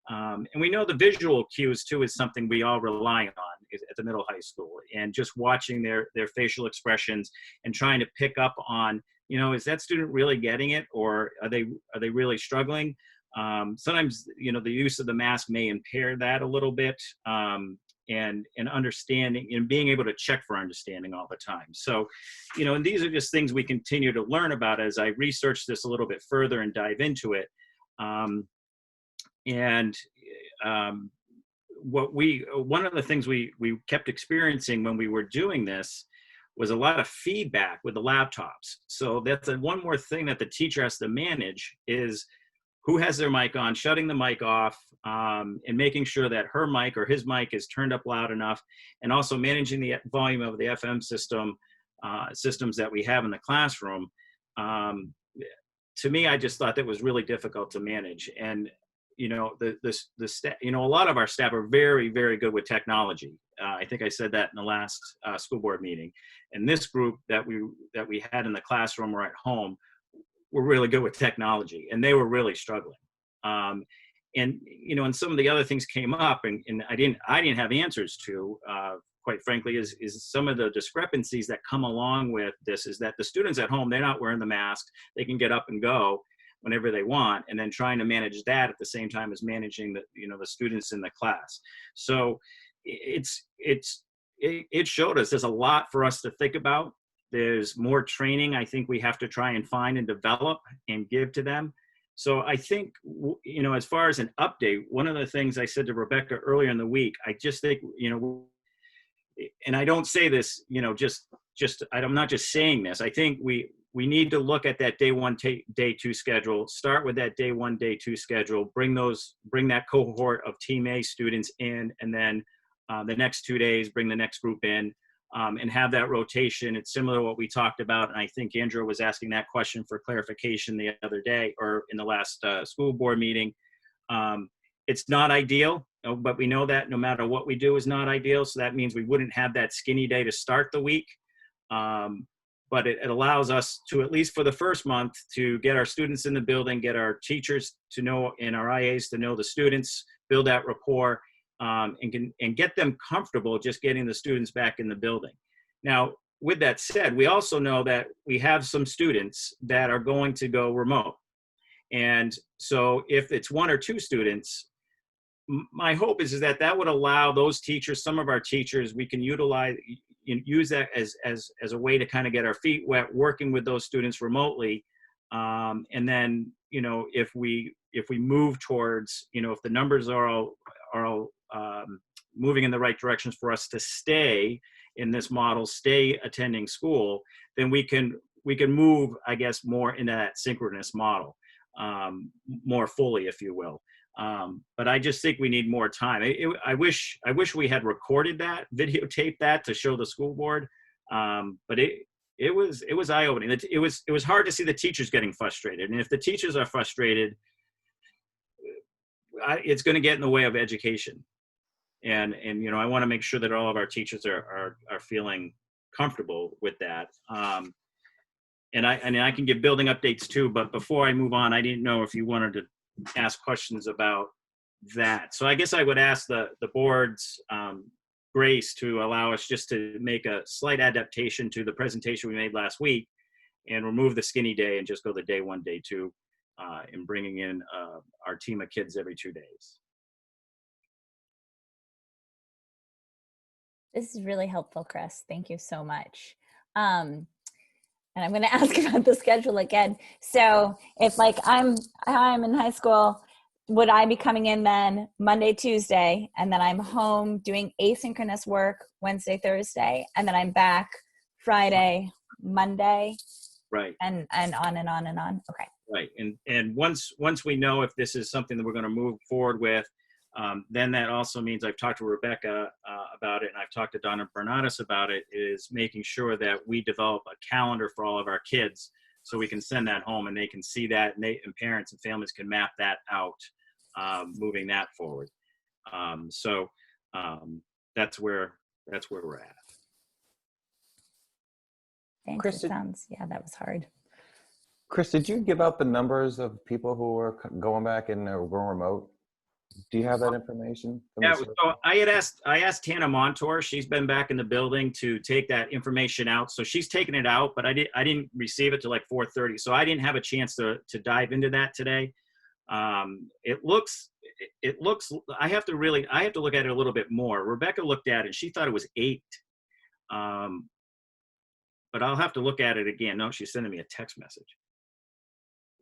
And we know the visual cues too is something we all rely on at the middle high school, and just watching their facial expressions and trying to pick up on, you know, is that student really getting it, or are they really struggling? Sometimes, you know, the use of the mask may impair that a little bit, and understanding and being able to check for understanding all the time. So, you know, and these are just things we continue to learn about as I research this a little bit further and dive into it. One of the things we kept experiencing when we were doing this was a lot of feedback with the laptops. So that's one more thing that the teacher has to manage, is who has their mic on, shutting the mic off, and making sure that her mic or his mic is turned up loud enough, and also managing the volume of the FM systems that we have in the classroom. To me, I just thought that was really difficult to manage. And you know, the staff, you know, a lot of our staff are very, very good with technology. I think I said that in the last school board meeting. And this group that we had in the classroom or at home were really good with technology, and they were really struggling. And you know, and some of the other things came up, and I didn't have answers to. Quite frankly, is some of the discrepancies that come along with this, is that the students at home, they're not wearing the mask. They can get up and go whenever they want, and then trying to manage that at the same time as managing the students in the class. So it showed us there's a lot for us to think about. There's more training I think we have to try and find and develop and give to them. So I think, you know, as far as an update, one of the things I said to Rebecca earlier in the week, I just think, you know, and I don't say this, you know, I'm not just saying this. I think we need to look at that day one, day two schedule, start with that day one, day two schedule, bring that cohort of Team A students in, and then the next 2 days, bring the next group in, and have that rotation. It's similar to what we talked about. And I think Andrew was asking that question for clarification the other day, or in the last school board meeting. It's not ideal, but we know that no matter what we do is not ideal. So that means we wouldn't have that skinny day to start the week. But it allows us to, at least for the first month, to get our students in the building, get our teachers to know, and our IAs to know the students, build that rapport, and get them comfortable just getting the students back in the building. Now, with that said, we also know that we have some students that are going to go remote. And so if it's 1 or 2 students, my hope is that that would allow those teachers, some of our teachers, we can use that as a way to kind of get our feet wet, working with those students remotely. And then, if we move towards, if the numbers are all moving in the right directions for us to stay in this model, stay attending school, then we can move, I guess, more into that synchronous model, more fully, if you will. But I just think we need more time. I wish we had recorded that, videotaped that to show the school board. But it was eye-opening. It was hard to see the teachers getting frustrated. And if the teachers are frustrated, it's going to get in the way of education. And I want to make sure that all of our teachers are feeling comfortable with that. And I can give building updates too, but before I move on, I didn't know if you wanted to ask questions about that. So I guess I would ask the board's grace to allow us just to make a slight adaptation to the presentation we made last week and remove the skinny day and just go the day one, day two, and bringing in our team of kids every 2 days. This is really helpful, Chris. Thank you so much. And I'm going to ask about the schedule again. So if I'm in high school, would I be coming in then Monday, Tuesday, and then I'm home doing asynchronous work Wednesday, Thursday, and then I'm back Friday, Monday, right? And on and on and on. Okay. Right. And once we know if this is something that we're going to move forward with, then that also means I've talked to Rebecca about it, and I've talked to Donna Bernatus about it, is making sure that we develop a calendar for all of our kids so we can send that home and they can see that, and parents and families can map that out, moving that forward. So that's where we're at. Thanks. Chris, that was hard. Chris, did you give out the numbers of people who are going back and are going remote? Do you have that information? Yeah, so I asked Tana Montour. She's been back in the building to take that information out. So she's taken it out, but I didn't receive it till like 4:30. So I didn't have a chance to dive into that today. It looks, I have to look at it a little bit more. Rebecca looked at it and she thought it was 8. But I'll have to look at it again. No, she's sending me a text message.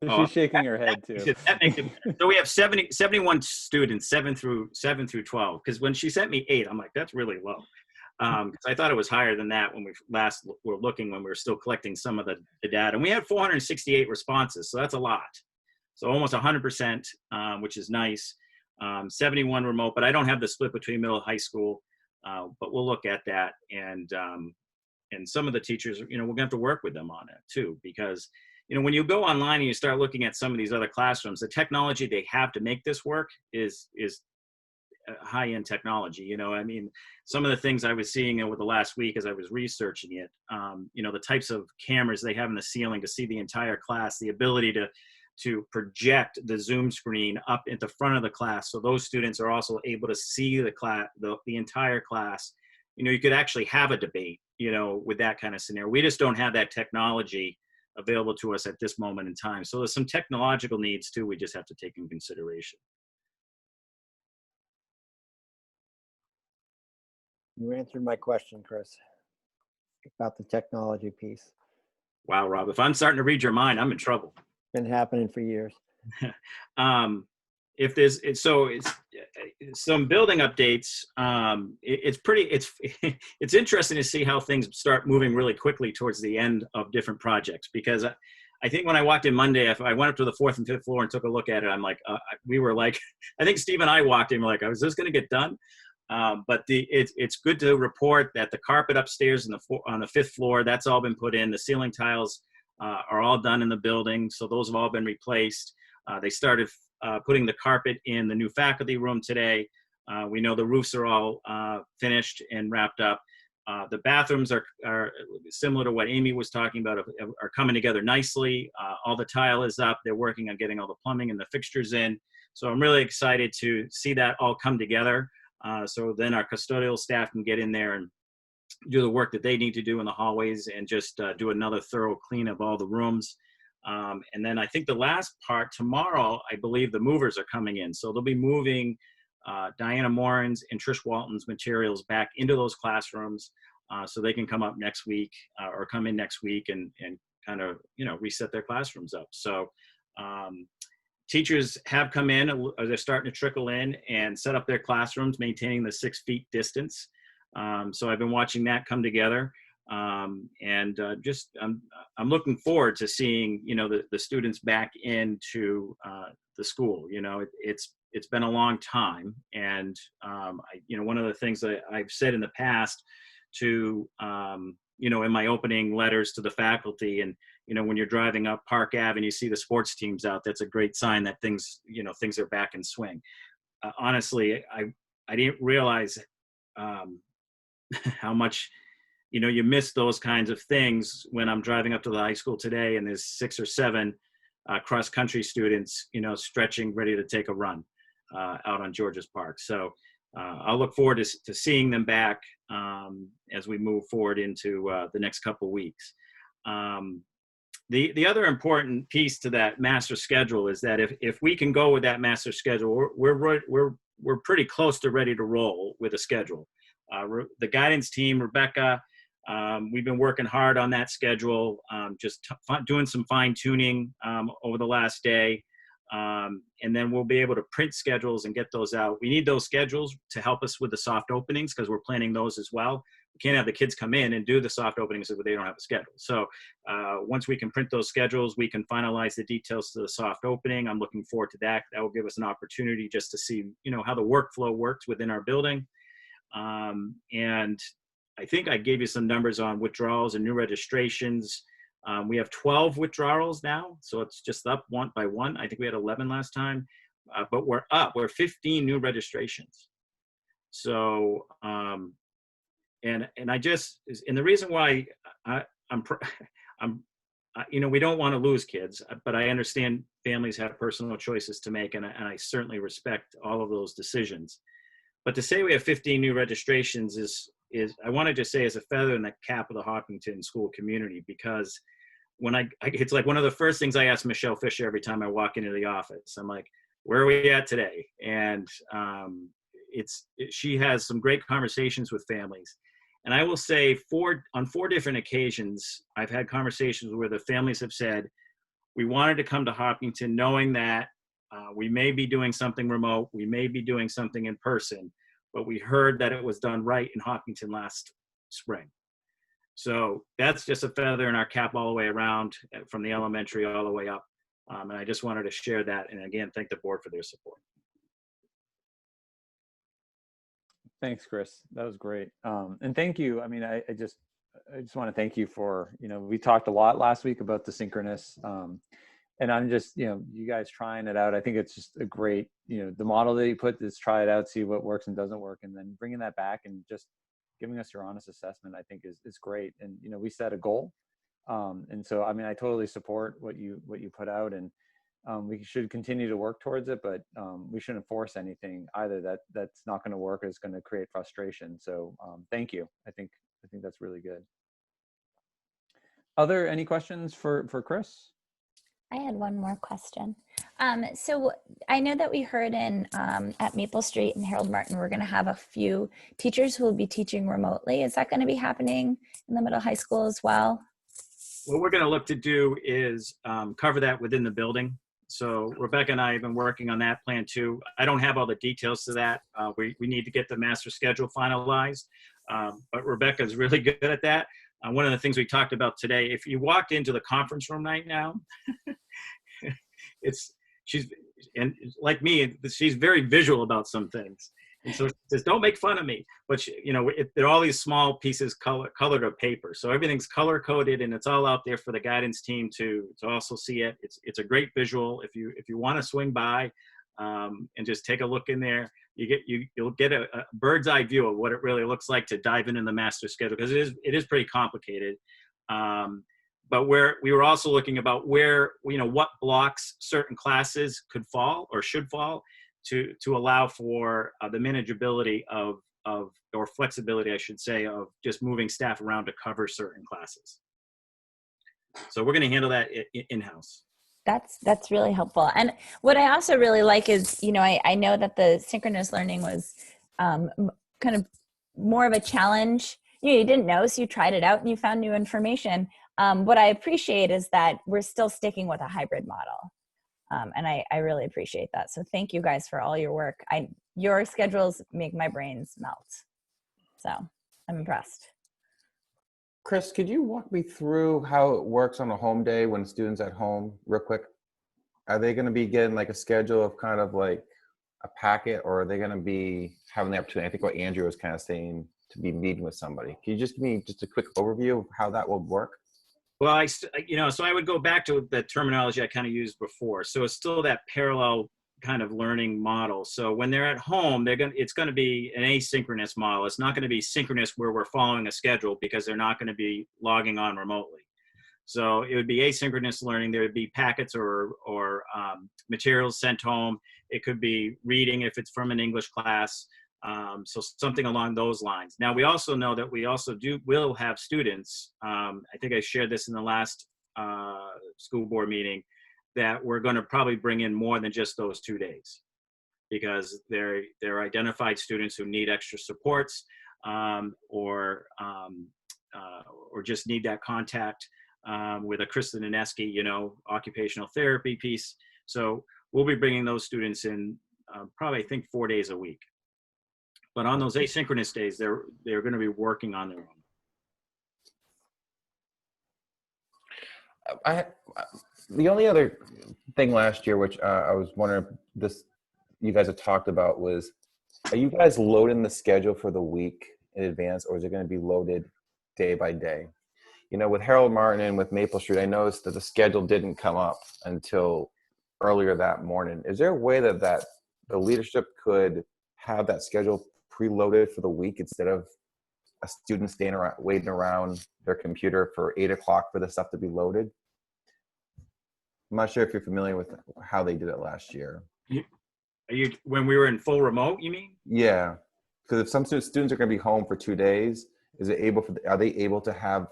She's shaking her head too. That makes it, so we have 71 students, 7 through 12. Because when she sent me 8, I'm like, that's really low. Because I thought it was higher than that when we last were looking, when we were still collecting some of the data. And we had 468 responses, so that's a lot. So almost 100%, which is nice. 71 remote, but I don't have the split between middle and high school. But we'll look at that. And some of the teachers, we're going to have to work with them on it too, because when you go online and you start looking at some of these other classrooms, the technology they have to make this work is high-end technology. Some of the things I was seeing over the last week as I was researching it, the types of cameras they have in the ceiling to see the entire class, the ability to project the Zoom screen up into front of the class, so those students are also able to see the class, the entire class. You could actually have a debate, with that kind of scenario. We just don't have that technology available to us at this moment in time. So there's some technological needs too we just have to take in consideration. You answered my question, Chris, about the technology piece. Wow, Rob, if I'm starting to read your mind, I'm in trouble. Been happening for years. if there's it's some building updates. It's interesting to see how things start moving really quickly towards the end of different projects, because I think when I walked in Monday, if I went up to the 4th and 5th floor and took a look at it, I'm like, we were like, I think Steve and I walked in, we're like, is this going to get done? But it's good to report that the carpet upstairs on the 5th floor, that's all been put in. The ceiling tiles are all done in the building, so those have all been replaced. They started putting the carpet in the new faculty room today. We know the roofs are all finished and wrapped up. The bathrooms are similar to what Amy was talking about, are coming together nicely. All the tile is up. They're working on getting all the plumbing and the fixtures in. So I'm really excited to see that all come together. So then our custodial staff can get in there and do the work that they need to do in the hallways, and just do another thorough clean of all the rooms. And then I think the last part, tomorrow, I believe the movers are coming in. So they'll be moving Diana Morin's and Trish Walton's materials back into those classrooms, so they can come up next week, or come in next week and kind of, reset their classrooms up. So teachers have come in, or they're starting to trickle in and set up their classrooms, maintaining the 6 feet distance. So I've been watching that come together. I'm looking forward to seeing, the students back into the school. It's been a long time. And, one of the things that I've said in the past to, in my opening letters to the faculty, and, when you're driving up Park Ave and you see the sports teams out, that's a great sign that things are back in swing. Honestly, I didn't realize how much, you miss those kinds of things when I'm driving up to the high school today and there's 6 or 7 cross-country students, stretching, ready to take a run out on Georges Park. So I'll look forward to seeing them back as we move forward into the next couple weeks. The other important piece to that master schedule is that if we can go with that master schedule, we're pretty close to ready to roll with a schedule. The guidance team, Rebecca, we've been working hard on that schedule, just doing some fine tuning over the last day. And then we'll be able to print schedules and get those out. We need those schedules to help us with the soft openings, because we're planning those as well. We can't have the kids come in and do the soft openings if they don't have a schedule. So once we can print those schedules, we can finalize the details to the soft opening. I'm looking forward to that. That will give us an opportunity just to see, how the workflow works within our building. And I think I gave you some numbers on withdrawals and new registrations. We have 12 withdrawals now, so it's just up 1 by 1. I think we had 11 last time, but we're up. We're 15 new registrations. So, and the reason why we don't want to lose kids, but I understand families have personal choices to make, and I certainly respect all of those decisions. But to say we have 15 new registrations is I want to just say, is a feather in the cap of the Hopkinton school community, because when it's like one of the first things I ask Michelle Fisher every time I walk into the office. I'm like, where are we at today? And she has some great conversations with families. And I will say on 4 different occasions, I've had conversations where the families have said, we wanted to come to Hopkinton knowing that we may be doing something remote, we may be doing something in person, but we heard that it was done right in Hopkinton last spring. So that's just a feather in our cap all the way around, from the elementary all the way up. And I just wanted to share that. And again, thank the board for their support. Thanks, Chris. That was great. And thank you. I mean, I just want to thank you for, we talked a lot last week about the synchronous, and I'm just, you guys trying it out. I think it's just a great, the model that you put, is try it out, see what works and doesn't work, and then bringing that back and just giving us your honest assessment, I think is great. And, we set a goal. And so, I mean, I totally support what you put out, and we should continue to work towards it, but we shouldn't force anything either that's not going to work, or is going to create frustration. So thank you. I think that's really good. Any questions for Chris? I had one more question. So I know that we heard at Maple Street and Harold Martin, we're going to have a few teachers who will be teaching remotely. Is that going to be happening in the middle high school as well? What we're going to look to do is cover that within the building. So Rebecca and I have been working on that plan too. I don't have all the details to that. We need to get the master schedule finalized, but Rebecca is really good at that. One of the things we talked about today, if you walked into the conference room right now, she's, and like me, she's very visual about some things. And so she says, don't make fun of me. But, there are all these small pieces colored of paper. So everything's color coded and it's all out there for the guidance team to also see it. It's a great visual. If you want to swing by and just take a look in there, you'll get a bird's eye view of what it really looks like to dive into the master schedule, because it is pretty complicated. But we were also looking about where, what blocks certain classes could fall or should fall to allow for the manageability or flexibility, I should say, of just moving staff around to cover certain classes. So we're going to handle that in-house. That's really helpful. And what I also really like is, I know that the synchronous learning was kind of more of a challenge. You didn't know, so you tried it out and you found new information. What I appreciate is that we're still sticking with a hybrid model. And I really appreciate that. So thank you guys for all your work. Your schedules make my brains melt. So I'm impressed. Chris, could you walk me through how it works on a home day when students at home real quick? Are they going to be getting like a schedule of kind of like a packet, or are they going to be having the opportunity? I think what Andrew was kind of saying, to be meeting with somebody. Can you just give me just a quick overview of how that will work? Well, so I would go back to the terminology I kind of used before. So it's still that parallel kind of learning model. So when they're at home, it's going to be an asynchronous model. It's not going to be synchronous where we're following a schedule, because they're not going to be logging on remotely. So it would be asynchronous learning. There would be packets or materials sent home. It could be reading if it's from an English class. So something along those lines. Now, we also know that we also will have students, I think I shared this in the last school board meeting, that we're going to probably bring in more than just those 2 days, because they're identified students who need extra supports or just need that contact with a Kristen Ineski, occupational therapy piece. So we'll be bringing those students in probably, I think, 4 days a week. But on those asynchronous days, they're going to be working on their own. The only other thing last year, which I was wondering if you guys have talked about, was, are you guys loading the schedule for the week in advance, or is it going to be loaded day by day? With Harold Martin and with Maple Street, I noticed that the schedule didn't come up until earlier that morning. Is there a way that the leadership could have that schedule preloaded for the week, instead of a student waiting around their computer for 8 o'clock for the stuff to be loaded? I'm not sure if you're familiar with how they did it last year. When we were in full remote, you mean? Yeah, because if some students are going to be home for 2 days, are they able to have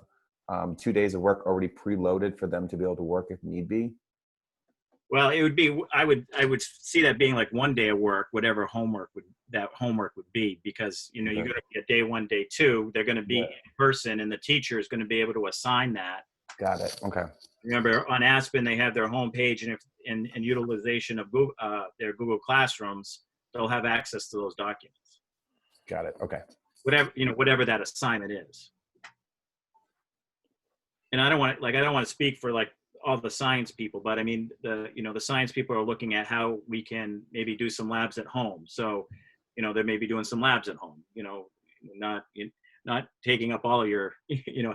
2 days of work already preloaded for them to be able to work if need be? Well, it would be, I would see that being like 1 day of work, whatever homework would be, because, you're going to be a day 1, day 2, they're going to be in person, and the teacher is going to be able to assign that. Got it. Okay. Remember, on Aspen, they have their homepage, and utilization of their Google Classrooms, they'll have access to those documents. Got it. Okay. Whatever that assignment is. And I don't want to speak for like all the science people, but I mean, the science people are looking at how we can maybe do some labs at home. So, they may be doing some labs at home, not taking up all of your,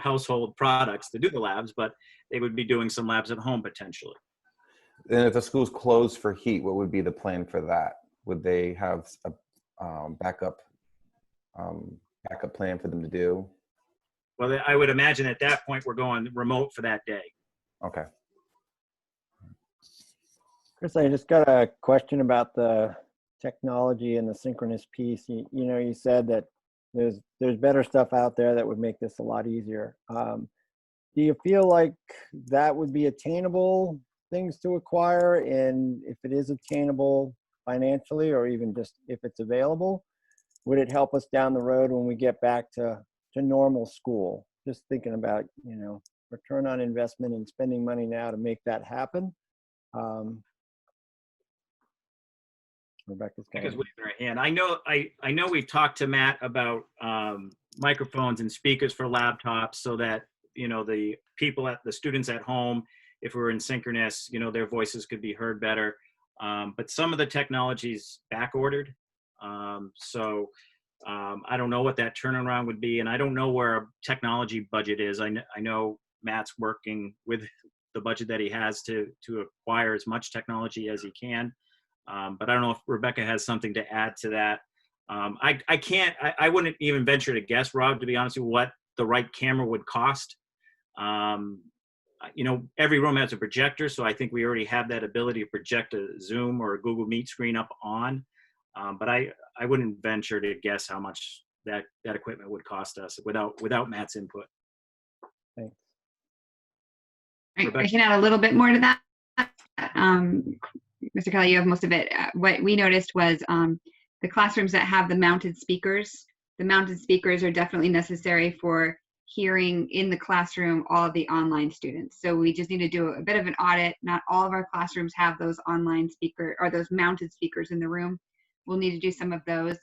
household products to do the labs, but they would be doing some labs at home potentially. And if the school's closed for heat, what would be the plan for that? Would they have a backup plan for them to do? Well, I would imagine at that point we're going remote for that day. Okay. Chris, I just got a question about the technology and the synchronous piece. You said that there's better stuff out there that would make this a lot easier. Do you feel like that would be attainable things to acquire? And if it is attainable financially, or even just if it's available, would it help us down the road when we get back to normal school? Just thinking about, return on investment and spending money now to make that happen. Rebecca's Rebecca's going. waving her hand. I know we've talked to Matt about microphones and speakers for laptops so that, you know, the students at home, if we're in synchronous, you know, their voices could be heard better. But some of the technology's back ordered. I don't know what that turnaround would be, and I don't know where our technology budget is. I know Matt's working with the budget that he has to acquire as much technology as he can. But I don't know if Rebecca has something to add to that. I wouldn't even venture to guess, Rob, to be honest with you, what the right camera would cost. You know, every room has a projector, so I think we already have that ability to project a Zoom or a Google Meet screen up on. But I wouldn't venture to guess how much that equipment would cost us without Matt's input. Thanks. I can add a little bit more to that. Mr. Kelly, you have most of it. What we noticed was the classrooms that have the mounted speakers are definitely necessary for hearing in the classroom all of the online students. So we just need to do a bit of an audit. Not all of our classrooms have those online speaker or those mounted speakers in the room. We'll need to do some of those.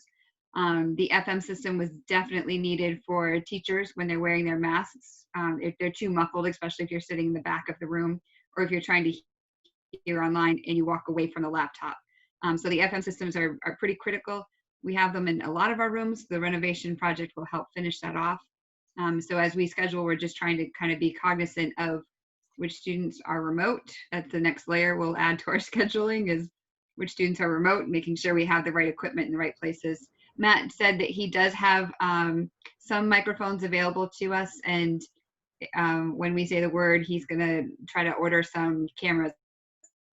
The FM system was definitely needed for teachers when they're wearing their masks. If they're too muffled, especially if you're sitting in the back of the room, or if you're trying to hear online and you walk away from the laptop. So the FM systems are pretty critical. We have them in a lot of our rooms. The renovation project will help finish that off. So as we schedule, we're just trying to kind of be cognizant of which students are remote. That's the next layer we'll add to our scheduling, is which students are remote, making sure we have the right equipment in the right places. Matt said that he does have some microphones available to us, and when we say the word, he's gonna try to order some cameras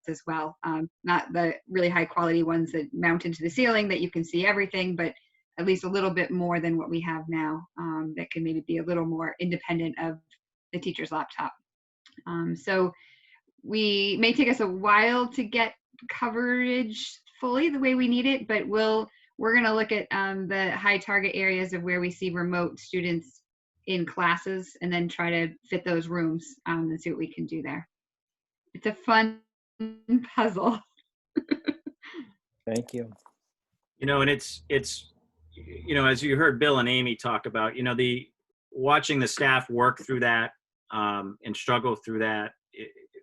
as well. Not the really high quality ones that mount into the ceiling that you can see everything, but at least a little bit more than what we have now, that can maybe be a little more independent of the teacher's laptop. So we may take us a while to get coverage fully the way we need it, but we're going to look at the high target areas of where we see remote students in classes and then try to fit those rooms and see what we can do there. It's a fun puzzle. Thank you. You know, and it's you know, as you heard Bill and Amy talk about, you know, watching the staff work through that and struggle through that,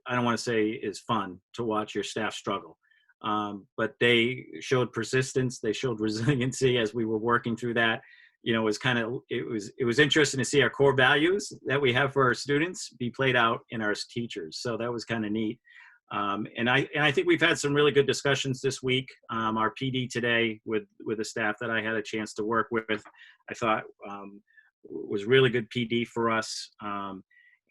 I don't want to say is fun to watch your staff struggle. But they showed persistence, they showed resiliency as we were working through that. You know, it was interesting to see our core values that we have for our students be played out in our teachers. So that was kind of neat. And I think we've had some really good discussions this week. Our PD today with the staff that I had a chance to work with, I thought was really good PD for us.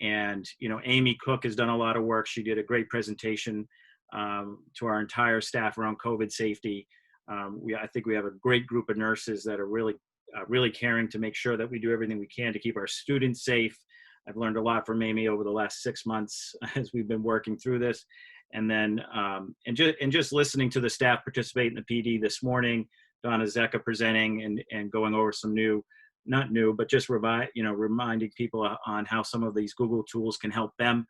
And, you know, Amy Cook has done a lot of work. She did a great presentation to our entire staff around COVID safety. I think we have a great group of nurses that are really caring to make sure that we do everything we can to keep our students safe. I've learned a lot from Amy over the last 6 months as we've been working through this. And then, and just listening to the staff participate in the PD this morning, Donna Zecca presenting and going over some not new, but just reminding people on how some of these Google tools can help them,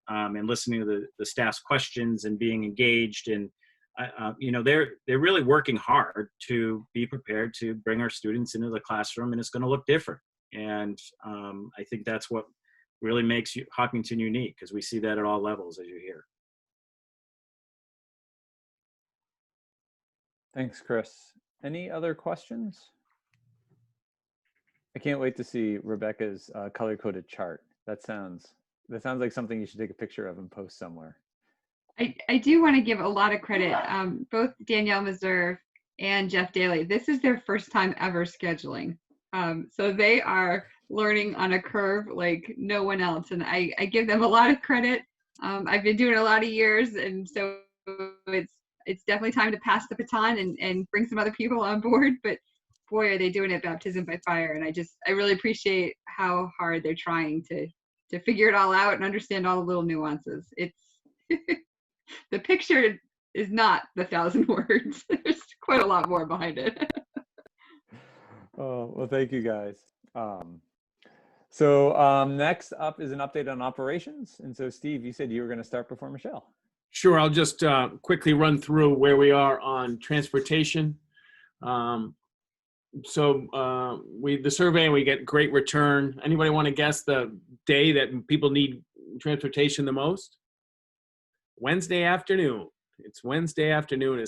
and listening to the staff's questions and being engaged. And, you know, they're really working hard to be prepared to bring our students into the classroom, and it's going to look different. And I think that's what really makes Hopkinton unique, because we see that at all levels, as you hear. Thanks, Chris. Any other questions? I can't wait to see Rebecca's color-coded chart. That sounds like something you should take a picture of and post somewhere. I do want to give a lot of credit, both Danielle Meserve and Jeff Daly. This is their first time ever scheduling. So they are learning on a curve like no one else. And I give them a lot of credit. I've been doing it a lot of years. And so it's definitely time to pass the baton and bring some other people on board. But boy, are they doing it baptism by fire. And I really appreciate how hard they're trying to figure it all out and understand all the little nuances. It's the picture is not the 1,000 words. There's quite a lot more behind it. Oh, well, thank you guys. So next up is an update on operations. And so Steve, you said you were going to start before Michelle. Sure, I'll just quickly run through where we are on transportation. The survey, we get great return. Anybody want to guess the day that people need transportation the most? Wednesday afternoon. It's Wednesday afternoon.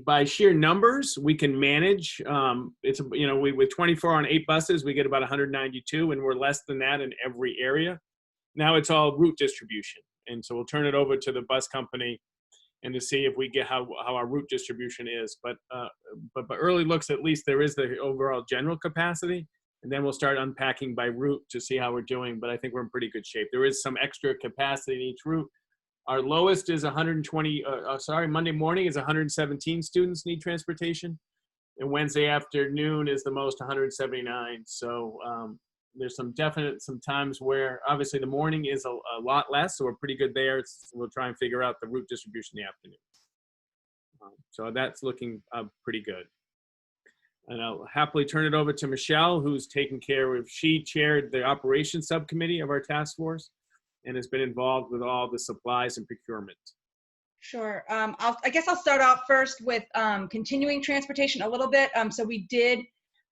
By sheer numbers, we can manage. With 24 on 8 buses, we get about 192, and we're less than that in every area. Now it's all route distribution. And so we'll turn it over to the bus company and to see if we get how our route distribution is. But by early looks, at least there is the overall general capacity. And then we'll start unpacking by route to see how we're doing. But I think we're in pretty good shape. There is some extra capacity in each route. Our lowest is 120, Monday morning is 117 students need transportation. And Wednesday afternoon is the most, 179. So there's some times where obviously the morning is a lot less, so we're pretty good there. We'll try and figure out the route distribution in the afternoon. So that's looking pretty good. And I'll happily turn it over to Michelle, who's taken care of, she chaired the operations subcommittee of our task force and has been involved with all the supplies and procurement. Sure. I guess I'll start off first with continuing transportation a little bit. So we do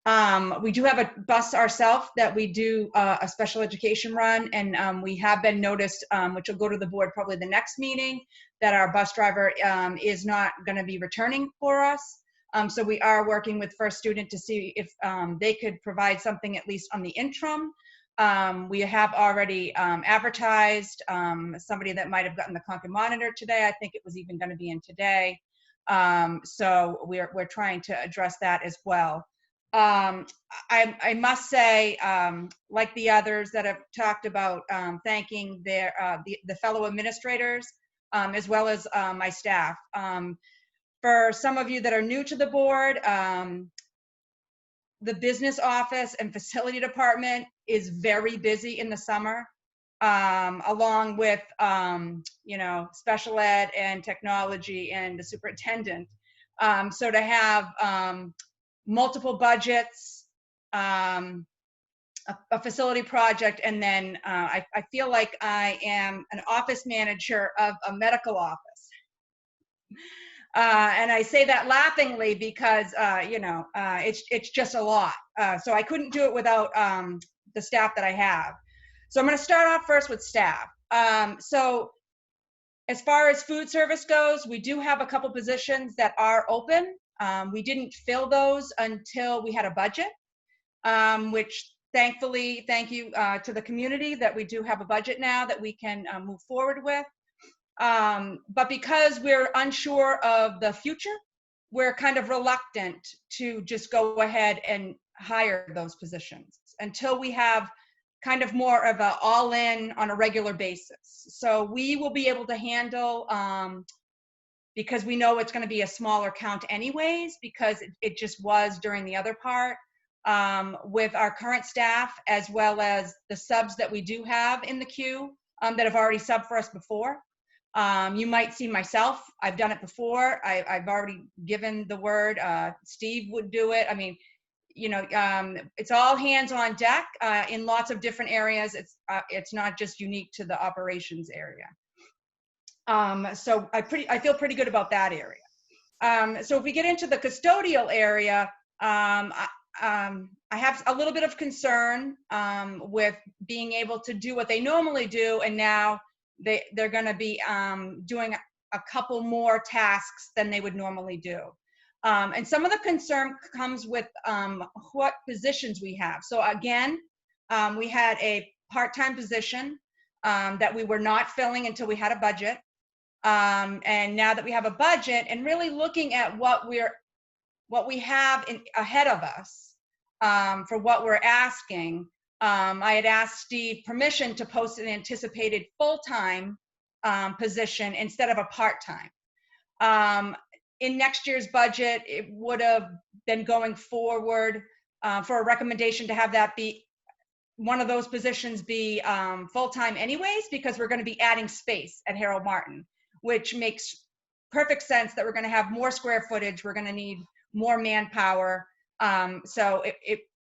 have a bus ourselves that we do a special education run, and we have been noticed, which will go to the board probably the next meeting, that our bus driver is not going to be returning for us. So we are working with First Student to see if they could provide something at least on the interim. We have already advertised somebody that might have gotten the Concord Monitor today. I think it was even going to be in today. So we're trying to address that as well. I must say, like the others that have talked about, thanking the fellow administrators as well as my staff. For some of you that are new to the board, the business office and facility department is very busy in the summer, along with special ed and technology and the superintendent. So to have multiple budgets, a facility project, and then I feel like I am an office manager of a medical office. And I say that laughingly because, it's just a lot. So I couldn't do it without the staff that I have. So I'm going to start off first with staff. So as far as food service goes, we do have a couple positions that are open. We didn't fill those until we had a budget, which thankfully, thank you to the community that we do have a budget now that we can move forward with. But because we're unsure of the future, we're kind of reluctant to just go ahead and hire those positions until we have kind of more of a all-in on a regular basis. So we will be able to handle, because we know it's going to be a smaller count anyways, because it just was during the other part, with our current staff, as well as the subs that we do have in the queue that have already subbed for us before. You might see myself. I've done it before. I've already given the word. Steve would do it. I mean, it's all hands on deck in lots of different areas. It's not just unique to the operations area. So I feel pretty good about that area. So if we get into the custodial area, I have a little bit of concern with being able to do what they normally do, and now they're going to be doing a couple more tasks than they would normally do. And some of the concern comes with what positions we have. So again, we had a part-time position that we were not filling until we had a budget. And now that we have a budget and really looking at what we have ahead of us for what we're asking, I had asked Steve permission to post an anticipated full-time position instead of a part-time. In next year's budget, it would have been going forward for a recommendation to have that be one of those positions be full-time anyways, because we're going to be adding space at Harold Martin, which makes perfect sense that we're going to have more square footage. We're going to need more manpower. So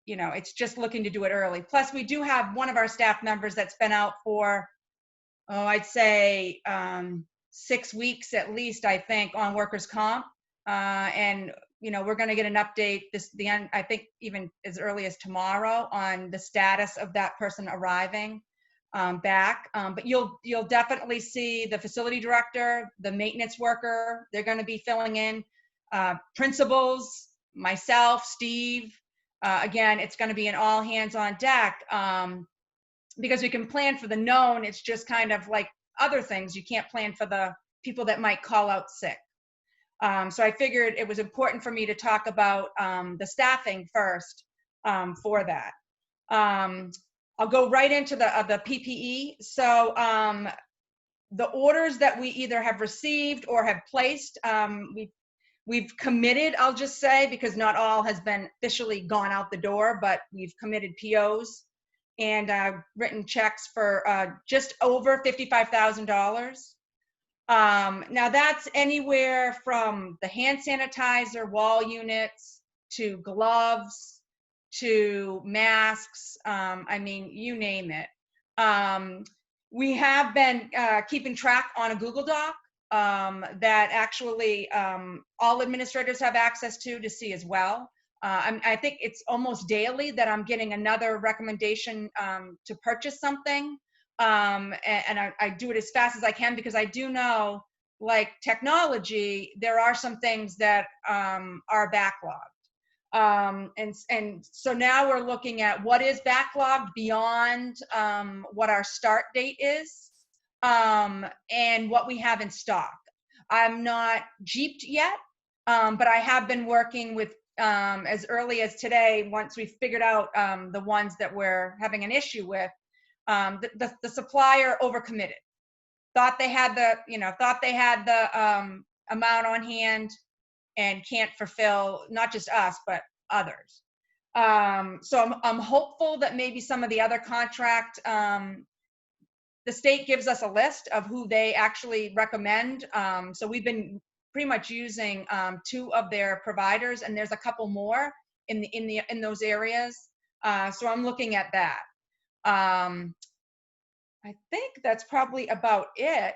it's just looking to do it early. Plus, we do have one of our staff members that's been out for I'd say 6 weeks at least, I think, on workers' comp. And, you know, we're going to get an update I think even as early as tomorrow on the status of that person arriving back. But you'll definitely see the facility director, the maintenance worker, they're going to be filling in, principals, myself, Steve. Again, it's going to be an all hands on deck because we can plan for the known. It's just kind of like other things. You can't plan for the people that might call out sick. So I figured it was important for me to talk about the staffing first for that. I'll go right into the PPE. So the orders that we either have received or have placed, we've committed, I'll just say, because not all has been officially gone out the door, but we've committed POs and written checks for just over $55,000. Now that's anywhere from the hand sanitizer, wall units, to gloves, to masks. I mean, you name it. We have been keeping track on a Google Doc that actually all administrators have access to see as well. I think it's almost daily that I'm getting another recommendation to purchase something. And I do it as fast as I can because I do know, like technology, there are some things that are backlogged. And so now we're looking at what is backlogged beyond what our start date is and what we have in stock. I'm not jeeped yet, but I have been working with as early as today, once we figured out the ones that we're having an issue with. The supplier overcommitted, thought they had the amount on hand and can't fulfill, not just us, but others. So I'm hopeful that maybe some of the other contract, the state gives us a list of who they actually recommend. So we've been pretty much using 2 of their providers, and there's a couple more in those areas. So I'm looking at that. I think that's probably about it.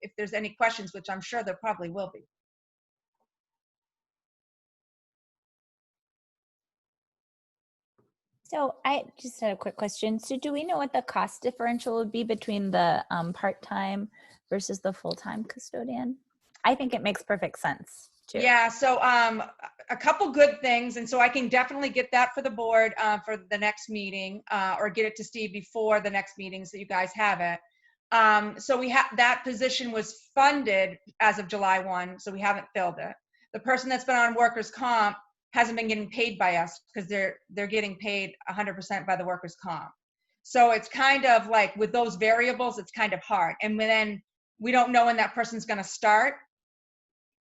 If there's any questions, which I'm sure there probably will be. So I just had a quick question. So do we know what the cost differential would be between the part-time versus the full-time custodian? I think it makes perfect sense too. Yeah, so a couple good things, and so I can definitely get that for the board for the next meeting, or get it to Steve before the next meeting so you guys have it. So we have, that position was funded as of July 1, so we haven't filled it. The person that's been on workers' comp hasn't been getting paid by us because they're getting paid 100% by the workers' comp. So it's kind of like with those variables, it's kind of hard. And then we don't know when that person's going to start.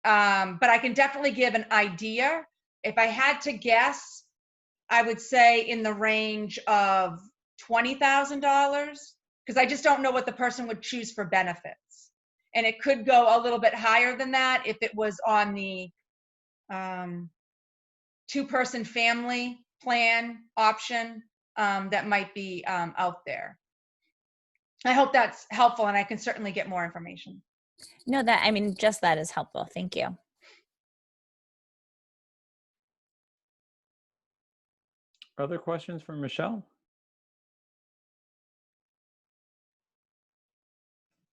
But I can definitely give an idea. If I had to guess, I would say in the range of $20,000, because I just don't know what the person would choose for benefits. And it could go a little bit higher than that if it was on the 2-person family plan option that might be out there. I hope that's helpful, and I can certainly get more information. No, that, I mean, just that is helpful. Thank you. Other questions from Michelle?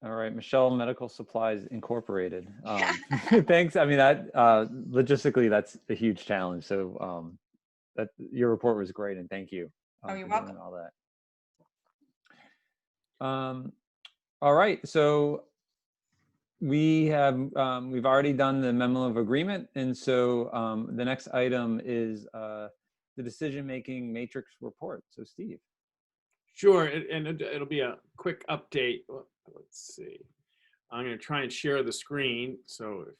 All right, Michelle, Medical Supplies Incorporated. Thanks. I mean, that logistically, that's a huge challenge. So that your report was great, and thank you. You're welcome. All that. All right, so we have we've already done the memo of agreement, and so the next item is the decision-making matrix report. So Steve. Sure, and it'll be a quick update. Let's see. I'm going to try and share the screen. So if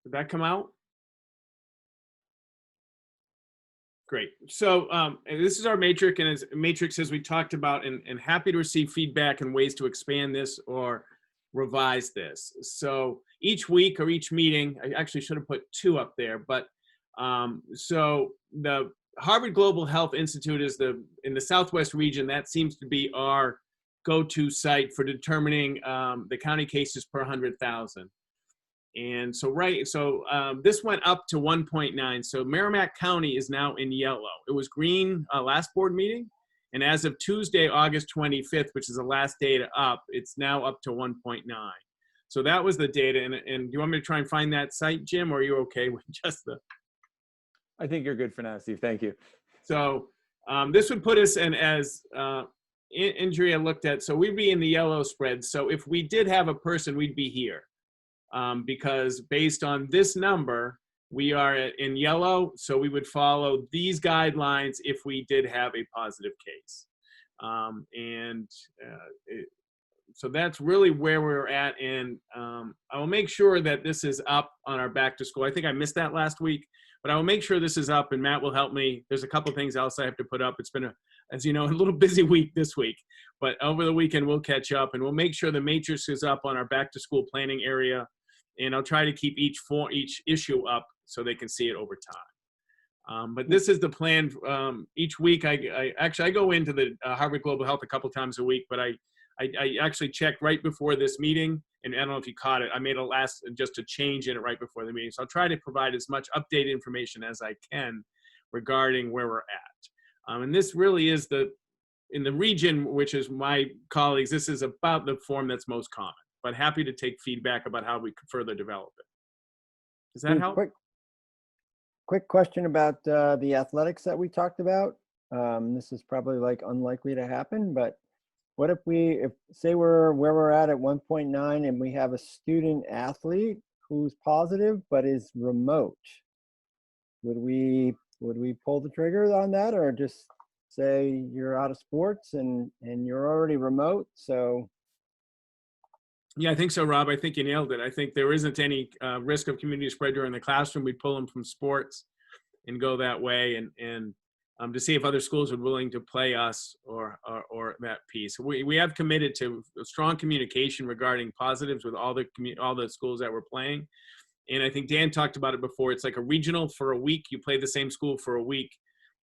did that come out? Great. So this is our matrix, and as we talked about, and happy to receive feedback and ways to expand this or revise this. So each week or each meeting, I actually should have put 2 up there, but so the Harvard Global Health Institute is in the Southwest region. That seems to be our go-to site for determining the county cases per 100,000. And so, this went up to 1.9. So Merrimack County is now in yellow. It was green last board meeting. And as of Tuesday, August 25th, which is the last data up, it's now up to 1.9. So that was the data. And do you want me to try and find that site, Jim, or are you okay with just the? I think you're good for now, Steve. Thank you. So this would put us in, as Andrea looked at, so we'd be in the yellow spread. So if we did have a person, we'd be here. Because based on this number, we are in yellow, so we would follow these guidelines if we did have a positive case. So that's really where we're at, and I will make sure that this is up on our back to school. I think I missed that last week, but I will make sure this is up, and Matt will help me. There's a couple things else I have to put up. It's been, as you know, a little busy week this week, but over the weekend we'll catch up, and we'll make sure the matrix is up on our back to school planning area. And I'll try to keep each issue up so they can see it over time. But this is the plan. Each week, I go into the Harvard Global Health a couple times a week, but I actually checked right before this meeting, and I don't know if you caught it. I made just a change in it right before the meeting. So I'll try to provide as much updated information as I can regarding where we're at. And this really is in the region, which is my colleagues, this is about the form that's most common. But happy to take feedback about how we could further develop it. Does that help? Quick question about the athletics that we talked about. This is probably like unlikely to happen, but what if say we're where we're at 1.9 and we have a student athlete who's positive but is remote? Would we pull the trigger on that, or just say you're out of sports and you're already remote, so? Yeah, I think so, Rob. I think you nailed it. I think there isn't any risk of community spread during the classroom. We'd pull them from sports and go that way, and to see if other schools are willing to play us or that piece. We have committed to strong communication regarding positives with all the schools that we're playing. And I think Dan talked about it before. It's like a regional for a week. You play the same school for a week,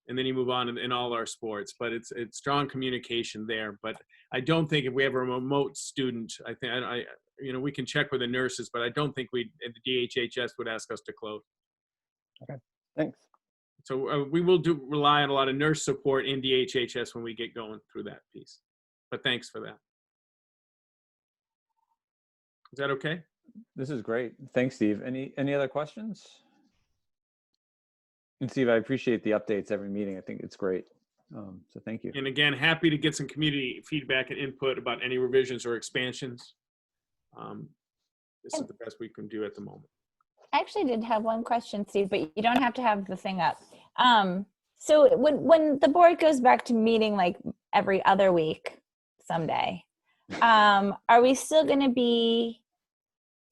and then you move on in all our sports. But it's strong communication there. But I don't think if we have a remote student, we can check with the nurses, but I don't think the DHHS would ask us to close. Okay, thanks. So we will rely on a lot of nurse support in DHHS when we get going through that piece. But thanks for that. Is that okay? This is great. Thanks, Steve. Any other questions? And Steve, I appreciate the updates every meeting. I think it's great. So thank you. And again, happy to get some community feedback and input about any revisions or expansions. This is the best we can do at the moment. I actually did have one question, Steve, but you don't have to have the thing up. So when the board goes back to meeting like every other week someday, are we still going to be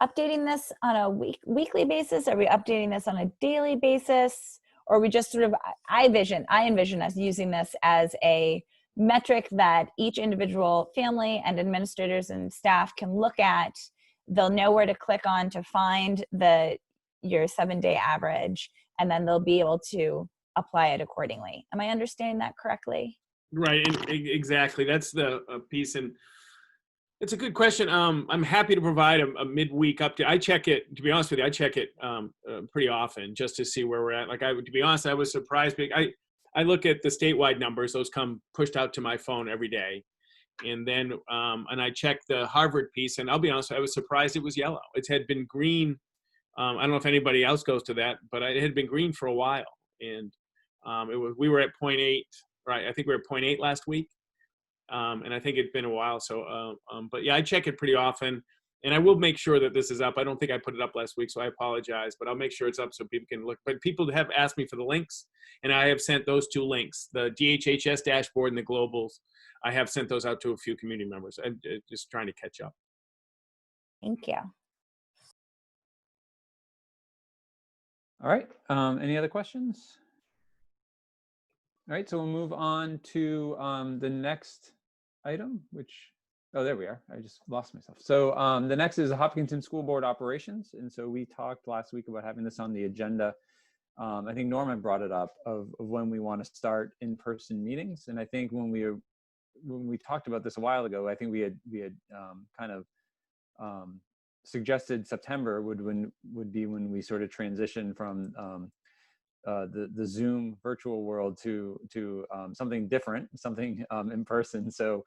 updating this on a weekly basis? Are we updating this on a daily basis? Or are we just sort of, I envision us using this as a metric that each individual family and administrators and staff can look at. They'll know where to click on to find your 7-day average, and then they'll be able to apply it accordingly. Am I understanding that correctly? Right, and exactly. That's the piece. And it's a good question. I'm happy to provide a midweek update. I check it, to be honest with you, pretty often just to see where we're at. To be honest, I was surprised. I look at the statewide numbers. Those come pushed out to my phone every day. And then, and I check the Harvard piece, and I'll be honest, I was surprised it was yellow. It had been green. I don't know if anybody else goes to that, but it had been green for a while. And we were at 0.8, right? I think we were at 0.8 last week. And I think it'd been a while. So, but yeah, I check it pretty often, and I will make sure that this is up. I don't think I put it up last week, so I apologize, but I'll make sure it's up so people can look. But people have asked me for the links, and I have sent those 2 links, the DHHS dashboard and the globals. I have sent those out to a few community members. I'm just trying to catch up. Thank you. All right. Any other questions? All right, so we'll move on to the next item, oh, there we are. I just lost myself. So the next is Hopkinton School Board operations. And so we talked last week about having this on the agenda I think Norman brought it up of when we want to start in-person meetings. And I think when we talked about this a while ago, I think we had kind of suggested September would be when we sort of transition from the Zoom virtual world to something different, something in person. So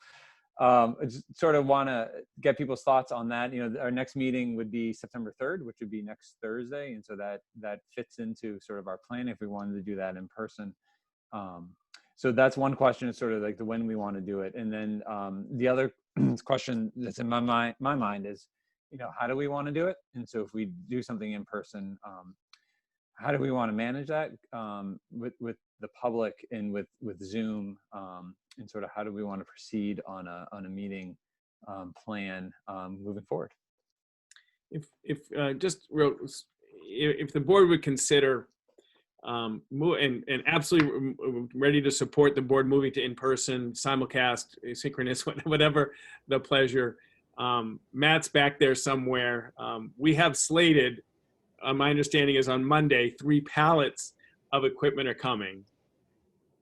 I just sort of want to get people's thoughts on that. You know, our next meeting would be September 3rd, which would be next Thursday, and so that fits into sort of our plan if we wanted to do that in person. So that's one question, is sort of like the when we want to do it, and then the other question that's in my mind is, you know, how do we want to do it? And so if we do something in person, how do we want to manage that with the public and with Zoom, and sort of how do we want to proceed on a meeting plan moving forward? If the board would consider and absolutely ready to support the board moving to in-person, simulcast, asynchronous, whatever the pleasure. Matt's back there somewhere. We have slated, my understanding is on Monday, 3 pallets of equipment are coming.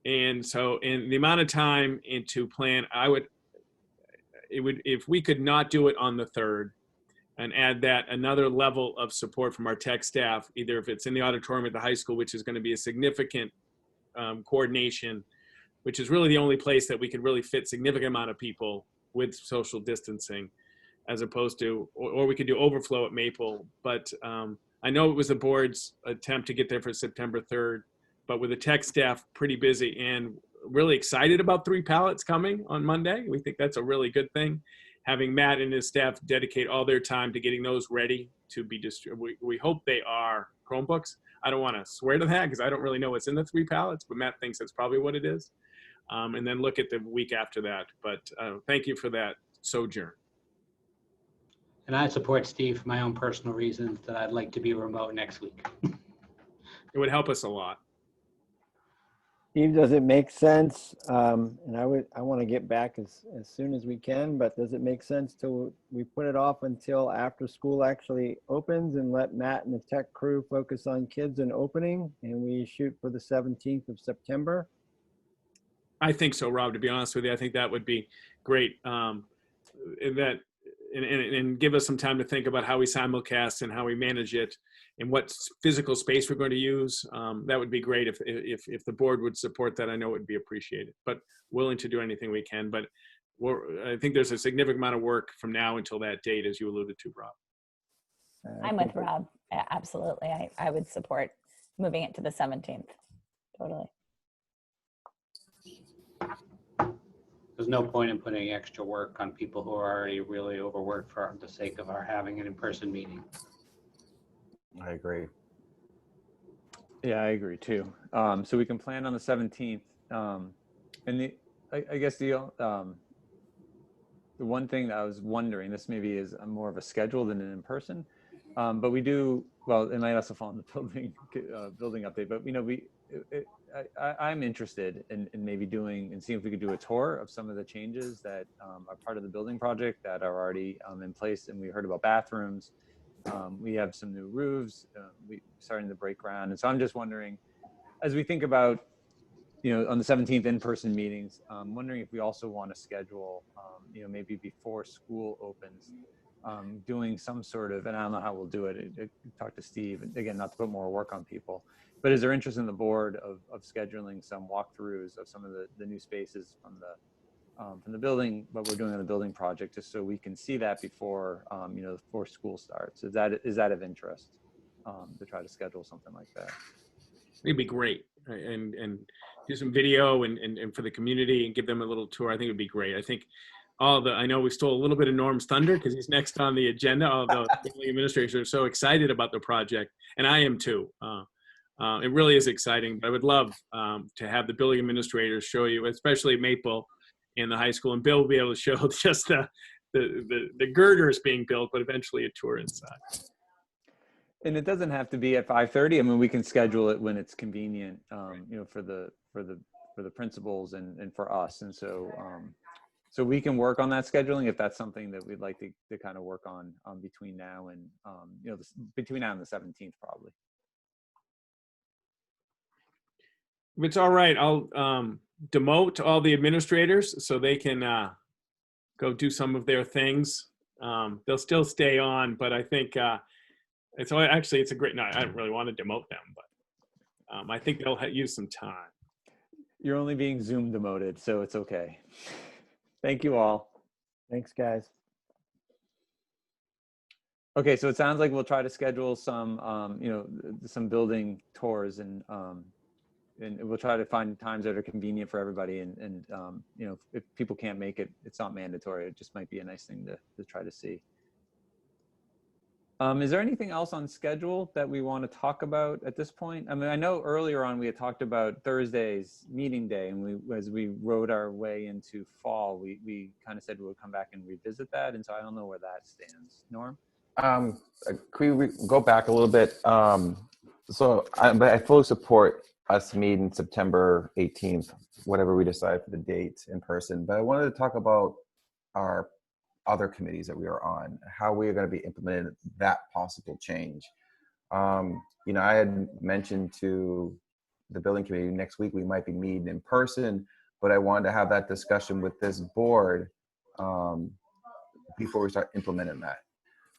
And so in the amount of time into plan, if we could not do it on the 3rd and add that another level of support from our tech staff, either if it's in the auditorium at the high school, which is going to be a significant coordination, which is really the only place that we could really fit significant amount of people with social distancing, as opposed to, or we could do overflow at Maple. But I know it was the board's attempt to get there for September 3rd, but with the tech staff pretty busy and really excited about 3 pallets coming on Monday. We think that's a really good thing. Having Matt and his staff dedicate all their time to getting those ready to be distributed. We hope they are Chromebooks. I don't want to swear to that because I don't really know what's in the 3 pallets, but Matt thinks that's probably what it is. And then look at the week after that. But thank you for that sojourn. And I support Steve for my own personal reasons that I'd like to be remote next week. It would help us a lot. Steve, does it make sense? And I want to get back as soon as we can, but does it make sense to we put it off until after school actually opens and let Matt and the tech crew focus on kids and opening, and we shoot for the 17th of September? I think so, Rob, to be honest with you. I think that would be great. And give us some time to think about how we simulcast and how we manage it and what physical space we're going to use. That would be great if the board would support that. I know it would be appreciated, but willing to do anything we can. But I think there's a significant amount of work from now until that date, as you alluded to, Rob. I'm with Rob. Absolutely. I would support moving it to the 17th. Totally. There's no point in putting extra work on people who are already really overworked for the sake of our having an in-person meeting. I agree. Yeah, I agree too. So we can plan on the 17th. And I guess the one thing that I was wondering, this maybe is more of a schedule than an in-person, but we do, well, it might also fall in the building update, but you know, I'm interested in maybe doing and seeing if we could do a tour of some of the changes that are part of the building project that are already in place. And we heard about bathrooms. We have some new roofs. We starting to break ground. And so I'm just wondering, as we think about, you know, on the 17th in-person meetings, I'm wondering if we also want to schedule, you know, maybe before school opens, doing some sort of, and I don't know how we'll do it. Talk to Steve, and again, not to put more work on people, but is there interest in the board of scheduling some walkthroughs of some of the new spaces from the building, what we're doing on the building project, just so we can see that before, you know, before school starts? Is that of interest to try to schedule something like that? It'd be great, and do some video and for the community and give them a little tour. I think it'd be great. I think I know we stole a little bit of Norm's thunder because he's next on the agenda. All the building administrators are so excited about the project, and I am too. It really is exciting. But I would love to have the building administrators show you, especially Maple in the high school, and Bill will be able to show just the girders being built, but eventually a tour inside. And it doesn't have to be at 5:30. I mean, we can schedule it when it's convenient, you know, for the principals and for us. And so, so we can work on that scheduling if that's something that we'd like to kind of work on between now and, you know, between now and the 17th, probably. If it's all right, I'll demote all the administrators so they can go do some of their things. They'll still stay on, but I think it's a great. No, I don't really want to demote them, but I think they'll use some time. You're only being Zoom demoted, so it's okay. Thank you all. Thanks, guys. Okay, so it sounds like we'll try to schedule some, some building tours, and we'll try to find times that are convenient for everybody. And if people can't make it, it's not mandatory. It just might be a nice thing to try to see. Is there anything else on schedule that we want to talk about at this point? I mean, I know earlier on we had talked about Thursday's meeting day, and as we rode our way into fall, we kind of said we would come back and revisit that. And so I don't know where that stands. Norm? Could we go back a little bit? But I fully support us meeting September 18th, whatever we decide for the date in person. But I wanted to talk about our other committees that we are on, how we are going to be implementing that possible change. I had mentioned to the building committee next week we might be meeting in person, but I wanted to have that discussion with this board before we start implementing that.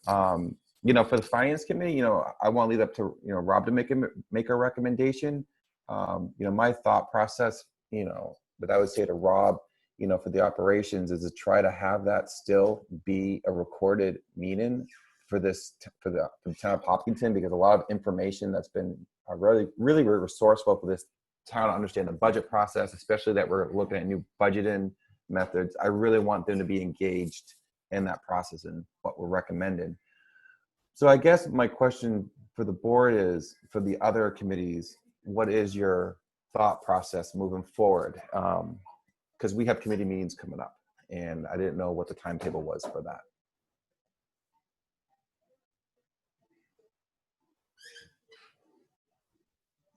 For the finance committee, I want to leave it up to Rob to make a recommendation. My thought process, but I would say to Rob, for the operations is to try to have that still be a recorded meeting for the town of Hopkinton, because a lot of information that's been really, really resourceful for this town to understand the budget process, especially that we're looking at new budgeting methods. I really want them to be engaged in that process and what we're recommending. So I guess my question for the board is, for the other committees, what is your thought process moving forward? Because we have committee meetings coming up, and I didn't know what the timetable was for that.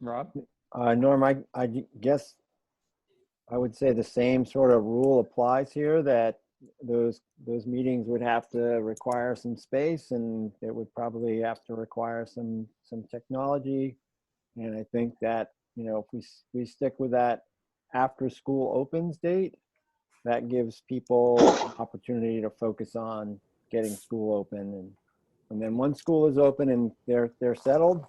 Rob? Norm, I guess I would say the same sort of rule applies here, that those meetings would have to require some space, and it would probably have to require some technology. And I think that, if we stick with that after school opens date, that gives people an opportunity to focus on getting school open, and then once school is open and they're settled,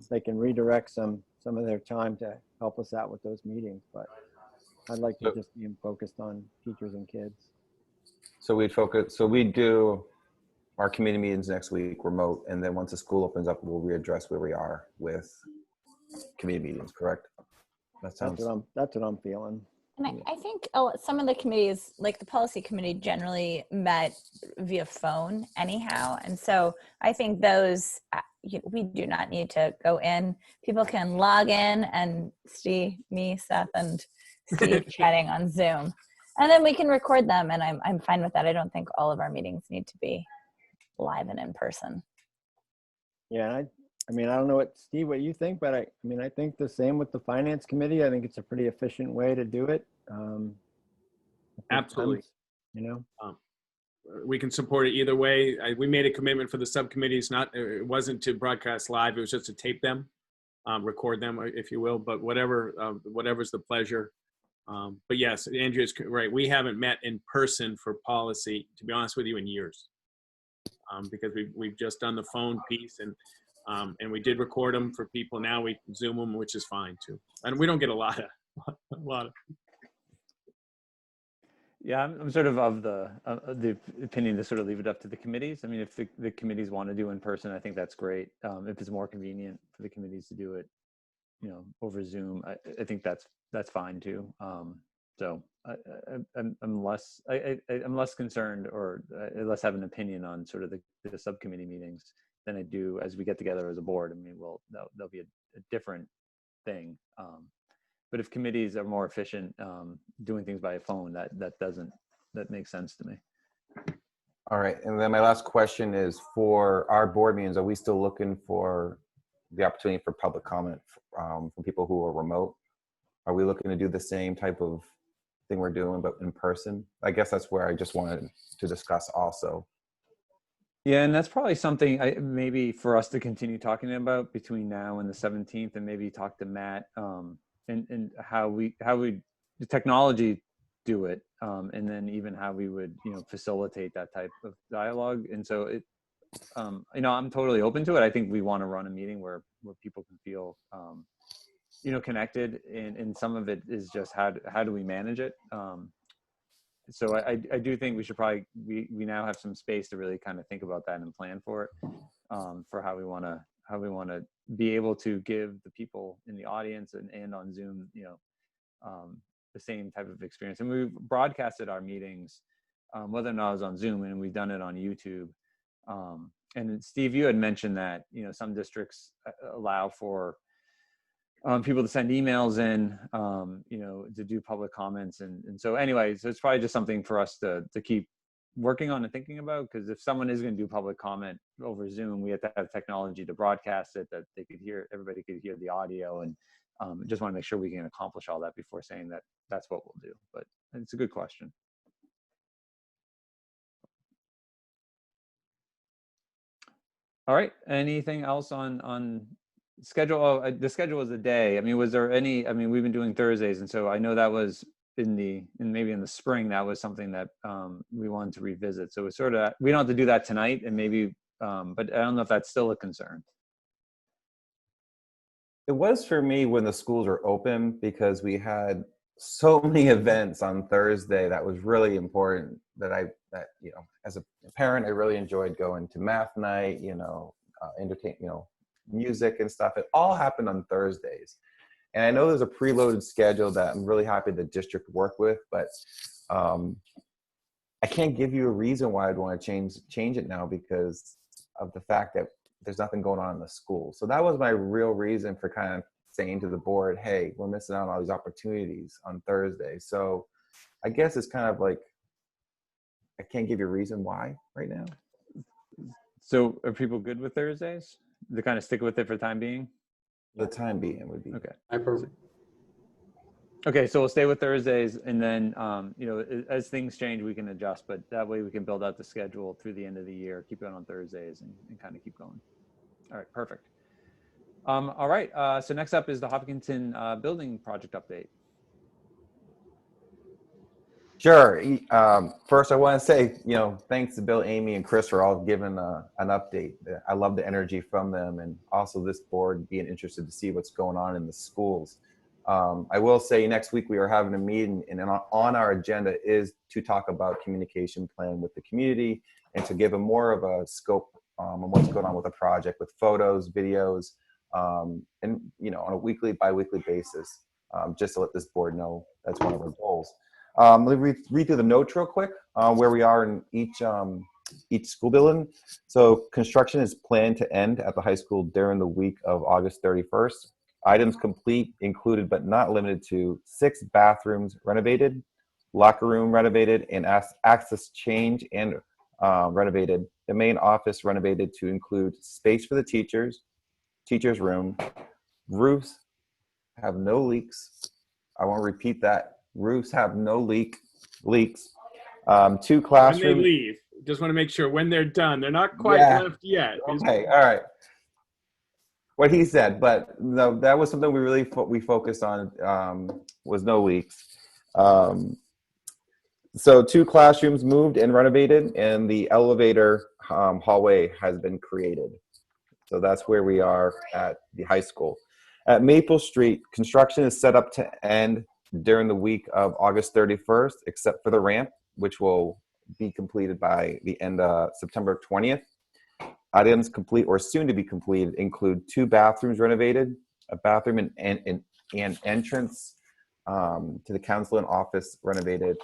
they can redirect some of their time to help us out with those meetings. But I'd like to just be focused on teachers and kids. So we do our committee meetings next week remote, and then once the school opens up, we'll readdress where we are with committee meetings, correct? That sounds. That's what I'm feeling. And I think some of the committees, like the policy committee, generally met via phone anyhow. And so I think those, we do not need to go in. People can log in and see me, Seth, and Steve chatting on Zoom. And then we can record them, and I'm fine with that. I don't think all of our meetings need to be live and in person. Yeah, I mean, I don't know what you think, but I think the same with the finance committee. I think it's a pretty efficient way to do it. Absolutely. Times, we can support it either way. We made a commitment for the subcommittees. It wasn't to broadcast live. It was just to tape them, record them, if you will. But whatever's the pleasure. But yes, Andrea's right. We haven't met in person for policy, to be honest with you, in years, because we've just done the phone piece, and we did record them for people. Now we Zoom them, which is fine too. And we don't get a lot of. Yeah, I'm sort of the opinion to sort of leave it up to the committees. I mean, if the committees want to do in person, I think that's great. If it's more convenient for the committees to do it, over Zoom, I think that's fine too. So I'm less concerned, or less have an opinion on sort of the subcommittee meetings than I do as we get together as a board. I mean, there'll be a different thing. But if committees are more efficient doing things by phone, that makes sense to me. All right, and then my last question is, for our board meetings, are we still looking for the opportunity for public comment from people who are remote? Are we looking to do the same type of thing we're doing, but in person? I guess that's where I just wanted to discuss also. Yeah, and that's probably something maybe for us to continue talking about between now and the 17th, and maybe talk to Matt and how we the technology do it, and then even how we would facilitate that type of dialogue. And so it I'm totally open to it. I think we want to run a meeting where people can feel connected, and some of it is just how do we manage it. So I do think we should probably we now have some space to really kind of think about that and plan for it, for how we want to be able to give the people in the audience and on Zoom the same type of experience. And we've broadcasted our meetings, whether or not it was on Zoom, and we've done it on YouTube. And Steve, you had mentioned that some districts allow for people to send emails in, to do public comments. And so anyway, so it's probably just something for us to keep working on and thinking about, because if someone is going to do public comment over Zoom, we have to have technology to broadcast it, that they could hear, everybody could hear the audio. And just want to make sure we can accomplish all that before saying that that's what we'll do. But it's a good question. All right. Anything else on schedule? Oh, the schedule was a day. I mean, was there any? I mean, we've been doing Thursdays, and so I know that was maybe in the spring that was something that we wanted to revisit. So it's sort of, we don't have to do that tonight, and maybe, but I don't know if that's still a concern. It was for me when the schools were open, because we had so many events on Thursday that was really important, that as a parent, I really enjoyed going to math night, entertain, music and stuff. It all happened on Thursdays. And I know there's a preloaded schedule that I'm really happy the district worked with, but I can't give you a reason why I'd want to change it now, because of the fact that there's nothing going on in the school. So that was my real reason for kind of saying to the board, hey, we're missing out on all these opportunities on Thursday. So I guess it's kind of like, I can't give you a reason why right now. So are people good with Thursdays? To kind of stick with it for the time being? The time being would be. Okay. Okay, so we'll stay with Thursdays, and then, as things change, we can adjust, but that way we can build out the schedule through the end of the year, keep it on Thursdays, and kind of keep going. All right, perfect. All right, so next up is the Hopkinton building project update. Sure. First, I want to say, thanks to Bill, Amy, and Chris for all giving an update. I love the energy from them, and also this board being interested to see what's going on in the schools. I will say next week we are having a meeting, and on our agenda is to talk about communication plan with the community and to give them more of a scope on what's going on with the project, with photos, videos, and on a weekly, bi-weekly basis, just to let this board know that's one of our goals. Let me read through the notes real quick, where we are in each school building. So construction is planned to end at the high school during the week of August 31st. Items complete included but not limited to 6 bathrooms renovated, locker room renovated, and access change and renovated. The main office renovated to include space for the teachers room. Roofs have no leaks. I want to repeat that. Roofs have no leaks. 2 classrooms. When they leave, just want to make sure when they're done, they're not quite left yet. Okay, all right. What he said, but no, that was something we focused on, was no leaks. So 2 classrooms moved and renovated, and the elevator hallway has been created. So that's where we are at the high school. At Maple Street, construction is set up to end during the week of August 31st, except for the ramp, which will be completed by the end of September 20th. Items complete or soon to be completed include 2 bathrooms renovated, a bathroom and entrance to the counseling office renovated,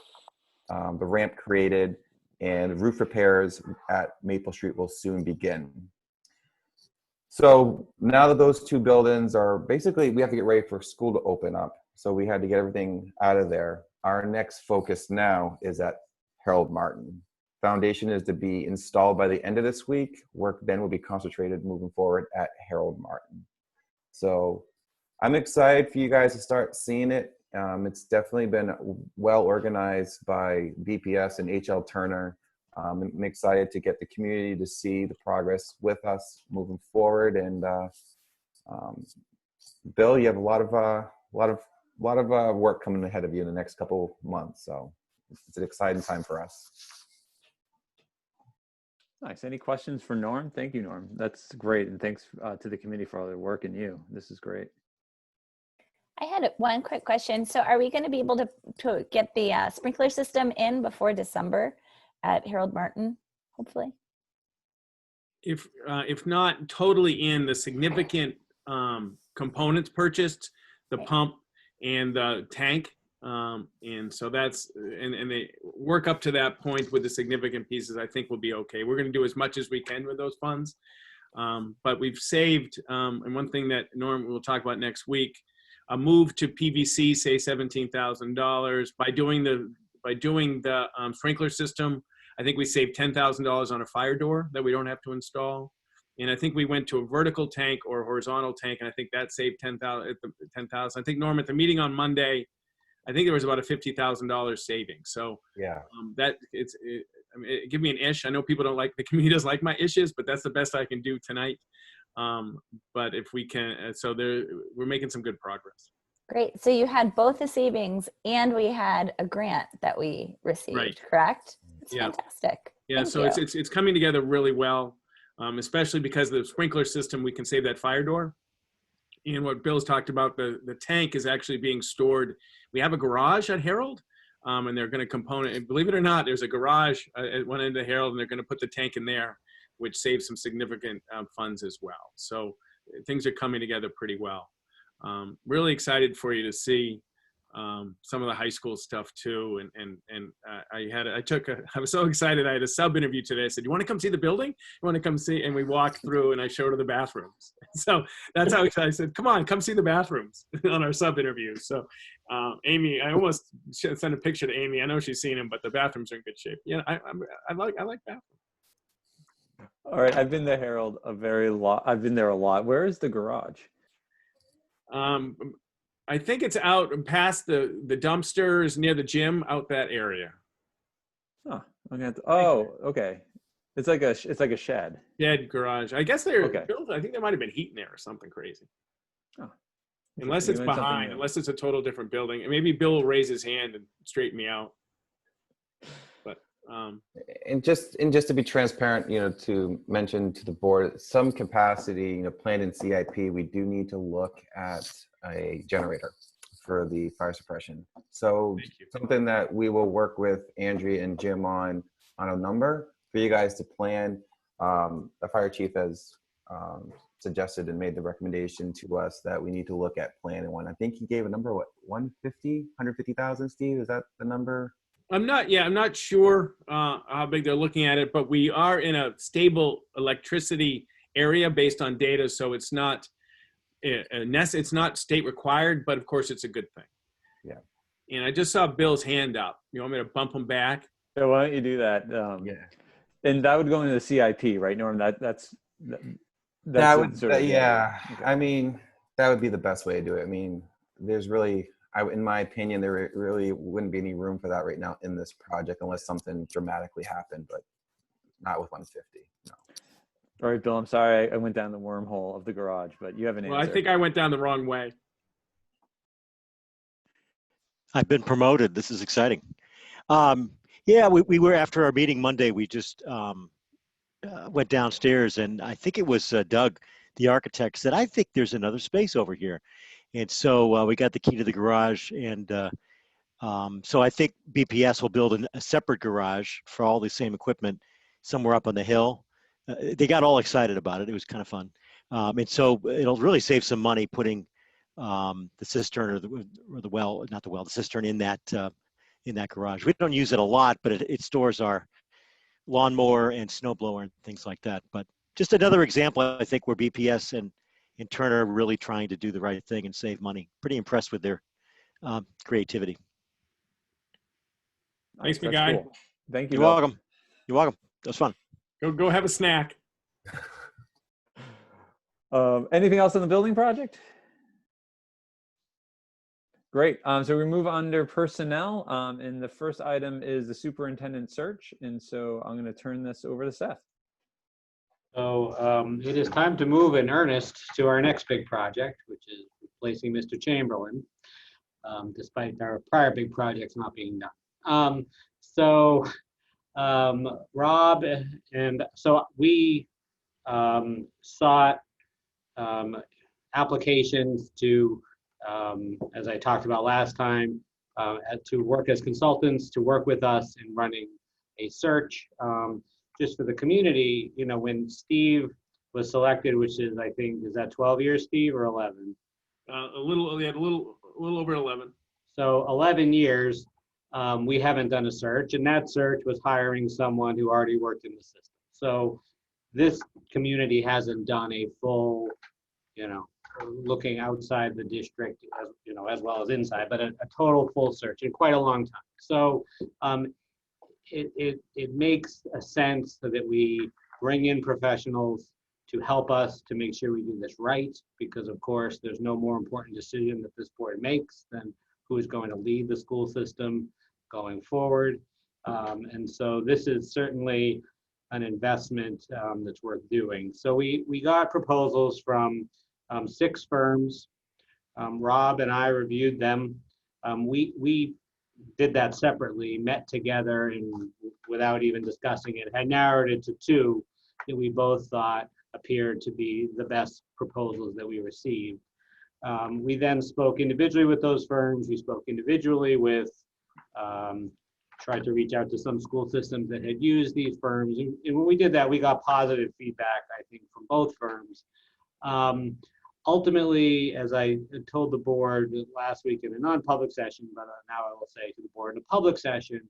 the ramp created, and roof repairs at Maple Street will soon begin. So now that those 2 buildings are basically, we have to get ready for school to open up. So we had to get everything out of there. Our next focus now is at Harold Martin. Foundation is to be installed by the end of this week. Work then will be concentrated moving forward at Harold Martin. So I'm excited for you guys to start seeing it. It's definitely been well organized by BPS and HL Turner. I'm excited to get the community to see the progress with us moving forward. And Bill, you have a lot of work coming ahead of you in the next couple months. So it's an exciting time for us. Nice. Any questions for Norm? Thank you, Norm. That's great. And thanks to the committee for all their work and you. This is great. I had one quick question. So are we going to be able to get the sprinkler system in before December at Harold Martin, hopefully? If not totally in, the significant components purchased, the pump and the tank. And so that's, and they work up to that point with the significant pieces, I think we'll be okay. We're going to do as much as we can with those funds. But we've saved, and one thing that Norm will talk about next week, a move to PVC, say $17,000. By doing the sprinkler system, I think we saved $10,000 on a fire door that we don't have to install. And I think we went to a vertical tank or a horizontal tank, and I think that saved $10,000. I think, Norm, at the meeting on Monday, I think there was about a $50,000 savings. So yeah, I mean, give me an ish. I know people don't like, the community doesn't like my ishes, but that's the best I can do tonight. But if we can, we're making some good progress. Great. So you had both the savings and we had a grant that we received, correct? It's fantastic. Yeah. Thank So you. it's coming together really well, especially because the sprinkler system, we can save that fire door. And what Bill's talked about, the tank is actually being stored. We have a garage at Harold, and they're going to component, and believe it or not, there's a garage at one end of Harold, and they're going to put the tank in there, which saves some significant funds as well. So things are coming together pretty well. Really excited for you to see some of the high school stuff too. And I was so excited. I had a sub interview today. I said, "You want to come see the building? You want to come see?" And we walked through and I showed her the bathrooms. So that's how excited I said, "Come on, come see the bathrooms" on our sub interview. So Amy, I almost sent a picture to Amy. I know she's seen them, but the bathrooms are in good shape. Yeah, I like bathrooms. All right. I've been to Harold I've been there a lot. Where is the garage? I think it's out past the dumpsters near the gym, out that area. Oh, okay. It's like a shed. Shed garage. I guess they're okay. built. I think there might have been heat in there or something crazy. Oh, unless it's behind, unless it's a total different building. And maybe Bill will raise his hand and straighten me out. But and just to be transparent, to mention to the board, some capacity, planned in CIP, we do need to look at a generator for the fire suppression. So something that we will work with Andrea and Jim on a number for you guys to plan. The fire chief has suggested and made the recommendation to us that we need to look at planning one. I think he gave a number, what, 150,000, Steve? Is that the number? I'm not sure how big they're looking at it, but we are in a stable electricity area based on data, so it's not state required, but of course it's a good thing. Yeah. And I just saw Bill's hand up. You want me to bump him back? Yeah, why don't you do that? Yeah. And that would go into the CIP, right, Norm? That's that would, sort of, yeah. Okay. I mean, that would be the best way to do it. I mean, there's really, in my opinion, there really wouldn't be any room for that right now in this project unless something dramatically happened, but not with 150. No. All right, Bill, I'm sorry I went down the wormhole of the garage, but you have an answer. Well, I think I went down the wrong way. I've been promoted. This is exciting. Yeah, we were, after our meeting Monday, we just went downstairs, and I think it was Doug, the architect, said, "I think there's another space over here." And so we got the key to the garage, and so I think BPS will build a separate garage for all the same equipment somewhere up on the hill. They got all excited about it. It was kind of fun. And so it'll really save some money putting the cistern or the well, not the well, the cistern in that garage. We don't use it a lot, but it stores our lawnmower and snowblower and things like that. But just another example, I think, where BPS and Turner are really trying to do the right thing and save money. Pretty impressed with their creativity. Thanks, my guy. Cool. Thank you. You're welcome. You're welcome. That was fun. Go have a snack. Anything else on the building project? Great. So we move under personnel, and the first item is the superintendent search. And so I'm going to turn this over to Seth. So it is time to move in earnest to our next big project, which is replacing Mr. Chamberlain, despite our prior big projects not being done. Rob, and so we sought applications to, as I talked about last time, to work as consultants, to work with us in running a search just for the community. You know, when Steve was selected, which is, I think, is that 12 years, Steve, or 11? A little over 11. So 11 years, we haven't done a search, and that search was hiring someone who already worked in the system. So this community hasn't done a full, you know, looking outside the district, as you know, as well as inside, but a total full search in quite a long time. So it makes a sense so that we bring in professionals to help us to make sure we do this right, because of course there's no more important decision that this board makes than who is going to lead the school system going forward. And so this is certainly an investment that's worth doing. So we got proposals from 6 firms. Rob and I reviewed them. We did that separately, met together, and without even discussing it, had narrowed it to 2 that we both thought appeared to be the best proposals that we received. We then spoke individually with those firms. We spoke individually with, tried to reach out to some school systems that had used these firms. And when we did that, we got positive feedback, I think, from both firms. Ultimately, as I told the board last week in a non-public session, but now I will say to the board in a public session,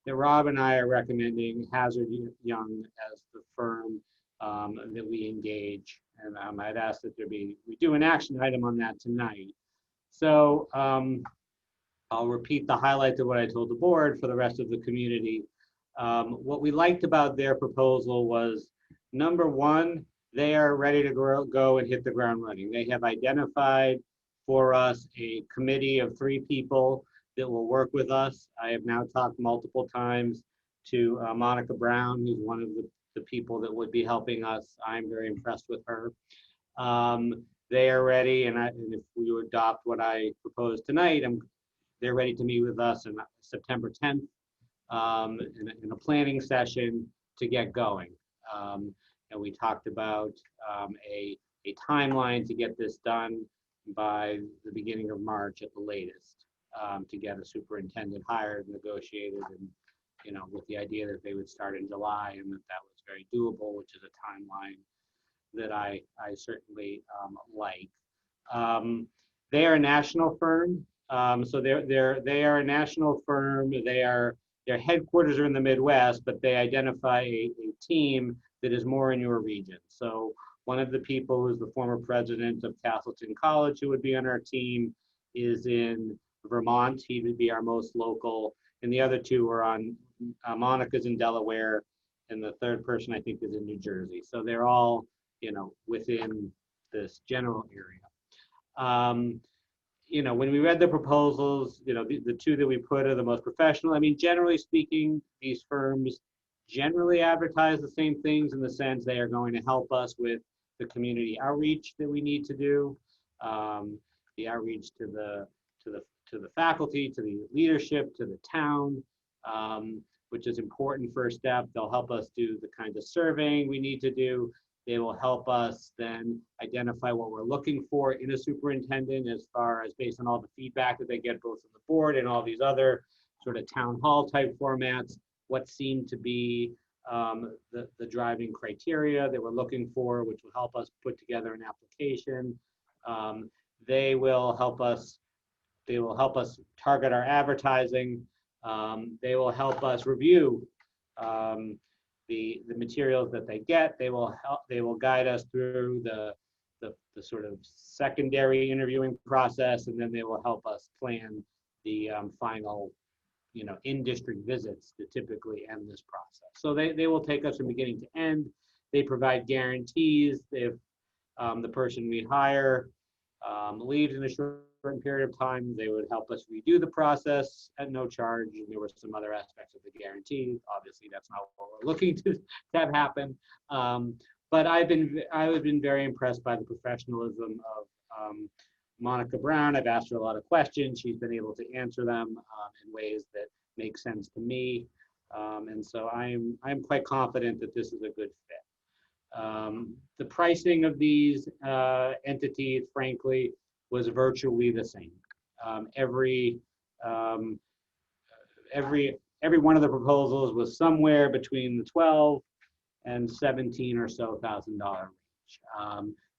that Rob and I are recommending Hazard Young as the firm that we engage. And I'd ask that we do an action item on that tonight. So I'll repeat the highlights of what I told the board for the rest of the community. What we liked about their proposal was, number 1, they are ready to go and hit the ground running. They have identified for us a committee of 3 people that will work with us. I have now talked multiple times to Monica Brown, who's one of the people that would be helping us. I'm very impressed with her. They are ready, and if we adopt what I propose tonight, they're ready to meet with us on September 10th in a planning session to get going. And we talked about a timeline to get this done by the beginning of March at the latest, to get a superintendent hired, negotiated, and, you know, with the idea that they would start in July, and that was very doable, which is a timeline that I certainly like. They are a national firm, so they are a national firm. Their headquarters are in the Midwest, but they identify a team that is more in your region. So one of the people who's the former president of Castleton College, who would be on our team, is in Vermont. He would be our most local, and the other 2 are on, Monica's in Delaware, and the 3rd person I think is in New Jersey. So they're all, you know, within this general area. You know, when we read the proposals, you know, the 2 that we put are the most professional. I mean, generally speaking, these firms generally advertise the same things, in the sense they are going to help us with the community outreach that we need to do, the outreach to the faculty, to the leadership, to the town, which is important first step. They'll help us do the kind of surveying we need to do. They will help us then identify what we're looking for in a superintendent, as far as based on all the feedback that they get both from the board and all these other sort of town hall type formats, what seemed to be the driving criteria that we're looking for, which will help us put together an application. They will help us target our advertising. They will help us review the materials that they get. They will guide us through the sort of secondary interviewing process, and then they will help us plan the final, you know, in-district visits that typically end this process. So they will take us from beginning to end. They provide guarantees if the person we hire leaves in a short period of time. They would help us redo the process at no charge. And there were some other aspects of the guarantee. Obviously, that's not what we're looking to have happen. But I've been very impressed by the professionalism of Monica Brown. I've asked her a lot of questions. She's been able to answer them in ways that make sense to me. And so I'm quite confident that this is a good fit. The pricing of these entities, frankly, was virtually the same. Every one of the proposals was somewhere between the 12 and 17 or so $1,000 range.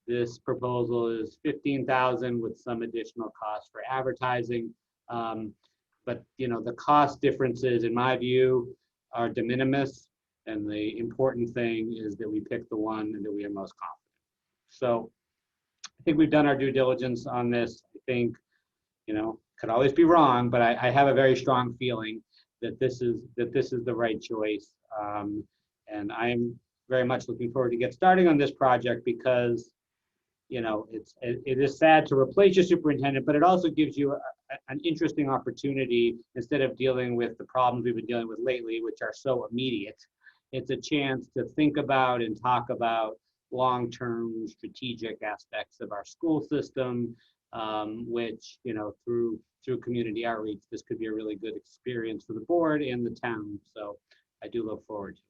This proposal is 15,000 with some additional costs for advertising. But the cost differences, in my view, are de minimis. And the important thing is that we pick the one that we are most confident. So I think we've done our due diligence on this. I think, could always be wrong, but I have a very strong feeling that this is the right choice. And I'm very much looking forward to get starting on this project because, it is sad to replace your superintendent, but it also gives you an interesting opportunity instead of dealing with the problems we've been dealing with lately, which are so immediate. It's a chance to think about and talk about long-term strategic aspects of our school system, which, through community outreach, this could be a really good experience for the board and the town. So I do look forward to it.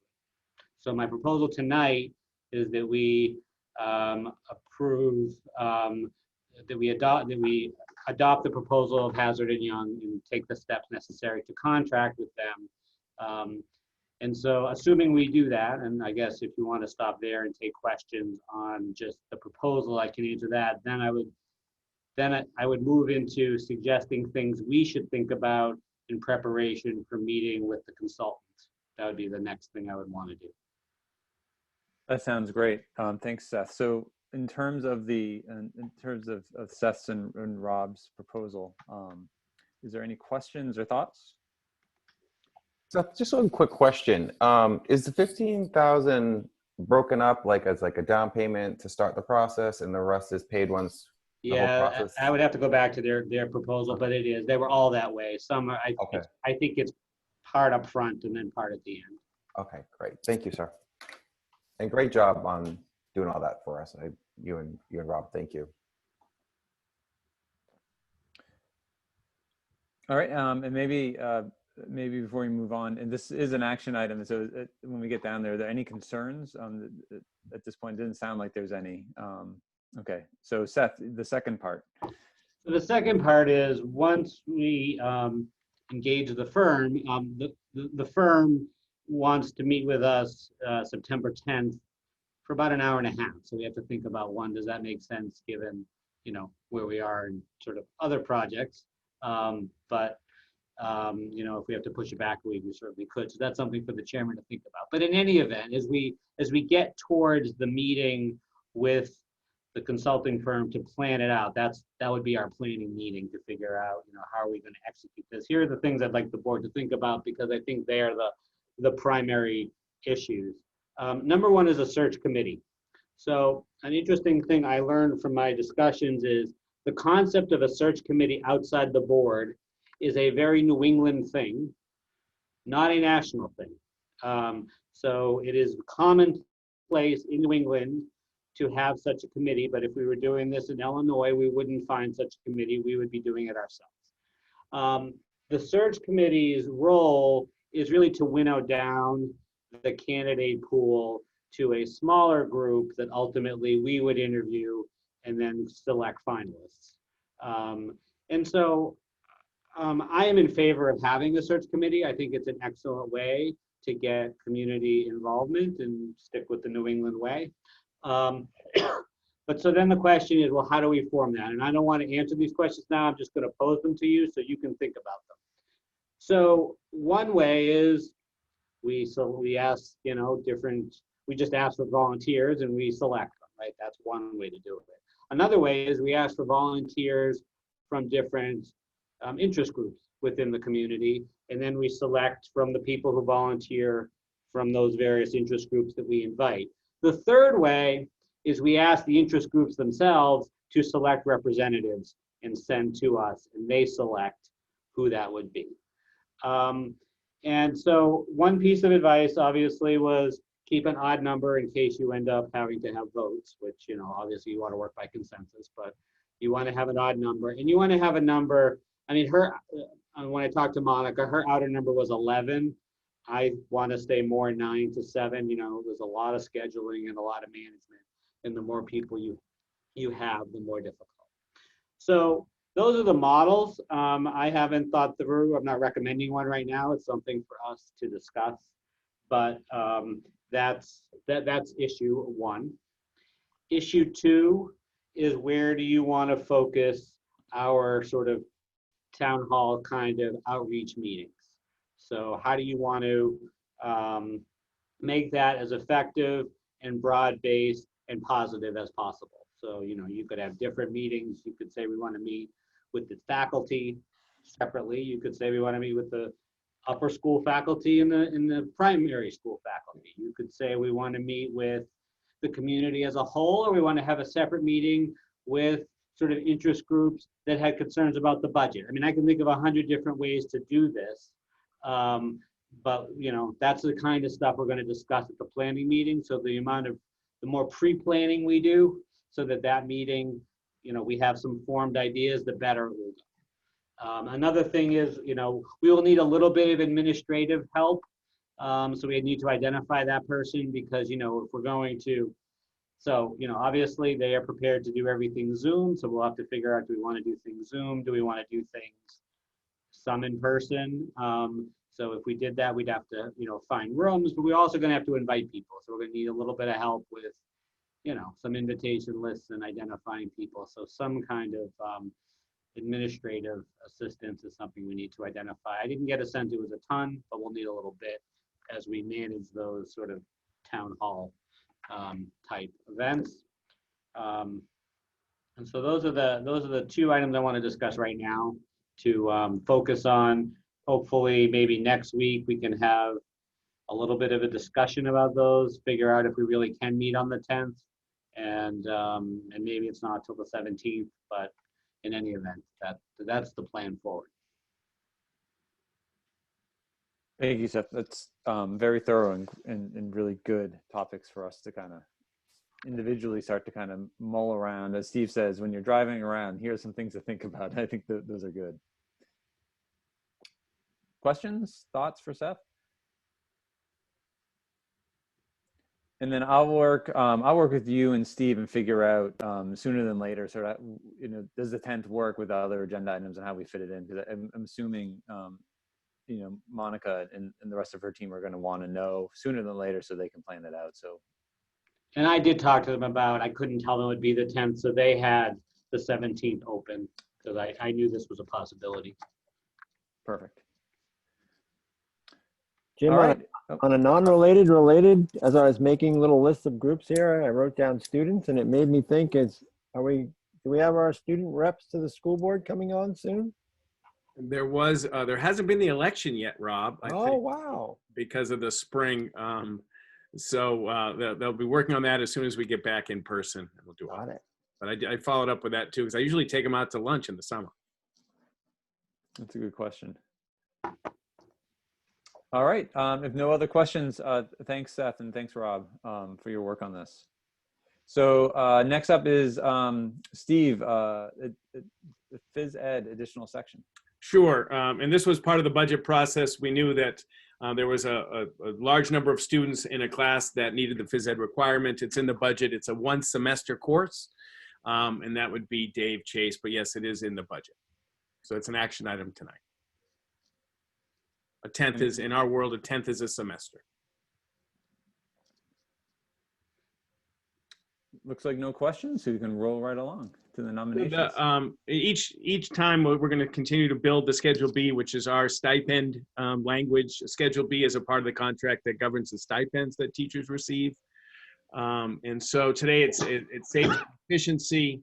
So my proposal tonight is that we approve, that we adopt the proposal of Hazard and Young and take the steps necessary to contract with them. And so assuming we do that, and I guess if you want to stop there and take questions on just the proposal, I can answer that. Then I would move into suggesting things we should think about in preparation for meeting with the consultant. That would be the next thing I would want to do. That sounds great. Thanks, Seth. So in terms of Seth's and Rob's proposal, is there any questions or thoughts? So just one quick question. Is the 15,000 broken up as a down payment to start the process and the rest is paid once the whole process? I would have to go back to their proposal, but it is. They were all that way. Some are, I think it's part up front and then part at the end. Okay, great. Thank you, sir. And great job on doing all that for us. You and Rob, thank you. All right, and maybe before we move on, and this is an action item, so when we get down there, are there any concerns at this point? It didn't sound like there's any. Okay, so Seth, the second part. So the second part is once we engage the firm, the firm wants to meet with us September 10th for about an hour and a half. So we have to think about does that make sense given, where we are in sort of other projects. If we have to push it back, we certainly could. So that's something for the chairman to think about. But in any event, as we get towards the meeting with the consulting firm to plan it out, that would be our planning meeting to figure out, how are we going to execute this? Here are the things I'd like the board to think about because I think they are the primary issues. Number one is a search committee. So an interesting thing I learned from my discussions is the concept of a search committee outside the board is a very New England thing, not a national thing. So it is commonplace in New England to have such a committee, but if we were doing this in Illinois, we wouldn't find such a committee, we would be doing it ourselves. The search committee's role is really to winnow down the candidate pool to a smaller group that ultimately we would interview and then select finalists. And so I am in favor of having a search committee. I think it's an excellent way to get community involvement and stick with the New England way. But so then the question is, well, how do we form that? And I don't want to answer these questions now. I'm just going to pose them to you so you can think about them. So one way is we ask, we just ask for volunteers and we select them, right? That's one way to do it. Another way is we ask for volunteers from different interest groups within the community, and then we select from the people who volunteer from those various interest groups that we invite. The third way is we ask the interest groups themselves to select representatives and send to us, and they select who that would be. And so one piece of advice obviously was keep an odd number in case you end up having to have votes, which, you know, obviously you want to work by consensus, but you want to have an odd number, and you want to have a number. I mean, when I talked to Monica, her outer number was 11. I want to stay more 9 to 7. You know, there's a lot of scheduling and a lot of management, and the more people you have, the more difficult. So those are the models. I haven't thought through. I'm not recommending one right now. It's something for us to discuss. But that's issue 1. Issue 2 is, where do you want to focus our sort of town hall kind of outreach meetings? So how do you want to make that as effective and broad-based and positive as possible? So, you know, you could have different meetings. You could say we want to meet with the faculty separately. You could say we want to meet with the upper school faculty and the primary school faculty. You could say we want to meet with the community as a whole, or we want to have a separate meeting with sort of interest groups that had concerns about the budget. I mean, I can think of 100 different ways to do this. But, you know, that's the kind of stuff we're going to discuss at the planning meeting. So the more pre-planning we do, so that meeting, you know, we have some formed ideas, the better it will go. Another thing is, you know, we will need a little bit of administrative help. So we need to identify that person, because, you know, if we're going to, so, you know, obviously they are prepared to do everything Zoom. So we'll have to figure out, do we want to do things Zoom? Do we want to do things some in person? So if we did that, we'd have to, you know, find rooms, but we're also going to have to invite people. So we're going to need a little bit of help with, you know, some invitation lists and identifying people. So some kind of administrative assistance is something we need to identify. I didn't get a sense it was a ton, but we'll need a little bit as we manage those sort of town hall type events. And so those are the 2 items I want to discuss right now to focus on. Hopefully, maybe next week we can have a little bit of a discussion about those, figure out if we really can meet on the 10th, and maybe it's not till the 17th, but in any event, that's the plan forward. Thank you, Seth. That's very thorough and really good topics for us to kind of individually start to kind of mull around. As Steve says, when you're driving around, here's some things to think about. I think those are good. Questions, thoughts for Seth? And then I'll work with you and Steve and figure out sooner than later. So that, you know, does the 10th work with other agenda items and how we fit it in? Because I'm assuming, you know, Monica and the rest of her team are going to want to know sooner than later so they can plan it out. So. And I did talk to them about, I couldn't tell them it would be the 10th, so they had the 17th open, because I knew this was a possibility. Perfect. Jim, on a non-related, as I was making little lists of groups here, I wrote down students, and it made me think, do we have our student reps to the school board coming on soon? There hasn't been the election yet, Rob. I think, wow. Because of the spring. So they'll be working on that as soon as we get back in person. We'll do all that. But I followed up with that too, because I usually take them out to lunch in the summer. That's a good question. All right. If no other questions, thanks, Seth, and thanks, Rob, for your work on this. So next up is Steve, the phys ed additional section. Sure. And this was part of the budget process. We knew that there was a large number of students in a class that needed the phys ed requirement. It's in the budget. It's a 1 semester course, and that would be Dave Chase. But yes, it is in the budget. So it's an action item tonight. A 10th is, in our world, a 10th is a semester. Looks like no questions, so you can roll right along to the nominations. Each time we're going to continue to build the Schedule B, which is our stipend language. Schedule B is a part of the contract that governs the stipends that teachers receive. And so today it's safety and efficiency.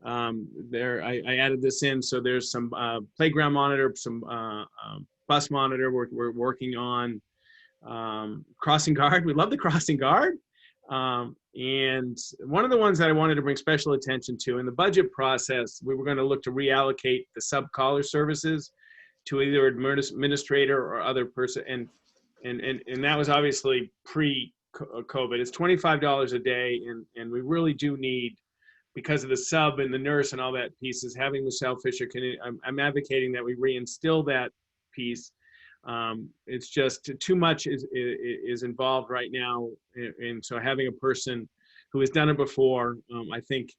I added this in, so there's some playground monitor, some bus monitor we're working on, crossing guard. We love the crossing guard. And one of the ones that I wanted to bring special attention to in the budget process, we were going to look to reallocate the sub-collar services to either administrator or other person. And that was obviously COVID. It's $25 a day, and we really do need, because of the sub and the nurse and all that pieces, having Michelle Fisher, I'm advocating that we reinstill that piece. It's just too much is involved right now, and so having a person who has done it before, I think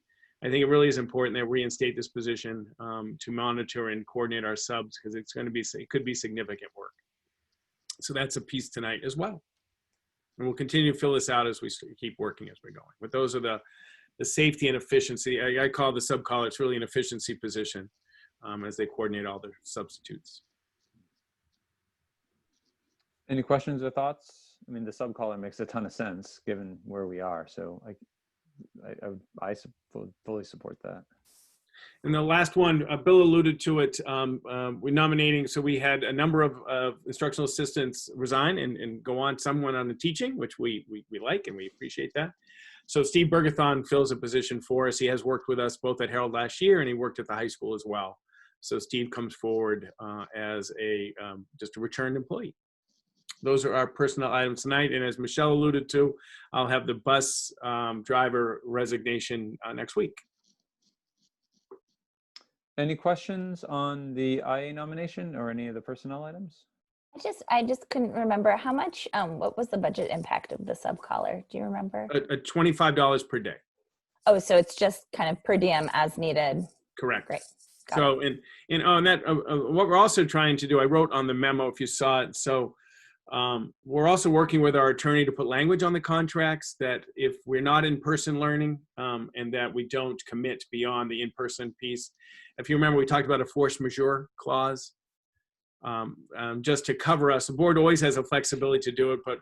it really is important that we reinstate this position to monitor and coordinate our subs, because it could be significant work. So that's a piece tonight as well. And we'll continue to fill this out as we keep working as we're going. But those are the safety and efficiency. I call the sub-collar, it's really an efficiency position as they coordinate all their substitutes. Any questions or thoughts? I mean, the sub-collar makes a ton of sense given where we are. So I fully support that. And the last one, Bill alluded to it, we're nominating, so we had a number of instructional assistants resign and go on, someone on the teaching, which we like and we appreciate that. So Steve Bergathon fills a position for us. He has worked with us both at Herald last year, and he worked at the high school as well. So Steve comes forward as just a returned employee. Those are our personnel items tonight. And as Michelle alluded to, I'll have the bus driver resignation next week. Any questions on the IA nomination or any of the personnel items? I just couldn't remember how much, what was the budget impact of the sub-collar? Do you remember? $25 per day. Oh, so it's just kind of per diem as needed. Correct. Great. So, and on that, what we're also trying to do, I wrote on the memo if you saw it. So we're also working with our attorney to put language on the contracts that if we're not in-person learning and that we don't commit beyond the in-person piece. If you remember, we talked about a force majeure clause just to cover us. The board always has a flexibility to do it, but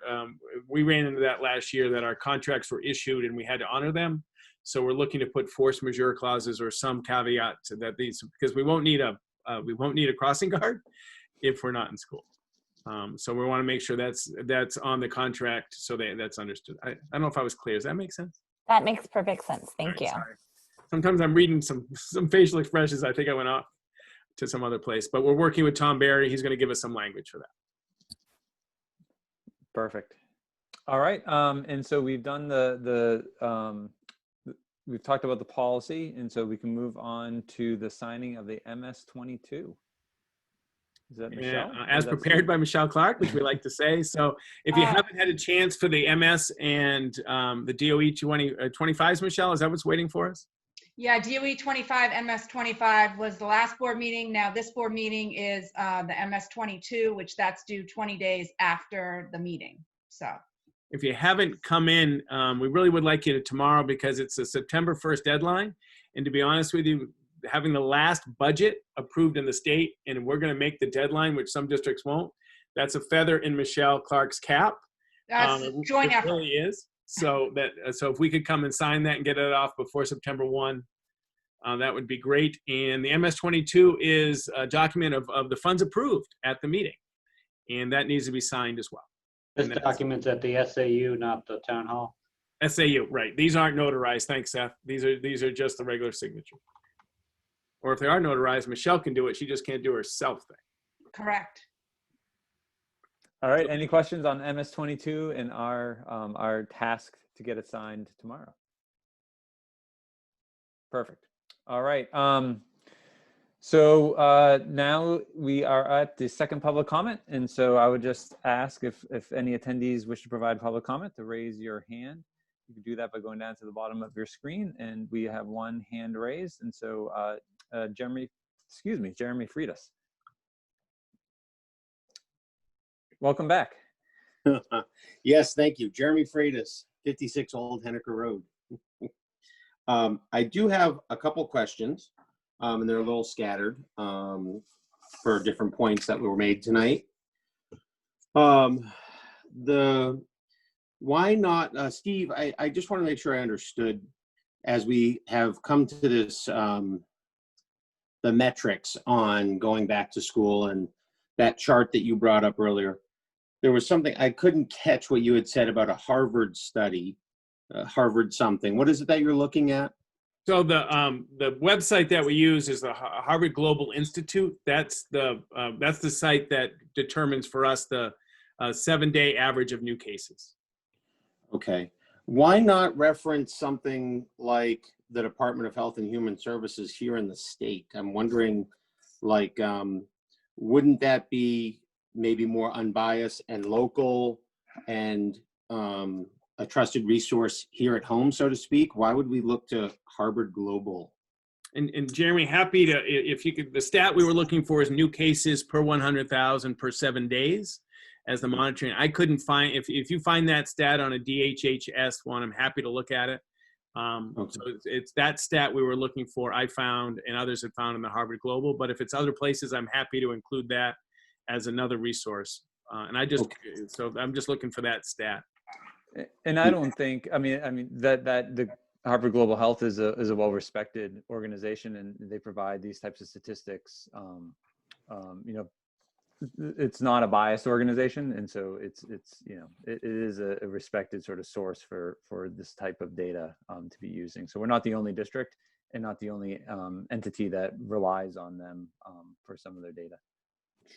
we ran into that last year that our contracts were issued and we had to honor them. So we're looking to put force majeure clauses or some caveat to that these, because we won't need a crossing guard if we're not in school. So we want to make sure that's on the contract so that's understood. I don't know if I was clear. Does that make sense? That makes perfect sense. Thank you. Sorry. Sometimes I'm reading some facial expressions. I think I went off to some other place, but we're working with Tom Barry. He's going to give us some language for that. Perfect. All right. And so we've done we've talked about the policy, and so we can move on to the signing of the MS-22. Is that Michelle? As prepared by Michelle Clark, which we like to say. So if you haven't had a chance for the MS and the DOE 25s, Michelle, is that what's waiting for us? Yeah, DOE 25, MS 25 was the last board meeting. Now this board meeting is the MS 22, which that's due 20 days after the meeting. So if you haven't come in, we really would like you to tomorrow because it's a September 1st deadline. And to be honest with you, having the last budget approved in the state, and we're going to make the deadline, which some districts won't, that's a feather in Michelle Clark's cap. That's joint effort. It really is. So if we could come and sign that and get it off before September 1, that would be great. And the MS-22 is a document of the funds approved at the meeting, and that needs to be signed as well. This document's at the SAU, not the town hall. SAU, right? These aren't notarized. Thanks, Seth. These are just the regular signature. Or if they are notarized, Michelle can do it. She just can't do herself thing. Correct. All right. Any questions on MS-22 and our task to get it signed tomorrow? Perfect. All right. So now we are at the second public comment. And so I would just ask if any attendees wish to provide public comment to raise your hand. You can do that by going down to the bottom of your screen, and we have one hand raised. And so Jeremy Freitas. Welcome back. Yes, thank you. Jeremy Freitas, 56 Old Henniker Road. I do have a couple questions, and they're a little scattered for different points that were made tonight. Why not, Steve, I just want to make sure I understood as we have come to this, the metrics on going back to school and that chart that you brought up earlier. There was something, I couldn't catch what you had said about a Harvard study, Harvard something. What is it that you're looking at? So the website that we use is the Harvard Global Institute. That's the site that determines for us the 7-day average of new cases. Okay. Why not reference something like the Department of Health and Human Services here in the state? I'm wondering, like, wouldn't that be maybe more unbiased and local and a trusted resource here at home, so to speak? Why would we look to Harvard Global? And Jeremy, happy to, if you could, the stat we were looking for is new cases per 100,000 per 7 days as the monitoring. I couldn't find, if you find that stat on a DHHS one, I'm happy to look at it. Okay. So it's that stat we were looking for, I found, and others have found in the Harvard Global. But if it's other places, I'm happy to include that as another resource. And I just, so I'm just looking for that stat. And I don't think, I mean that the Harvard Global Health is a well-respected organization, and they provide these types of statistics. You know, it's not a biased organization, and so it's you know, it is a respected sort of source for this type of data to be using. So we're not the only district and not the only entity that relies on them for some of their data.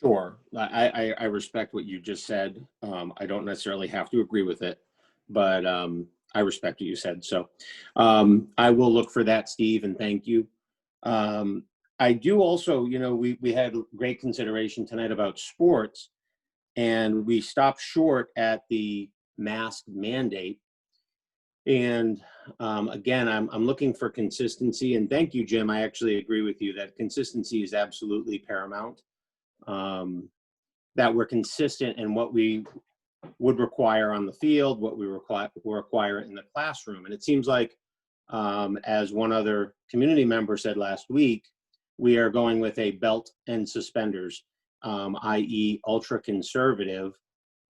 Sure. I respect what you just said. I don't necessarily have to agree with it, but I respect what you said. So I will look for that, Steve, and thank you. I do also, you know, we had great consideration tonight about sports, and we stopped short at the mask mandate. And again, I'm looking for consistency, and thank you, Jim. I actually agree with you that consistency is absolutely paramount. That we're consistent in what we would require on the field, what we require in the classroom. And it seems like, as one other community member said last week, we are going with a belt and suspenders, i.e. ultra conservative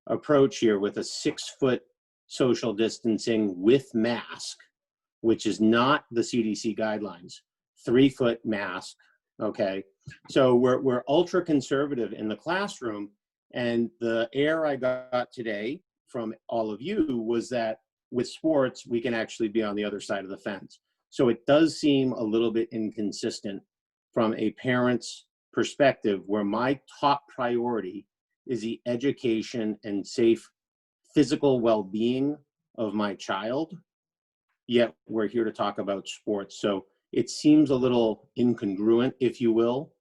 approach here with a 6-foot social distancing with mask, which is not the CDC guidelines, 3-foot mask. Okay. So we're ultra conservative in the classroom. And the air I got today from all of you was that with sports, we can actually be on the other side of the fence. So it does seem a little bit inconsistent from a parent's perspective, where my top priority is the education and safe physical well-being of my child, yet we're here to talk about sports. So it seems a little incongruent, if you will,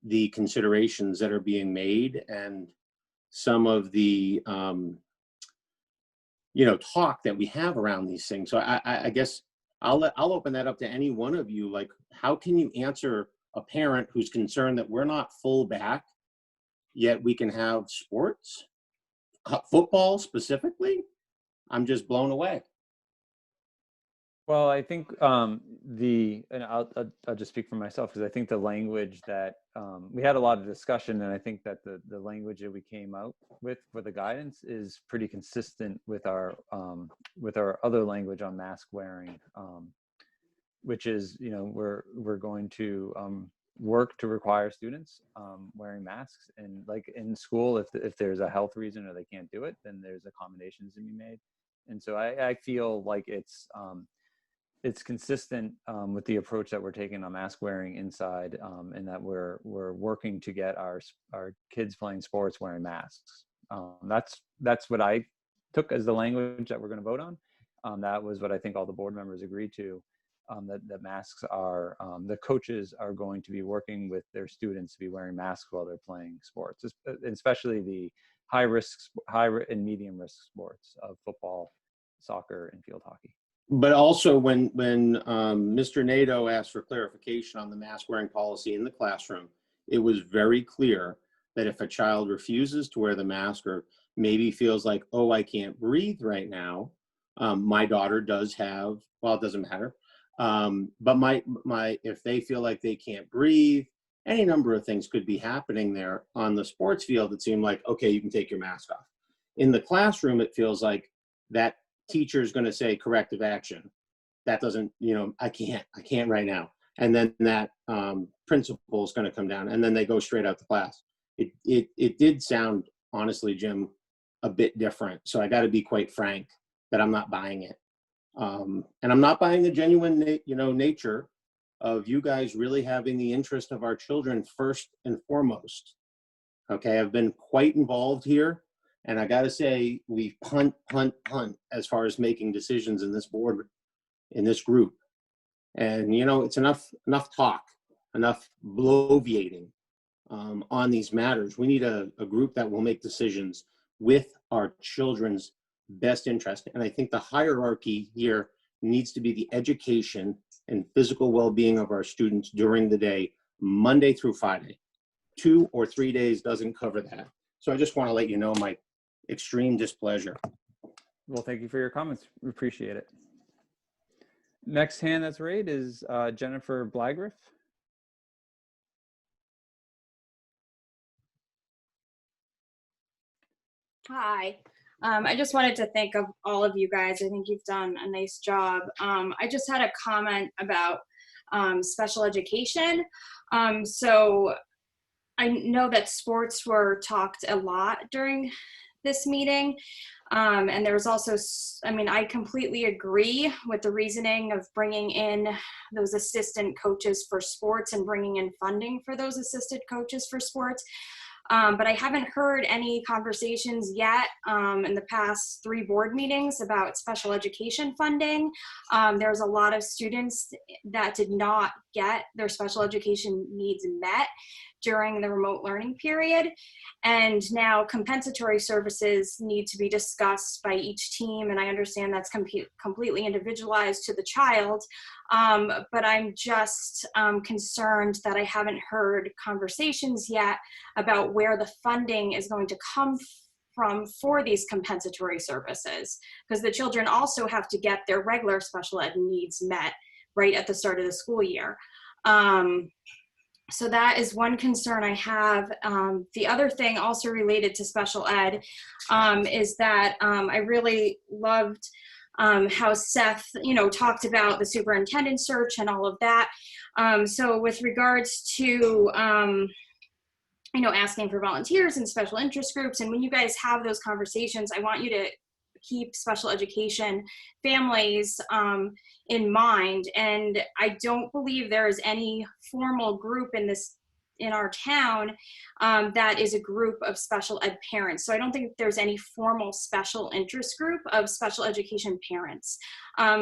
the considerations that are being made and some of the you know, talk that we have around these things. So I guess I'll open that up to any one of you. Like, how can you answer a parent who's concerned that we're not full back, yet we can have sports, football specifically? I'm just blown away. Well, I think and I'll just speak for myself, because I think the language that we had a lot of discussion, and I think that the language that we came out with for the guidance is pretty consistent with our other language on mask wearing, which is, you know, we're going to work to require students wearing masks, and like in school, if there's a health reason or they can't do it, then there's accommodations to be made. And so I feel like it's consistent with the approach that we're taking on mask wearing inside, and that we're working to get our kids playing sports wearing masks. That's what I took as the language that we're going to vote on. That was what I think all the board members agreed to, that masks are, the coaches are going to be working with their students to be wearing masks while they're playing sports, especially the high and medium risk sports of football, soccer, and field hockey. But also when Mr. Nadeau asked for clarification on the mask wearing policy in the classroom, it was very clear that if a child refuses to wear the mask or maybe feels like, oh, I can't breathe right now, my daughter does have, well, it doesn't matter. But if they feel like they can't breathe, any number of things could be happening there. On the sports field, it seemed like, okay, you can take your mask off. In the classroom, it feels like that teacher is going to say corrective action. That doesn't, you know, I can't right now. And then that principal is going to come down, and then they go straight out to class. It did sound, honestly, Jim, a bit different. So I got to be quite frank that I'm not buying it. And I'm not buying the genuine, nature of you guys really having the interest of our children first and foremost. Okay, I've been quite involved here, And I got to say, we punt as far as making decisions in this board, in this group. And, you know, it's enough talk, enough bloviating on these matters. We need a group that will make decisions with our children's best interest. And I think the hierarchy here needs to be the education and physical well-being of our students during the day, Monday through Friday. 2 or 3 days doesn't cover that. So I just want to let you know my extreme displeasure. Well, thank you for your comments. We appreciate it. Next hand that's raised is Jennifer Blagriff. Hi. I just wanted to thank all of you guys. I think you've done a nice job. I just had a comment about special education. So I know that sports were talked a lot during this meeting. And there was also, I mean, I completely agree with the reasoning of bringing in those assistant coaches for sports and bringing in funding for those assistant coaches for sports. But I haven't heard any conversations yet in the past 3 board meetings about special education funding. There's a lot of students that did not get their special education needs met during the remote learning period. And now compensatory services need to be discussed by each team. And I understand that's completely individualized to the child. But I'm just concerned that I haven't heard conversations yet about where the funding is going to come from for these compensatory services, because the children also have to get their regular special ed needs met right at the start of the school year. So that is one concern I have. The other thing also related to special ed is that I really loved how Seth, talked about the superintendent search and all of that. So with regards to, asking for volunteers and special interest groups, and when you guys have those conversations, I want you to keep special education families in mind. And I don't believe there is any formal group in our town that is a group of special ed parents. So I don't think there's any formal special interest group of special education parents.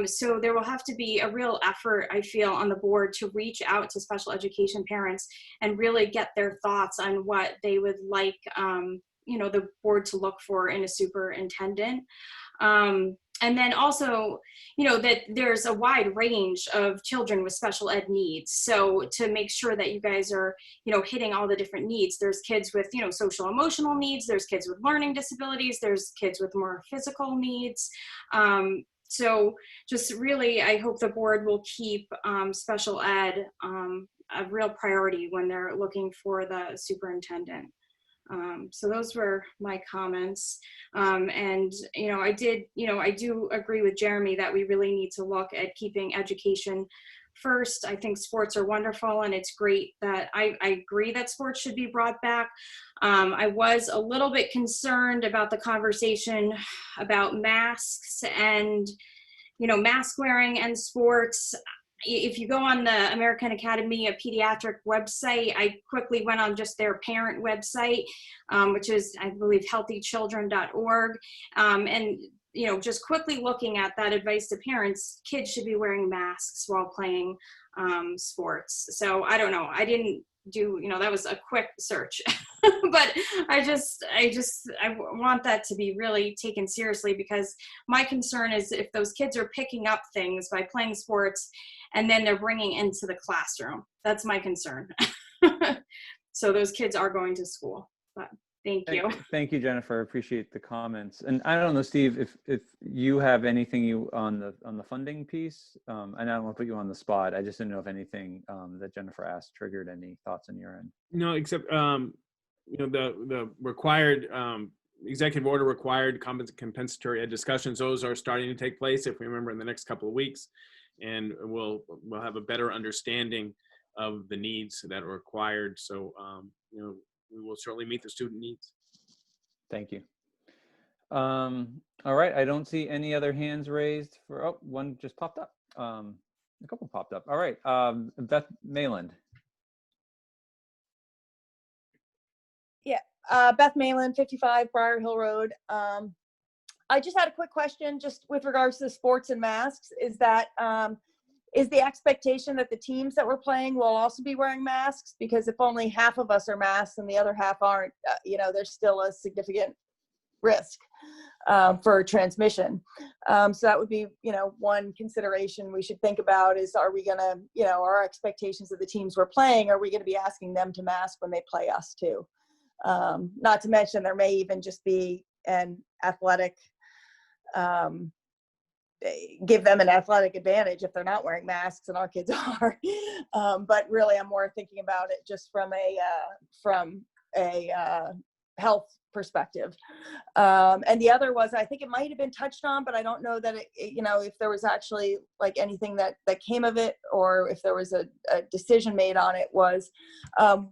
So there will have to be a real effort, I feel, on the board to reach out to special education parents and really get their thoughts on what they would like the board to look for in a superintendent. And then also, that there's a wide range of children with special ed needs. So to make sure that you guys are, hitting all the different needs, there's kids with, social emotional needs, there's kids with learning disabilities, there's kids with more physical needs. So just really, I hope the board will keep special ed a real priority when they're looking for the superintendent. So those were my comments. And, I do agree with Jeremy that we really need to look at keeping education first. I think sports are wonderful, and it's great that I agree that sports should be brought back. I was a little bit concerned about the conversation about masks and, mask wearing and sports. If you go on the American Academy of Pediatric website, I quickly went on just their parent website, which is, I believe, healthychildren.org. And, just quickly looking at that advice to parents, kids should be wearing masks while playing sports. So I don't know. I didn't do, that was a quick search. But I want that to be really taken seriously, because my concern is if those kids are picking up things by playing sports and then they're bringing into the classroom. That's my concern. So those kids are going to school. But thank you. Thank you, Jennifer. Appreciate the comments. And I don't know, Steve, if you have anything on the funding piece, and I don't want to put you on the spot. I just didn't know if anything that Jennifer asked triggered any thoughts on your end. No, except the required executive order required compensatory ed discussions. Those are starting to take place, if we remember, in the next couple of weeks, and we'll have a better understanding of the needs that are required. So we will certainly meet the student needs. Thank you. All right, I don't see any other hands raised for, one just popped up. A couple popped up. All right, Beth Mayland. Yeah, Beth Malin, 55 Briar Hill Road. I just had a quick question just with regards to sports and masks. Is that, is the expectation that the teams that we're playing will also be wearing masks? Because if only half of us are masked and the other half aren't, you know, there's still a significant risk for transmission. So that would be, you know, one consideration we should think about is, are we gonna, you know, our expectations of the teams we're playing, are we gonna be asking them to mask when they play us too? Not to mention there may even just be an athletic, give them an athletic advantage if they're not wearing masks and our kids are. But really I'm more thinking about it just from a health perspective. And the other was, I think it might have been touched on, but I don't know that it, you know, if there was actually like anything that came of it, or if there was a decision made on it, was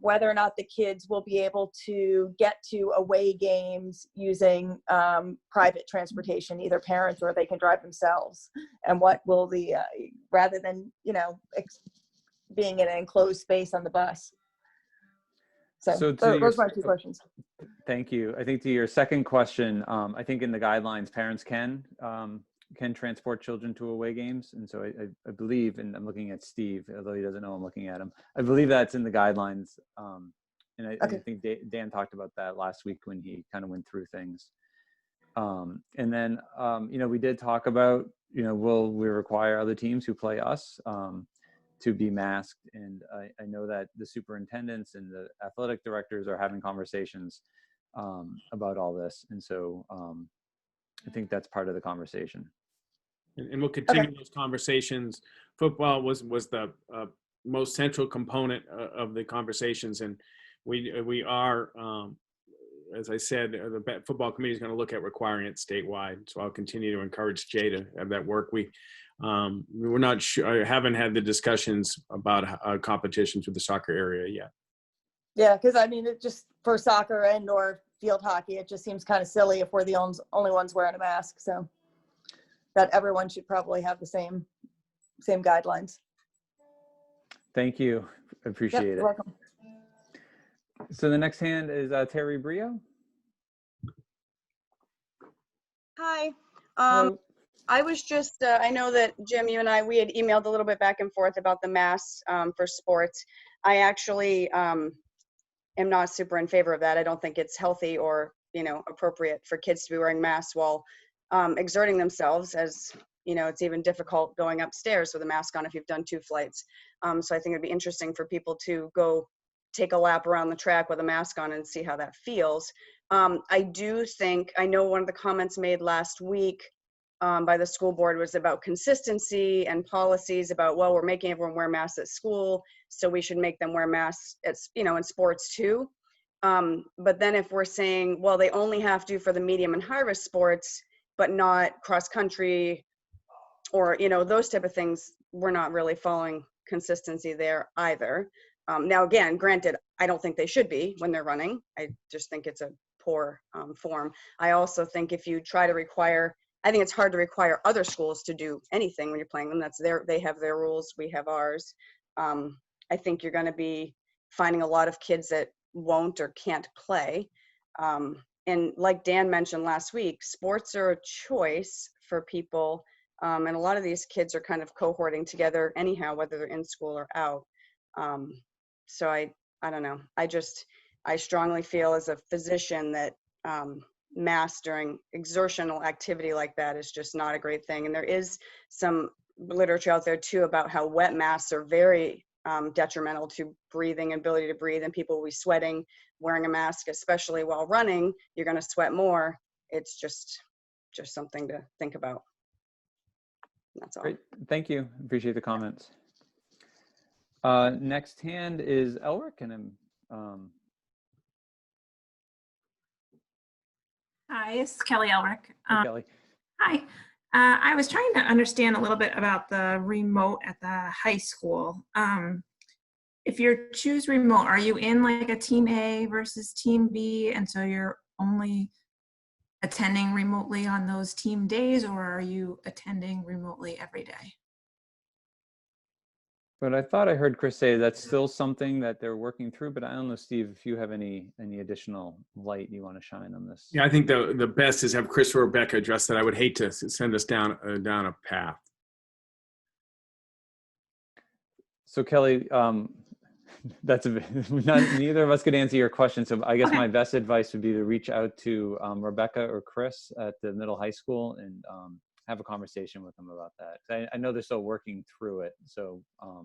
whether or not the kids will be able to get to away games using private transportation, either parents or they can drive themselves. And what will the, rather than, you know, being in an enclosed space on the bus. So those are my two questions. Thank you. I think to your second question, I think in the guidelines, parents can transport children to away games. And so I believe, and I'm looking at Steve, although he doesn't know I'm looking at him, I believe that's in the guidelines. And I think Dan talked about that last week when he kind of went through things. And then, you know, we did talk about, you know, will we require other teams who play us to be masked? And I know that the superintendents and the athletic directors are having conversations about all this. And so I think that's part of the conversation. And we'll continue those conversations. Football was the most central component of the conversations. And we are, as I said, the football committee is going to look at requiring it statewide. So I'll continue to encourage Jay to have that work. We're not sure, I haven't had the discussions about competitions with the soccer area yet. Yeah, because I mean, it just for soccer and or field hockey, it just seems kind of silly if we're the only ones wearing a mask. So that everyone should probably have the same guidelines. Thank you. Appreciate it. You're welcome. So the next hand is Terry Brio. Hi. I was just, I know that Jim, you and I, we had emailed a little bit back and forth about the masks for sports. I actually am not super in favor of that. I don't think it's healthy or, you know, appropriate for kids to be wearing masks while exerting themselves, as, you know, it's even difficult going upstairs with a mask on if you've done 2 flights. So I think it'd be interesting for people to go take a lap around the track with a mask on and see how that feels. I do think, I know one of the comments made last week by the school board was about consistency and policies about, well, we're making everyone wear masks at school, so we should make them wear masks at, you know, in sports too. But then if we're saying, well, they only have to for the medium and high risk sports, but not cross country or, you know, those type of things, we're not really following consistency there either. Now, again, granted, I don't think they should be when they're running. I just think it's a poor form. I also think if you try to require, I think it's hard to require other schools to do anything when you're playing them. That's they have their rules, we have ours. I think you're going to be finding a lot of kids that won't or can't play. And like Dan mentioned last week, sports are a choice for people. And a lot of these kids are kind of cohorting together anyhow, whether they're in school or out. So I don't know. I strongly feel as a physician that masks during exertional activity like that is just not a great thing. And there is some literature out there too about how wet masks are very detrimental to breathing and ability to breathe, and people will be sweating wearing a mask, especially while running. You're going to sweat more. It's just something to think about. That's all. Great. Thank you. Appreciate the comments. Next hand is Elric, and I'm Hi, it's Kelly Elric. Kelly. Hi. I was trying to understand a little bit about the remote at the high school. If you choose remote, are you in like a team A versus team B, and so you're only attending remotely on those team days, or are you attending remotely every day? But I thought I heard Chris say that's still something that they're working through, but I don't know, Steve, if you have any additional light you want to shine on this. Yeah, I think the best is have Chris or Rebecca address that. I would hate to send us down a path. So Kelly, that's neither of us could answer your question. So I guess my best advice would be to reach out to Rebecca or Chris at the middle high school and have a conversation with them about that. I know they're still working through it. So I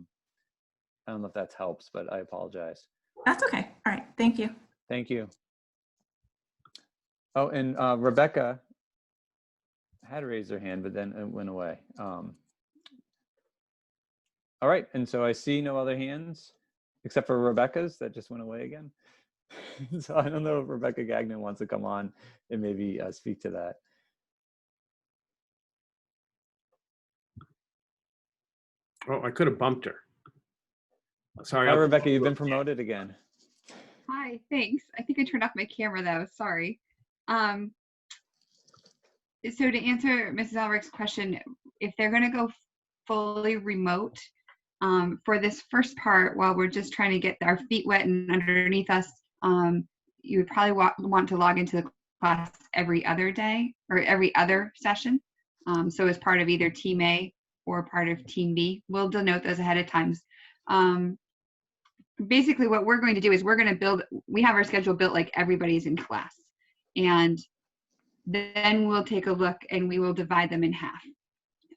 don't know if that helps, but I apologize. That's okay. All right. Thank you. Thank you. Oh, and Rebecca had raised her hand, but then it went away. All right, and so I see no other hands except for Rebecca's that just went away again. So I don't know if Rebecca Gagnon wants to come on and maybe speak to that. Oh, I could have bumped her. Sorry. Hi, Rebecca, you've been promoted again. Hi, thanks. I think I turned off my camera though, sorry. So to answer Mrs. Alrich's question, if they're gonna go fully remote, for this first part, while we're just trying to get our feet wet and underneath us, you would probably want to log into the class every other day or every other session. So as part of either Team A or part of Team B. We'll denote those ahead of time. Basically what we're going to do is we're going to we have our schedule built like everybody's in class. And then we'll take a look and we will divide them in half.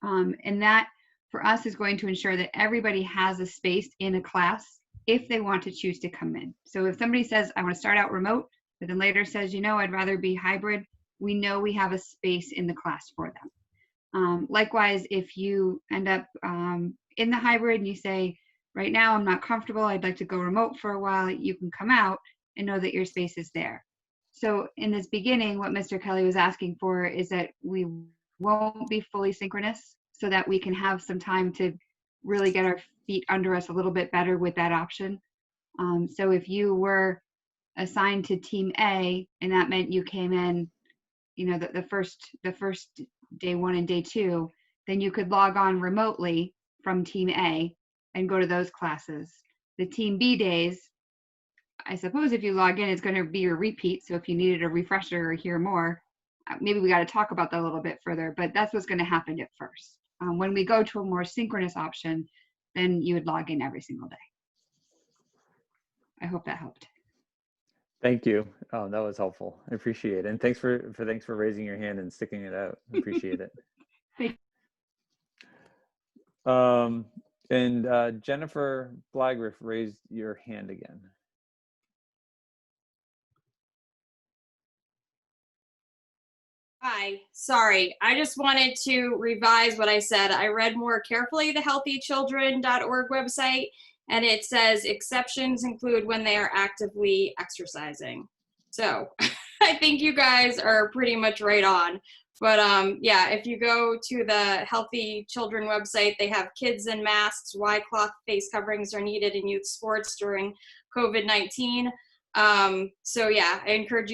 And that for us is going to ensure that everybody has a space in a class if they want to choose to come in. So if somebody says, I want to start out remote, but then later says, you know, I'd rather be hybrid, we know we have a space in the class for them. Likewise, if you end up in the hybrid and you say, right now I'm not comfortable, I'd like to go remote for a while, you can come out and know that your space is there. So in this beginning, what Mr. Kelly was asking for is that we won't be fully synchronous so that we can have some time to really get our feet under us a little bit better with that option. So if you were assigned to Team A and that meant you came in, you know, the first day 1 and day 2, then you could log on remotely from Team A and go to those classes. The Team B days, I suppose if you log in, it's going to be a repeat. So if you needed a refresher or hear more, maybe we got to talk about that a little bit further, but that's what's going to happen at first. When we go to a more synchronous option, then you would log in every single day. I hope that helped. Thank you. Oh, that was helpful. I appreciate it. And thanks for raising your hand and sticking it out. I appreciate it. Thank you. And Jennifer Blagriff raised your hand again. Hi, sorry. I just wanted to revise what I said. I read more carefully the healthychildren.org website, and it says exceptions include when they are actively exercising. So I think you guys are pretty much right on. But yeah, if you go to the Healthy Children website, they have kids in masks, why cloth face coverings are needed in youth sports during COVID-19. So yeah, I encourage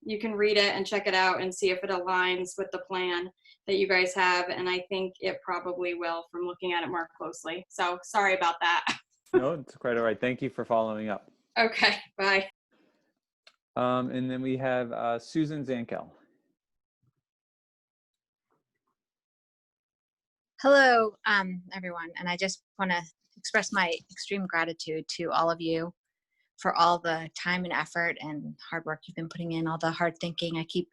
you can read it and check it out and see if it aligns with the plan that you guys have. And I think it probably will from looking at it more closely. So sorry about that. No, it's quite all right. Thank you for following up. Okay, bye. And then we have Susan Zankel. Hello, everyone. And I just want to express my extreme gratitude to all of you for all the time and effort and hard work you've been putting in, all the hard thinking. I keep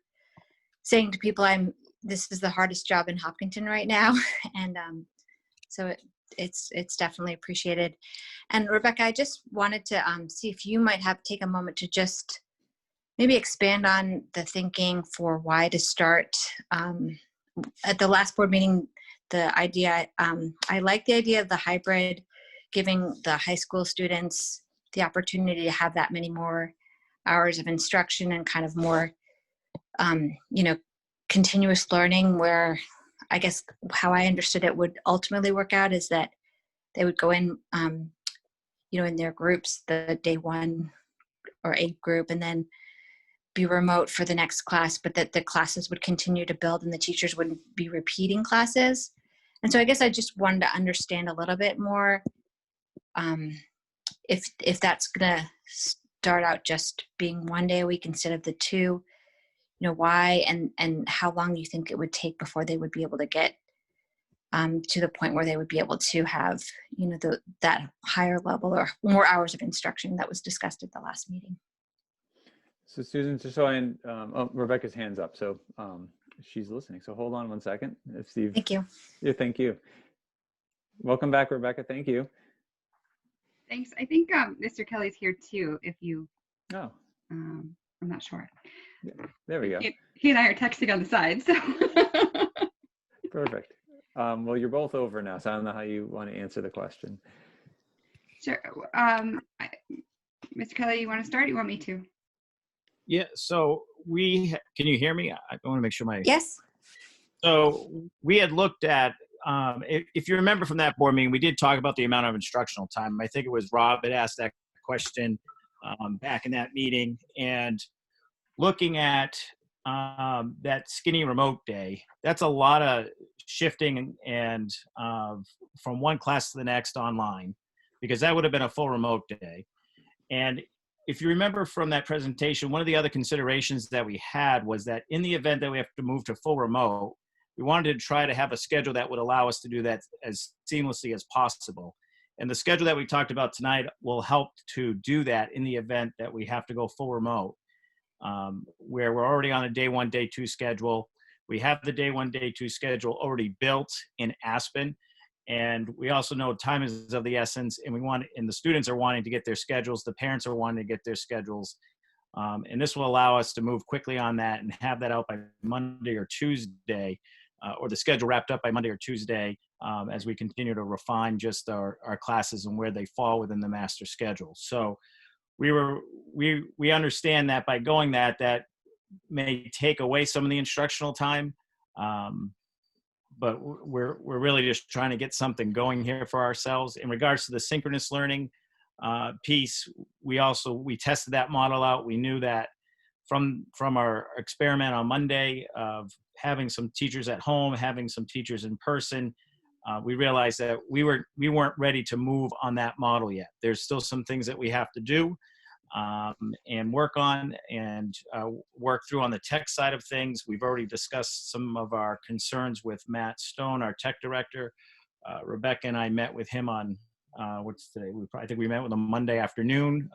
saying to people, this is the hardest job in Hopkinton right now. And so it's definitely appreciated. And Rebecca, I just wanted to see if you might take a moment to just maybe expand on the thinking for why to start. At the last board meeting, the idea, I like the idea of the hybrid, giving the high school students the opportunity to have that many more hours of instruction and kind of more, continuous learning, where I guess how I understood it would ultimately work out is that they would go in, in their groups, the day 1 or 8 group, and then be remote for the next class, but that the classes would continue to build and the teachers wouldn't be repeating classes. And so I guess I just wanted to understand a little bit more if that's gonna start out just being 1 day a week instead of the 2, why, and how long you think it would take before they would be able to get to the point where they would be able to have, that higher level or more hours of instruction that was discussed at the last meeting. So Susan, just so Rebecca's hand's up, so she's listening. So hold on 1 second. Steve. Thank you. Yeah, thank you. Welcome back, Rebecca. Thank you. Thanks. I think Mr. Kelly's here too. If you, oh, I'm not sure. Yeah, there we go. He and I are texting on the side, so. Perfect. Well, you're both over now, so I don't know how you want to answer the question. Sure. Mr. Kelly, you want to start? You want me to? Yeah, so can you hear me? I want to make sure Yes. So we had looked at, if you remember from that board meeting, we did talk about the amount of instructional time. I think it was Rob that asked that question back in that meeting, and looking at that skinny remote day, that's a lot of shifting and from one class to the next online, because that would have been a full remote day. And if you remember from that presentation, one of the other considerations that we had was that in the event that we have to move to full remote, we wanted to try to have a schedule that would allow us to do that as seamlessly as possible. And the schedule that we talked about tonight will help to do that in the event that we have to go full remote, where we're already on a day 1, day 2 schedule. We have the day 1, day 2 schedule already built in Aspen. And we also know time is of the essence, and the students are wanting to get their schedules. The parents are wanting to get their schedules. And this will allow us to move quickly on that and have that out by Monday or Tuesday, or the schedule wrapped up by Monday or Tuesday, as we continue to refine just our classes and where they fall within the master schedule. So we understand that by going that may take away some of the instructional time. But we're really just trying to get something going here for ourselves. In regards to the synchronous learning piece, we tested that model out. We knew that from our experiment on Monday of having some teachers at home, having some teachers in person, we realized that we weren't ready to move on that model yet. There's still some things that we have to do and work on and work through on the tech side of things. We've already discussed some of our concerns with Matt Stone, our tech director. Rebecca and I met with him on, what's today? I think we met with him Monday afternoon,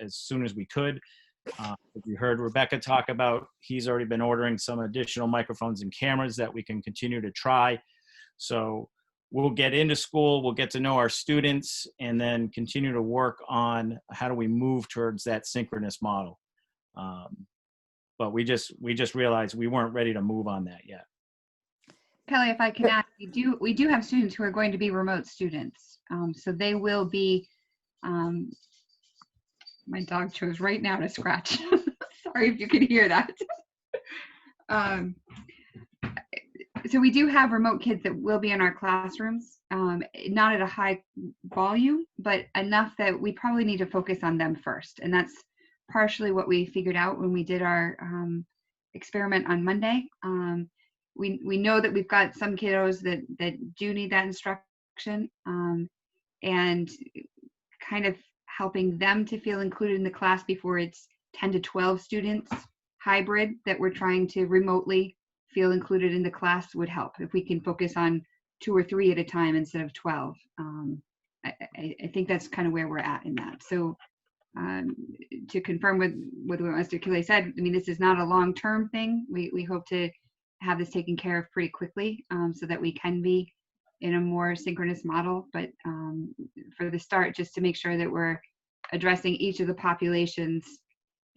as soon as we could. If you heard Rebecca talk about, he's already been ordering some additional microphones and cameras that we can continue to try. So we'll get into school, we'll get to know our students, and then continue to work on how do we move towards that synchronous model. But we just realized we weren't ready to move on that yet. Kelly, if I can add, we do have students who are going to be remote students. So they will be, my dog chose right now to scratch. Sorry if you can hear that. So we do have remote kids that will be in our classrooms, not at a high volume, but enough that we probably need to focus on them first. And that's partially what we figured out when we did our experiment on Monday. We know that we've got some kiddos that do need that instruction, and kind of helping them to feel included in the class before it's 10 to 12 students hybrid that we're trying to remotely feel included in the class would help. If we can focus on 2 or 3 at a time instead of 12. I think that's kind of where we're at in that. So to confirm with what Mr. Kelly said, I mean, this is not a long-term thing. We hope to have this taken care of pretty quickly, so that we can be in a more synchronous model. But for the start, just to make sure that we're addressing each of the populations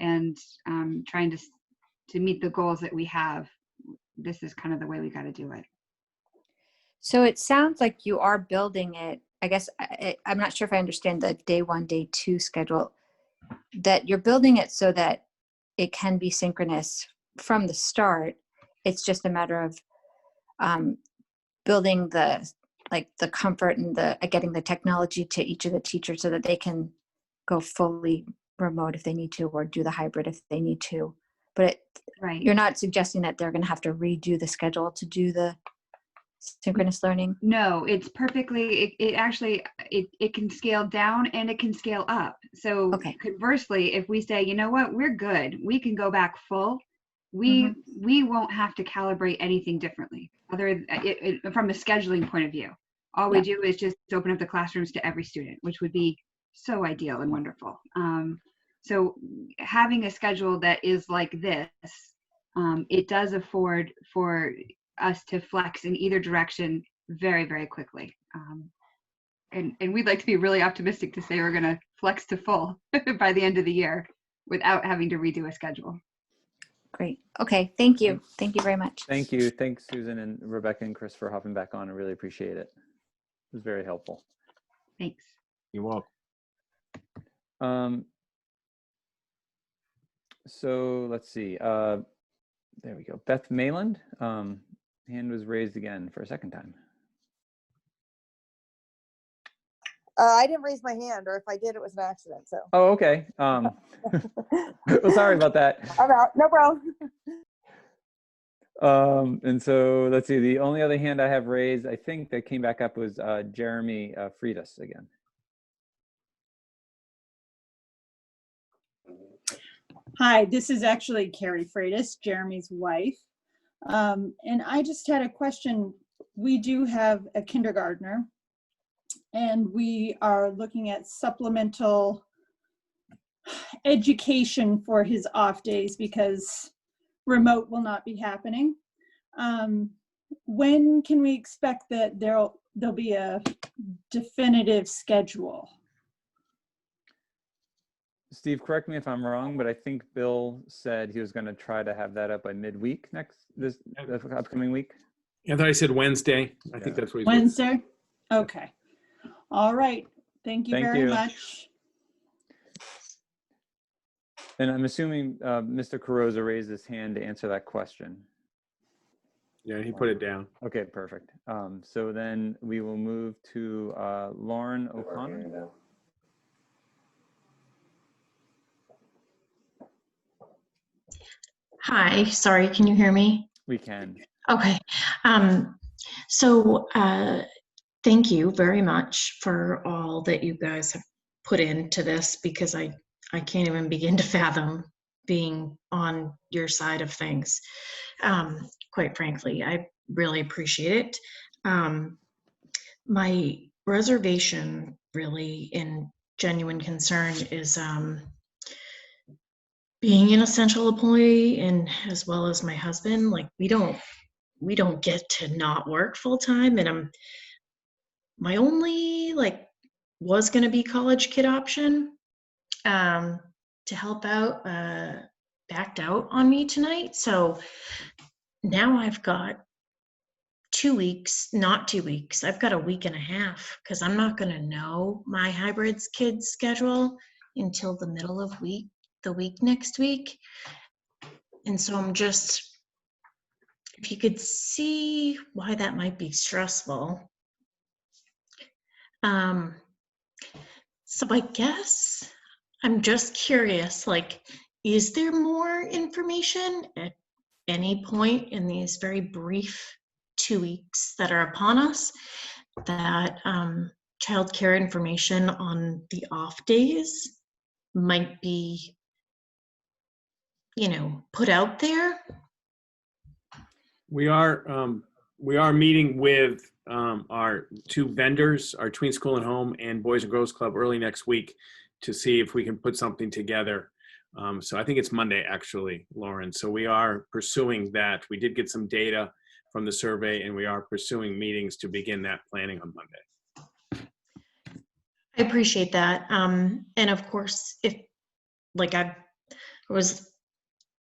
and trying to meet the goals that we have, this is kind of the way we got to do it. So it sounds like you are building it. I guess I'm not sure if I understand the day 1, day 2 schedule, that you're building it so that it can be synchronous from the start. It's just a matter of building the comfort and getting the technology to each of the teachers so that they can go fully remote if they need to, or do the hybrid if they need to. But right. You're not suggesting that they're going to have to redo the schedule to do the synchronous learning? No, it's perfectly, it actually, it can scale down and it can scale up. So conversely, if we say, you know what, we're good, we can go back full, we won't have to calibrate anything differently from a scheduling point of view. All we do is just open up the classrooms to every student, which would be so ideal and wonderful. So having a schedule that is like this, it does afford for us to flex in either direction very, very quickly. And we'd like to be really optimistic to say we're going to flex to full by the end of the year without having to redo a schedule. Great. Okay. Thank you. Thank you very much. Thank you. Thanks, Susan and Rebecca and Chris, for hopping back on. I really appreciate it. It was very helpful. Thanks. You're welcome. So let's see. There we go. Beth Mayland, hand was raised again for a second time. I didn't raise my hand, or if I did, it was an accident. So. Oh, okay. Well, sorry about that. I'm out. No problem. And so let's see. The only other hand I have raised, I think that came back up, was Jeremy Freitas again. Hi, this is actually Carrie Freitas, Jeremy's wife. And I just had a question. We do have a kindergartner, and we are looking at supplemental education for his off days because remote will not be happening. When can we expect that there'll be a definitive schedule? Steve, correct me if I'm wrong, but I think Bill said he was going to try to have that up by midweek this upcoming week. I thought I said Wednesday. I think that's what he's Wednesday? Okay. All right. Thank you very much. And I'm assuming Mr. Carrozza raised his hand to answer that question. Yeah, he put it down. Okay, perfect. So then we will move to Lauren O'Connor. Hi, sorry, can you hear me? We can. Okay. So thank you very much for all that you guys have put into this, because I can't even begin to fathom being on your side of things. Quite frankly, I really appreciate it. My reservation really in genuine concern is being an essential employee, and as well as my husband, like we don't get to not work full time, and my only was going to be college kid option to help out backed out on me tonight. So now I've got 2 weeks, not 2 weeks. I've got a week and a half, because I'm not going to know my hybrids kids schedule until the middle of the week next week. And so I'm just, if you could see why that might be stressful. So I guess I'm just curious, is there more information at any point in these very brief 2 weeks that are upon us that childcare information on the off days might be, put out there? We are meeting with our two vendors, our Tween School and Home and Boys and Girls Club, early next week to see if we can put something together. So I think it's Monday, actually, Lauren. So we are pursuing that. We did get some data from the survey, and we are pursuing meetings to begin that planning on Monday. I appreciate that. And of course, if I was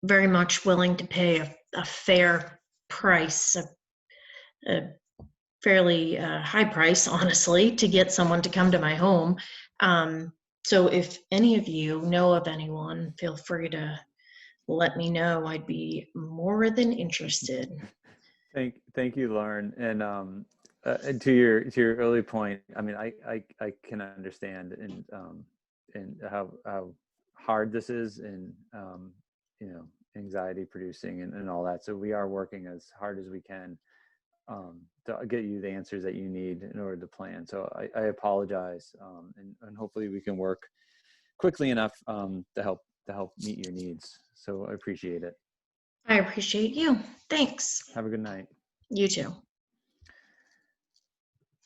very much willing to pay a fair price, a fairly high price, honestly, to get someone to come to my home. So if any of you know of anyone, feel free to let me know. I'd be more than interested. Thank you, Lauren. And to your early point, I mean, I can understand and how hard this is, and anxiety producing and all that. So we are working as hard as we can to get you the answers that you need in order to plan. So I apologize, and hopefully we can work quickly enough to help meet your needs. So I appreciate it. I appreciate you. Thanks. Have a good night. You too.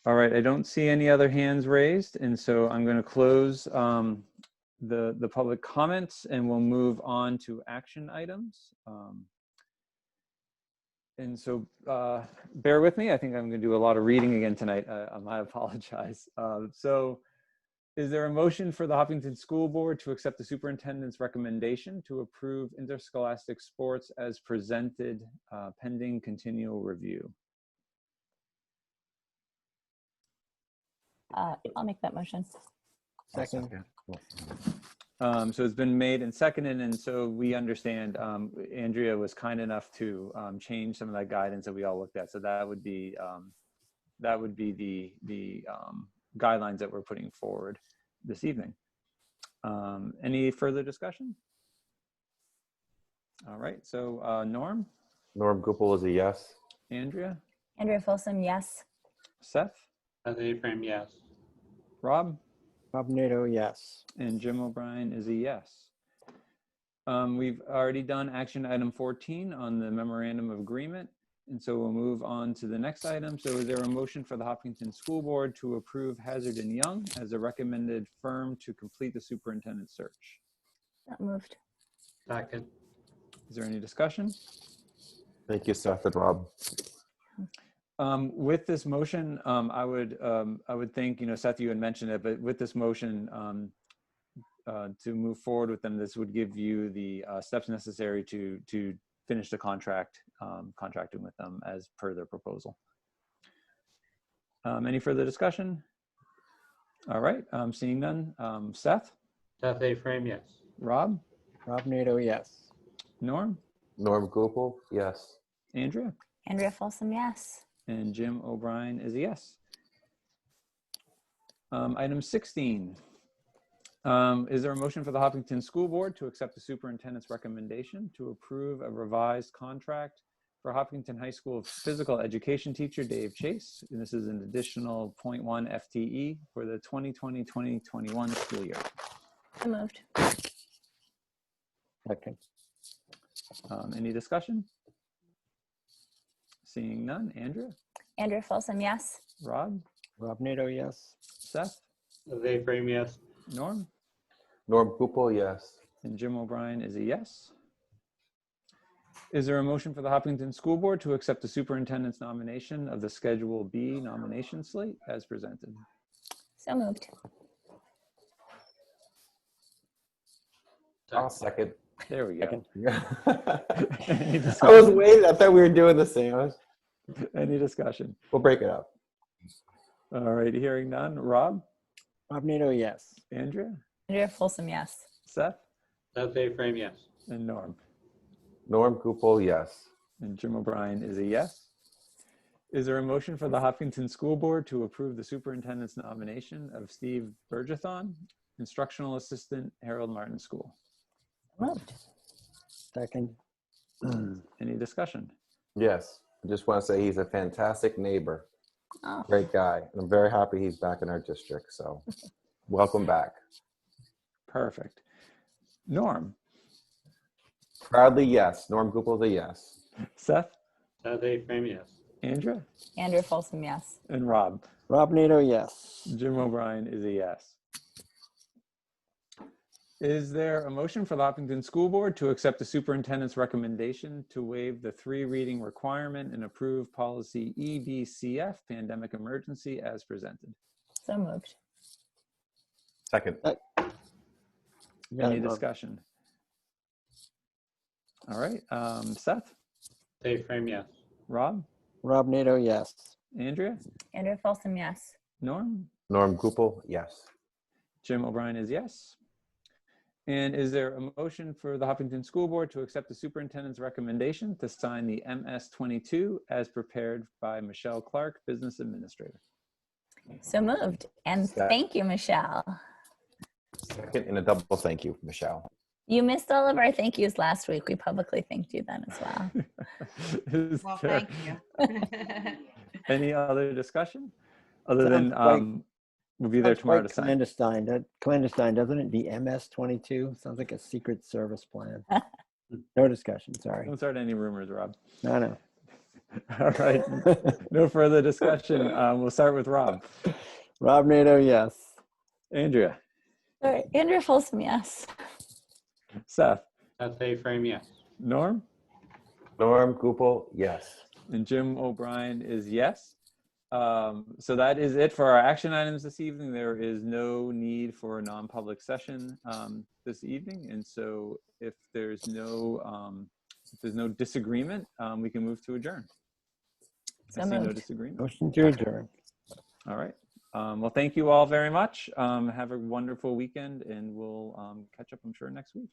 All right, I don't see any other hands raised, and so I'm going to close the public comments, and we'll move on to action items. And so bear with me. I think I'm going to do a lot of reading again tonight. I might apologize. So is there a motion for the Hopkinton School Board to accept the superintendent's recommendation to approve interscholastic sports as presented pending continual review? I'll make that motion. Second. So it's been made and seconded, and so we understand Andrea was kind enough to change some of that guidance that we all looked at. So that would be the guidelines that we're putting forward this evening. Any further discussion? All right. So Norm. Norm Gupel is a yes. Andrea. Andrea Folsom, yes. Seth. Seth A. Frame, yes. Rob. Rob Nato, yes. And Jim O'Brien is a yes. We've already done action item 14 on the memorandum of agreement. And so we'll move on to the next item. So is there a motion for the Hopkinton School Board to approve Hazard and Young as a recommended firm to complete the superintendent search? That moved. Second. Is there any discussion? Thank you, Seth and Rob. With this motion, I would think, Seth, you had mentioned it, but with this motion to move forward with them, this would give you the steps necessary to finish the contracting with them as per their proposal. Any further discussion? All right, seeing none. Seth? Seth A. Frame, yes. Rob? Rob Nato, yes. Norm? Norm Gupel, yes. Andrea? Andrea Folsom, yes. And Jim O'Brien is a yes. Item 16. Is there a motion for the Hopkinton School Board to accept the superintendent's recommendation to approve a revised contract for Hopkinton High School physical education teacher Dave Chase? And this is an additional 0.1 FTE for the 2020-2021 school year. So moved. Second. Any discussion? Seeing none. Andrea? Andrea Folsom, yes. Rob? Rob Nato, yes. Seth? Seth A. Frame, yes. Norm? Norm Gupel, yes. And Jim O'Brien is a yes. Is there a motion for the Hopkinton School Board to accept the superintendent's nomination of the Schedule B nomination slate as presented? So moved. I'll second. There we go. I was waiting. I thought we were doing the same. Any discussion? We'll break it up. All right, hearing none. Rob? Rob Nato, yes. Andrea? Andrea Folsom, yes. Seth? Seth A. Frame, yes. And Norm? Norm Gupel, yes. And Jim O'Brien is a yes. Is there a motion for the Hopkinton School Board to approve the superintendent's nomination of Steve Bergethon, instructional assistant, Harold Martin School? Moved. Second. Any discussion? Yes. I just want to say he's a fantastic neighbor. Oh. Great guy. I'm very happy he's back in our district. So welcome back. Perfect. Norm? Proudly, yes. Norm Gupel's a yes. Seth? Seth A. Frame, yes. Andrea? Andrea Folsom, yes. And Rob? Rob Nato, yes. Jim O'Brien is a yes. Is there a motion for the Hopkinton School Board to accept the superintendent's recommendation to waive the 3 reading requirement and approve policy EBCF, pandemic emergency, as presented? So moved. Second. Any discussion? All right, Seth? Seth A. Frame, yes. Rob? Rob Nato, yes. Andrea? Andrea Folsom, yes. Norm? Norm Gupel, yes. Jim O'Brien is yes. And is there a motion for the Hopkinton School Board to accept the superintendent's recommendation to sign the MS-22 as prepared by Michelle Clark, Business Administrator? So moved. And thank you, Michelle. Second, and a double thank you, Michelle. You missed all of our thank yous last week. We publicly thanked you then as well. Is Well, there thank you. any other discussion? Other Sounds than quite- we'll be there Sounds tomorrow quite to sign. clandestine. Clandestine, doesn't it? The MS-22 sounds like a Secret Service plan. No discussion. Sorry. Don't start any rumors, Rob. No. All right. No further discussion. We'll start with Rob. Rob Nato, yes. Andrea. All right, Andrea Folsom, yes. Seth. Seth A-Frame, yes. Norm. Norm Gupel, yes. And Jim O'Brien is yes. So that is it for our action items this evening. There is no need for a non-public session this evening, and so if there's no disagreement, we can move to adjourn. I see no disagreement. Motion to adjourn. All right. Well, thank you all very much. Have a wonderful weekend, and we'll catch up, I'm sure, next week.